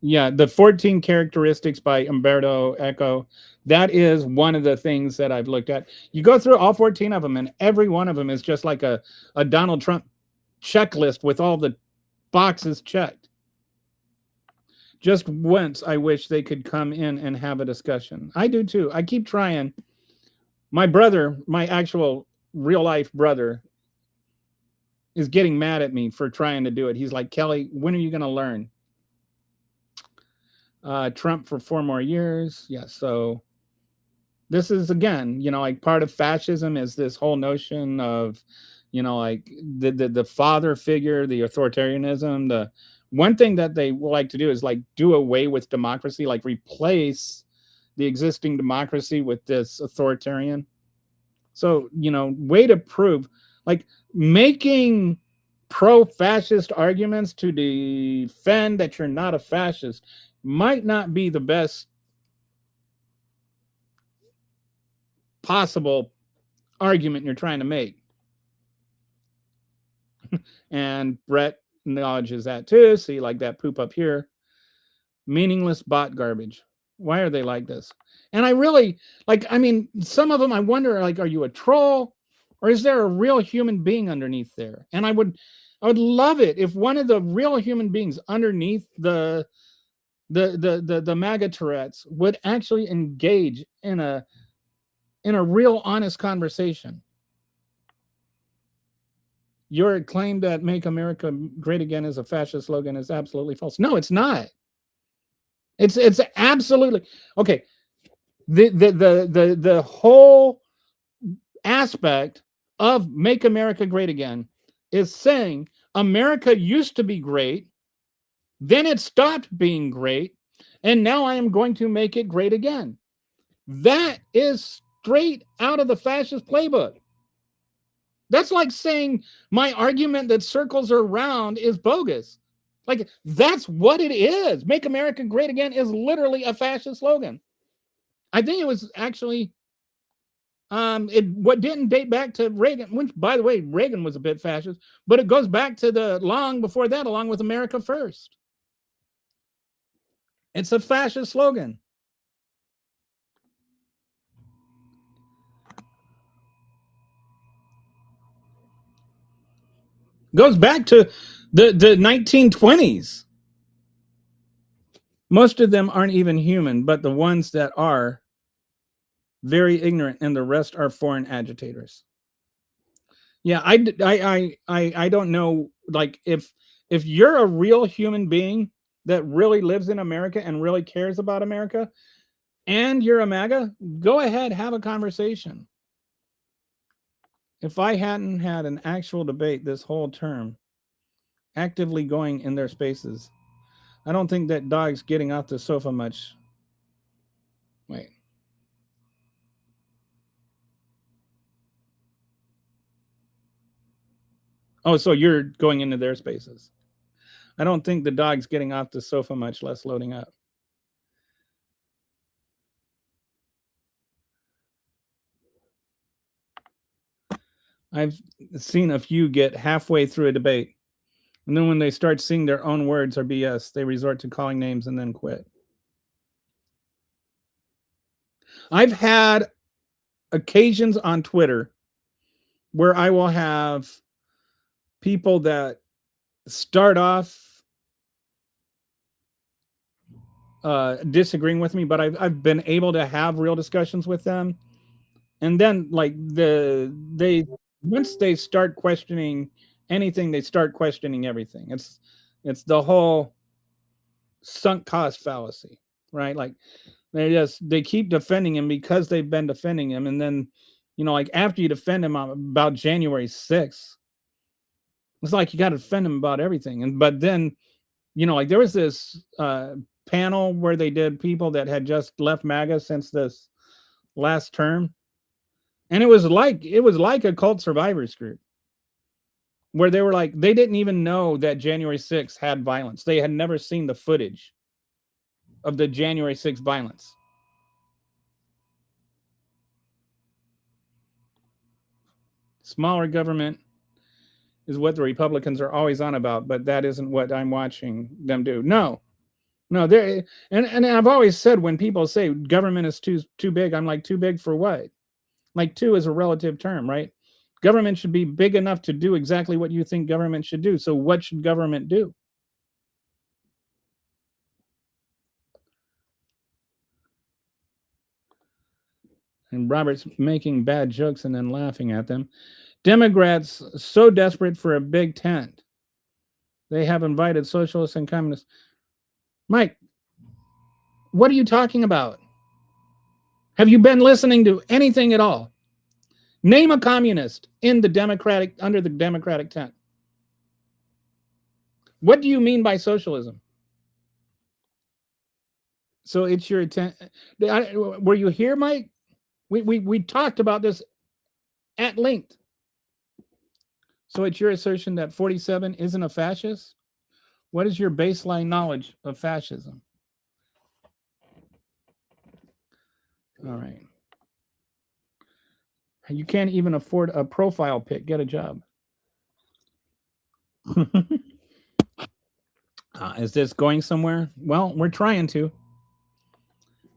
Yeah, the 14 characteristics by Umberto Eco, that is one of the things that I've looked at. You go through all 14 of them, and every one of them is just like a Donald Trump checklist with all the boxes checked. Just once, I wish they could come in and have a discussion. I do too. I keep trying. My brother, my actual real-life brother, is getting mad at me for trying to do it. He's like, Kelly, when are you going to learn? Trump for 4 more years. Yeah, so this is, again, like part of fascism is this whole notion of, like the father figure, the authoritarianism. The one thing that they like to do is like do away with democracy, like replace the existing democracy with this authoritarian. So, way to prove, like, making pro-fascist arguments to defend that you're not a fascist might not be the best possible argument you're trying to make. And Brett acknowledges that too. See, like that poop up here. Meaningless bot garbage. Why are they like this? And I really, some of them I wonder, like, are you a troll? Or is there a real human being underneath there? And I would love it if one of the real human beings underneath the MAGA Tourette's would actually engage in a real honest conversation. Your claim that "Make America Great Again" is a fascist slogan is absolutely false. No, it's not. It's absolutely okay. The whole aspect of "Make America Great Again" is saying America used to be great, then it stopped being great, and now I am going to make it great again. That is straight out of the fascist playbook. That's like saying my argument that circles are round is bogus. Like, that's what it is. "Make America Great Again" is literally a fascist slogan. I think it was actually what didn't date back to Reagan, which, by the way, Reagan was a bit fascist, but it goes back to the long before that, along with "America First." It's a fascist slogan. Goes back to the 1920s. Most of them aren't even human, but the ones that are very ignorant, and the rest are foreign agitators. Yeah, I don't know. Like, if you're a real human being that really lives in America and really cares about America, and you're a MAGA, go ahead, have a conversation. If I hadn't had an actual debate this whole term, actively going in their spaces, I don't think that dog's getting off the sofa much. Wait. Oh, so you're going into their spaces. I don't think the dog's getting off the sofa much less loading up. I've seen a few get halfway through a debate, and then when they start seeing their own words are BS, they resort to calling names and then quit. I've had occasions on Twitter where I will have people that start off disagreeing with me, but I've been able to have real discussions with them, and then like they once they start questioning anything, they start questioning everything. It's the whole sunk cost fallacy, right? Like, they keep defending him because they've been defending him, and then, like, after you defend him about January 6th, it's like you got to defend him about everything. But then, like, there was this panel where they did people that had just left MAGA since this last term, and it was like a cult survivors group, where they were like, they didn't even know that January 6th had violence. They had never seen the footage of the January 6th violence. Smaller government is what the Republicans are always on about, but that isn't what I'm watching them do. No, they're and I've always said, when people say government is too big, I'm like, too big for what? Like, too is a relative term, right? Government should be big enough to do exactly what you think government should do. So what should government do? And Robert's making bad jokes and then laughing at them. Democrats so desperate for a big tent, they have invited socialists and communists. Mike, what are you talking about? Have you been listening to anything at all? Name a communist under the Democratic tent. What do you mean by socialism? So it's your intent. Were you here, Mike? We talked about this at length. So it's your assertion that 47 isn't a fascist? What is your baseline knowledge of fascism? All right. You can't even afford a profile pic. Get a job. Is this going somewhere? Well, we're trying to.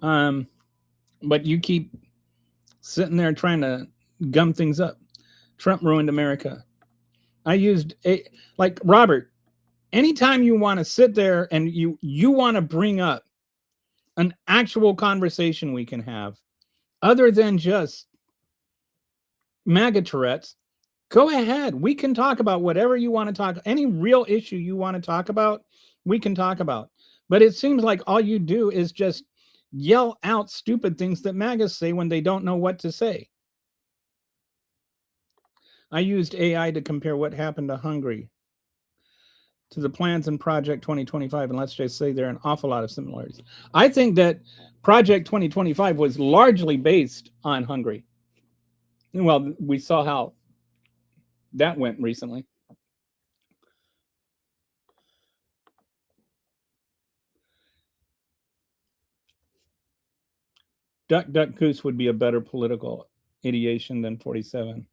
But you keep sitting there trying to gum things up. Trump ruined America. I used like Robert. Anytime you want to sit there and you want to bring up an actual conversation we can have, other than just MAGA Tourette's, go ahead. We can talk about whatever you want to talk. Any real issue you want to talk about, we can talk about. But it seems like all you do is just yell out stupid things that MAGAs say when they don't know what to say. I used AI to compare what happened to Hungary to the plans in Project 2025, and let's just say there are an awful lot of similarities. I think that Project 2025 was largely based on Hungary. Well, we saw how that went recently. Duck Duck Goose would be a better political ideation than 47.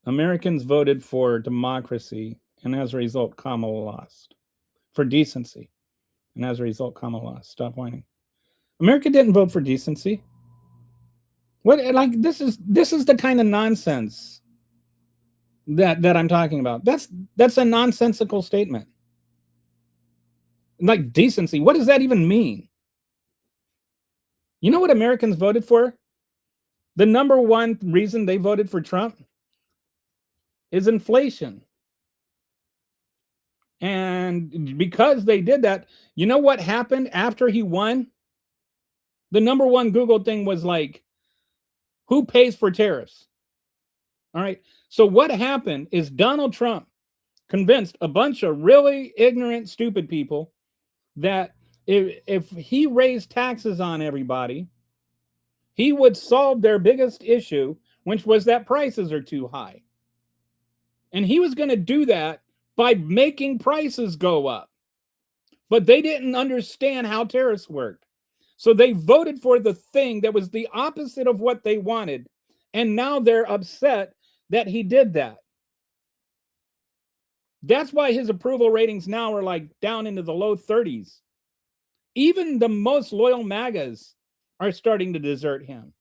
Americans voted for democracy, and as a result, Kamala lost. For decency, and as a result, Kamala lost. Stop whining. America didn't vote for decency. What, like, this is the kind of nonsense that I'm talking about. That's a nonsensical statement. Like, decency, what does that even mean? You know what Americans voted for? The number one reason they voted for Trump is inflation. And because they did that, you know what happened after he won? The number one Google thing was like, who pays for tariffs? All right. So what happened is Donald Trump convinced a bunch of really ignorant, stupid people that if he raised taxes on everybody, he would solve their biggest issue, which was that prices are too high. And he was going to do that by making prices go up. But they didn't understand how tariffs worked. So they voted for the thing that was the opposite of what they wanted. And now they're upset that he did that. That's why his approval ratings now are like down into the low 30s. Even the most loyal MAGAs are starting to desert him.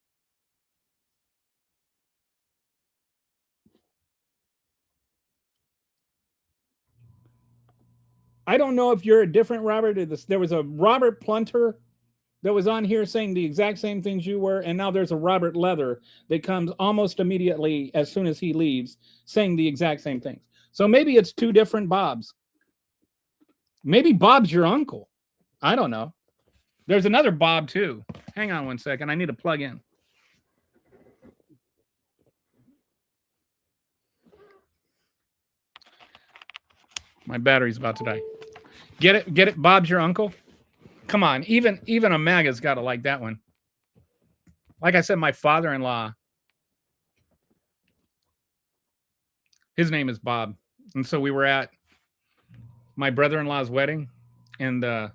I don't know if you're a different Robert. There was a Robert Plunter that was on here saying the exact same things you were, and now there's a Robert Leather that comes almost immediately as soon as he leaves saying the exact same things. So maybe it's two different Bobs. Maybe Bob's your uncle. I don't know. There's another Bob too. Hang on one second. I need to plug in. My battery's about to die. Get it? Get it? Bob's your uncle? Come on. Even a MAGA's got to like that one. Like I said, my father-in-law, his name is Bob. And so we were at my brother-in-law's wedding, and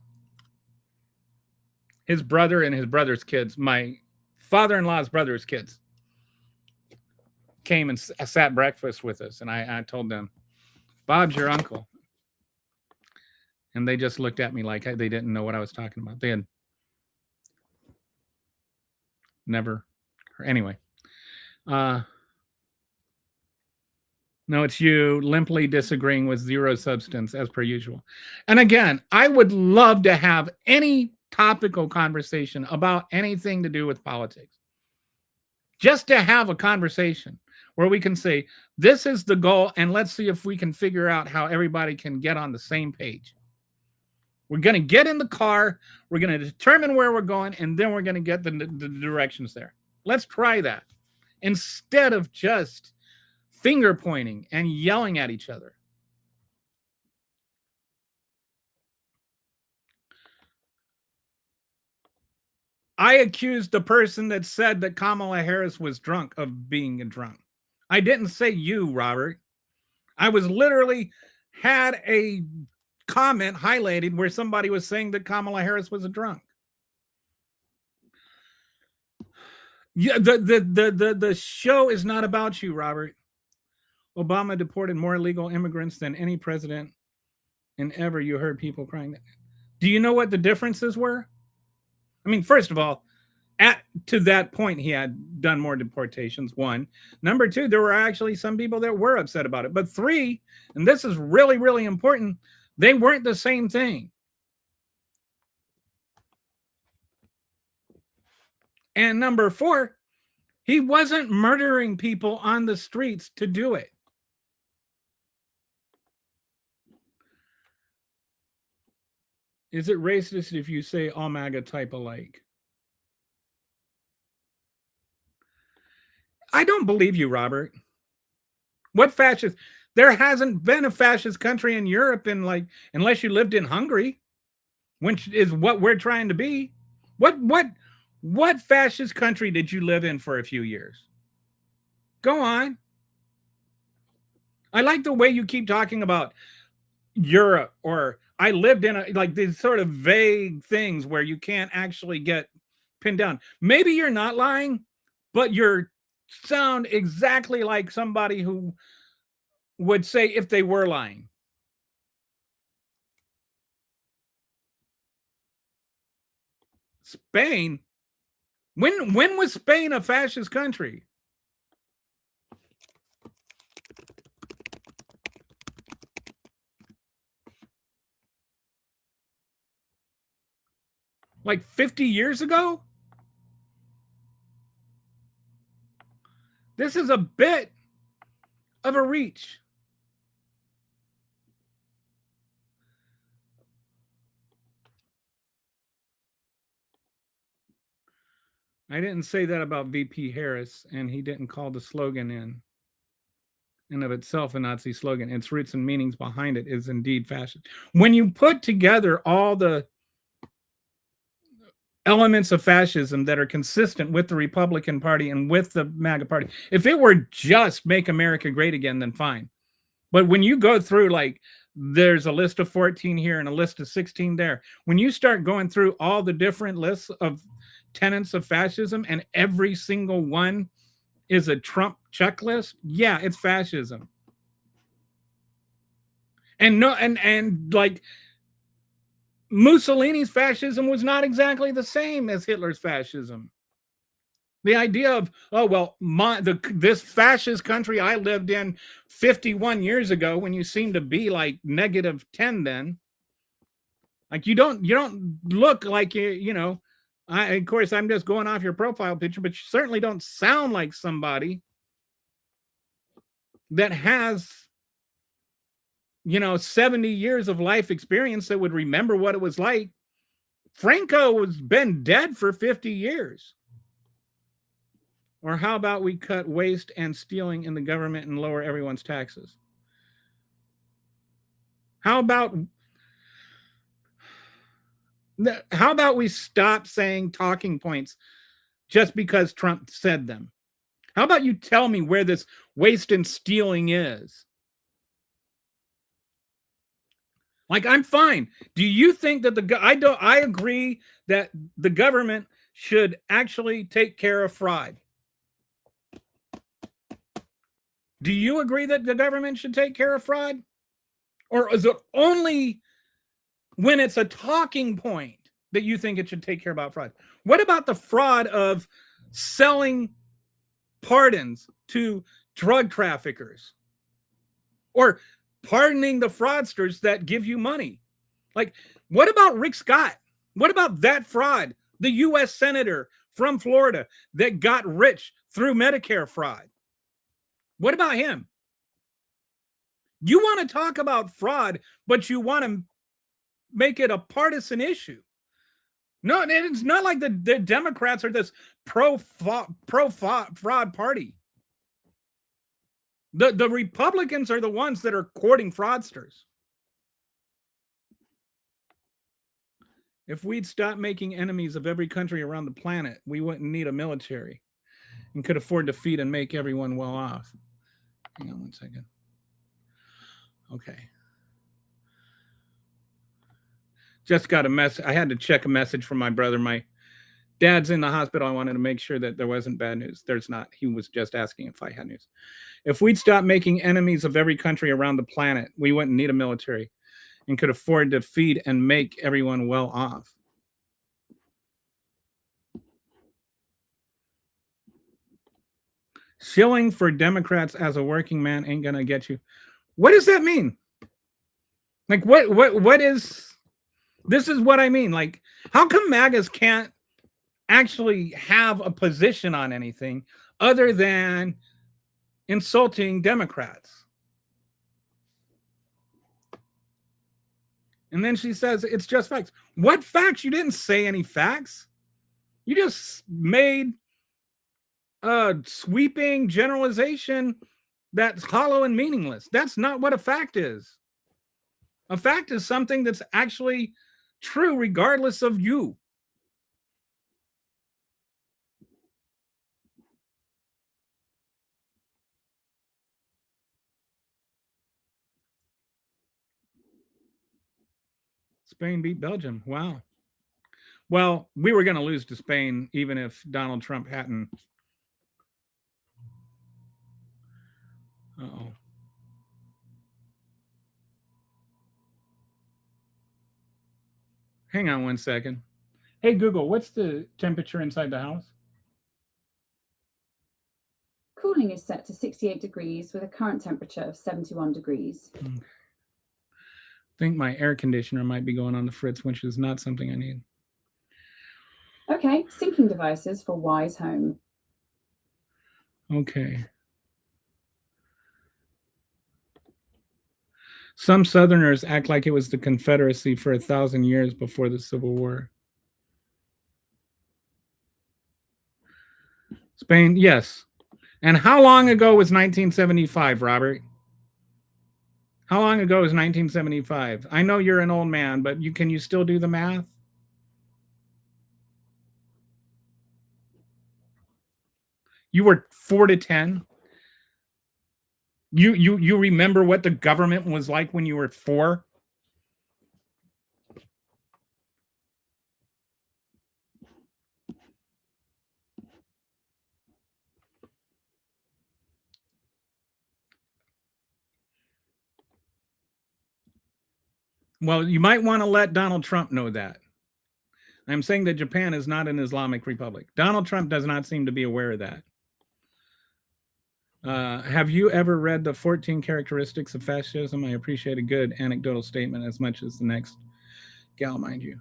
his brother and his brother's kids, my father-in-law's brother's kids, came and sat breakfast with us. And I told them, Bob's your uncle. And they just looked at me like they didn't know what I was talking about. They had never. Anyway. No, it's you limply disagreeing with zero substance as per usual. And again, I would love to have any topical conversation about anything to do with politics. Just to have a conversation where we can say, this is the goal, and let's see if we can figure out how everybody can get on the same page. We're going to get in the car, we're going to determine where we're going, and then we're going to get the directions there. Let's try that instead of just finger pointing and yelling at each other. I accused the person that said that Kamala Harris was drunk of being a drunk. I didn't say you, Robert. I was literally had a comment highlighted where somebody was saying that Kamala Harris was a drunk. Yeah, the show is not about you, Robert. Obama deported more illegal immigrants than any president in ever. You heard people crying. Do you know what the differences were? I mean, first of all, to that point, he had done more deportations. One. Number two, there were actually some people that were upset about it. But three, and this is really, really important, they weren't the same thing. And number four, he wasn't murdering people on the streets to do it. Is it racist if you say all MAGA type alike? I don't believe you, Robert. What fascist? There hasn't been a fascist country in Europe in unless you lived in Hungary, which is what we're trying to be. What fascist country did you live in for a few years? Go on. I like the way you keep talking about Europe, or I lived in these sort of vague things where you can't actually get pinned down. Maybe you're not lying, but you sound exactly like somebody who would say if they were lying. Spain? When was Spain a fascist country? Like 50 years ago? This is a bit of a reach. I didn't say that about VP Harris, and he didn't call the slogan in of itself a Nazi slogan. Its roots and meanings behind it is indeed fascist. When you put together all the elements of fascism that are consistent with the Republican Party and with the MAGA Party, if it were just make America great again, then fine. But when you go through, there's a list of 14 here and a list of 16 there. When you start going through all the different lists of tenets of fascism, and every single one is a Trump checklist, yeah, it's fascism. And Mussolini's fascism was not exactly the same as Hitler's fascism. The idea of, oh, well, this fascist country I lived in 51 years ago, when you seem to be like -10 then. Like you don't look like of course, I'm just going off your profile picture, but you certainly don't sound like somebody that has 70 years of life experience that would remember what it was like. Franco has been dead for 50 years. Or how about we cut waste and stealing in the government and lower everyone's taxes? How about we stop saying talking points just because Trump said them? How about you tell me where this waste and stealing is? I'm fine. Do you think that I agree that the government should actually take care of fraud? Do you agree that the government should take care of fraud? Or is it only when it's a talking point that you think it should take care about fraud? What about the fraud of selling pardons to drug traffickers? Or pardoning the fraudsters that give you money? What about Rick Scott? What about that fraud? The U.S. Senator from Florida that got rich through Medicare fraud. What about him? You want to talk about fraud, but you want to make it a partisan issue. No, it's not like the Democrats are this pro-fraud party. The Republicans are the ones that are courting fraudsters. If we'd stop making enemies of every country around the planet, we wouldn't need a military and could afford to feed and make everyone well off. Hang on one second. Okay. Just got a message. I had to check a message from my brother. My dad's in the hospital. I wanted to make sure that there wasn't bad news. There's not. He was just asking if I had news. If we'd stop making enemies of every country around the planet, we wouldn't need a military and could afford to feed and make everyone well off. Shilling for Democrats as a working man ain't gonna get you. What does that mean? Like, what is, this is what I mean. Like, how come MAGAs can't actually have a position on anything other than insulting Democrats? And then she says, it's just facts. What facts? You didn't say any facts. You just made a sweeping generalization that's hollow and meaningless. That's not what a fact is. A fact is something that's actually true regardless of you. Spain beat Belgium. Wow. Well, we were going to lose to Spain even if Donald Trump hadn't. Uh-oh. Hang on one second. Hey, Google, what's the temperature inside the house? Cooling is set to 68 degrees with a current temperature of 71 degrees. I think my air conditioner might be going on the fritz, which is not something I need. Okay, syncing devices for Wise Home. Okay. Some Southerners act like it was the Confederacy for 1,000 years before the Civil War. Spain, yes. And how long ago was 1975, Robert? How long ago was 1975? I know you're an old man, but can you still do the math? You were 4 to 10. You remember what the government was like when you were 4? Well, you might want to let Donald Trump know that. I'm saying that Japan is not an Islamic republic. Donald Trump does not seem to be aware of that. Have you ever read the 14 Characteristics of Fascism? I appreciate a good anecdotal statement as much as the next gal, mind you.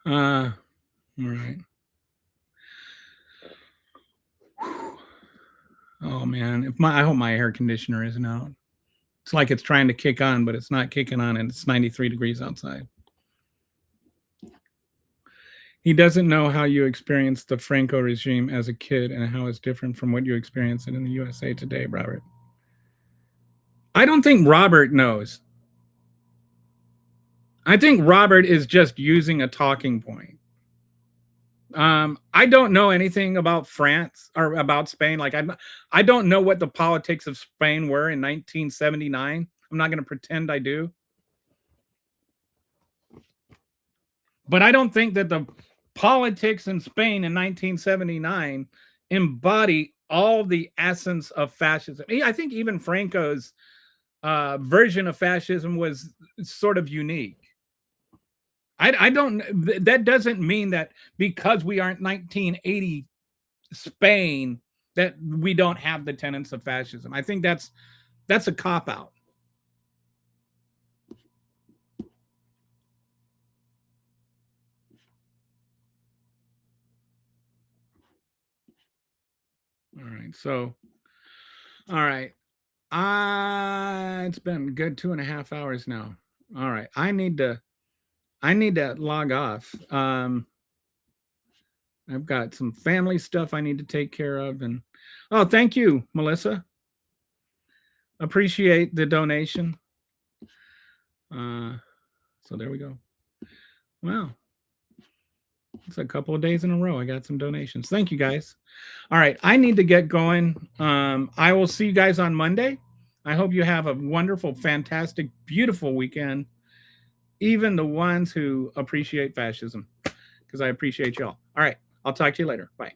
All right. Oh man, I hope my air conditioner isn't out. It's like it's trying to kick on, but it's not kicking on, and it's 93 degrees outside. He doesn't know how you experienced the Franco regime as a kid and how it's different from what you experience in the USA today, Robert. I don't think Robert knows. I think Robert is just using a talking point. I don't know anything about France or about Spain. Like I don't know what the politics of Spain were in 1979. I'm not going to pretend I do. But I don't think that the politics in Spain in 1979 embody all the essence of fascism. I think even Franco's version of fascism was sort of unique. I don't, that doesn't mean that because we aren't 1980 Spain that we don't have the tenets of fascism. I think that's a cop-out. All right, so all right. It's been a good 2.5 hours now. All right, I need to log off. I've got some family stuff I need to take care of, and oh, thank you, Melissa. Appreciate the donation. So there we go. Wow. It's a couple of days in a row. I got some donations. Thank you, guys. All right. I need to get going. I will see you guys on Monday. I hope you have a wonderful, fantastic, beautiful weekend. Even the ones who appreciate fascism, because I appreciate y'all. All right. I'll talk to you later. Bye.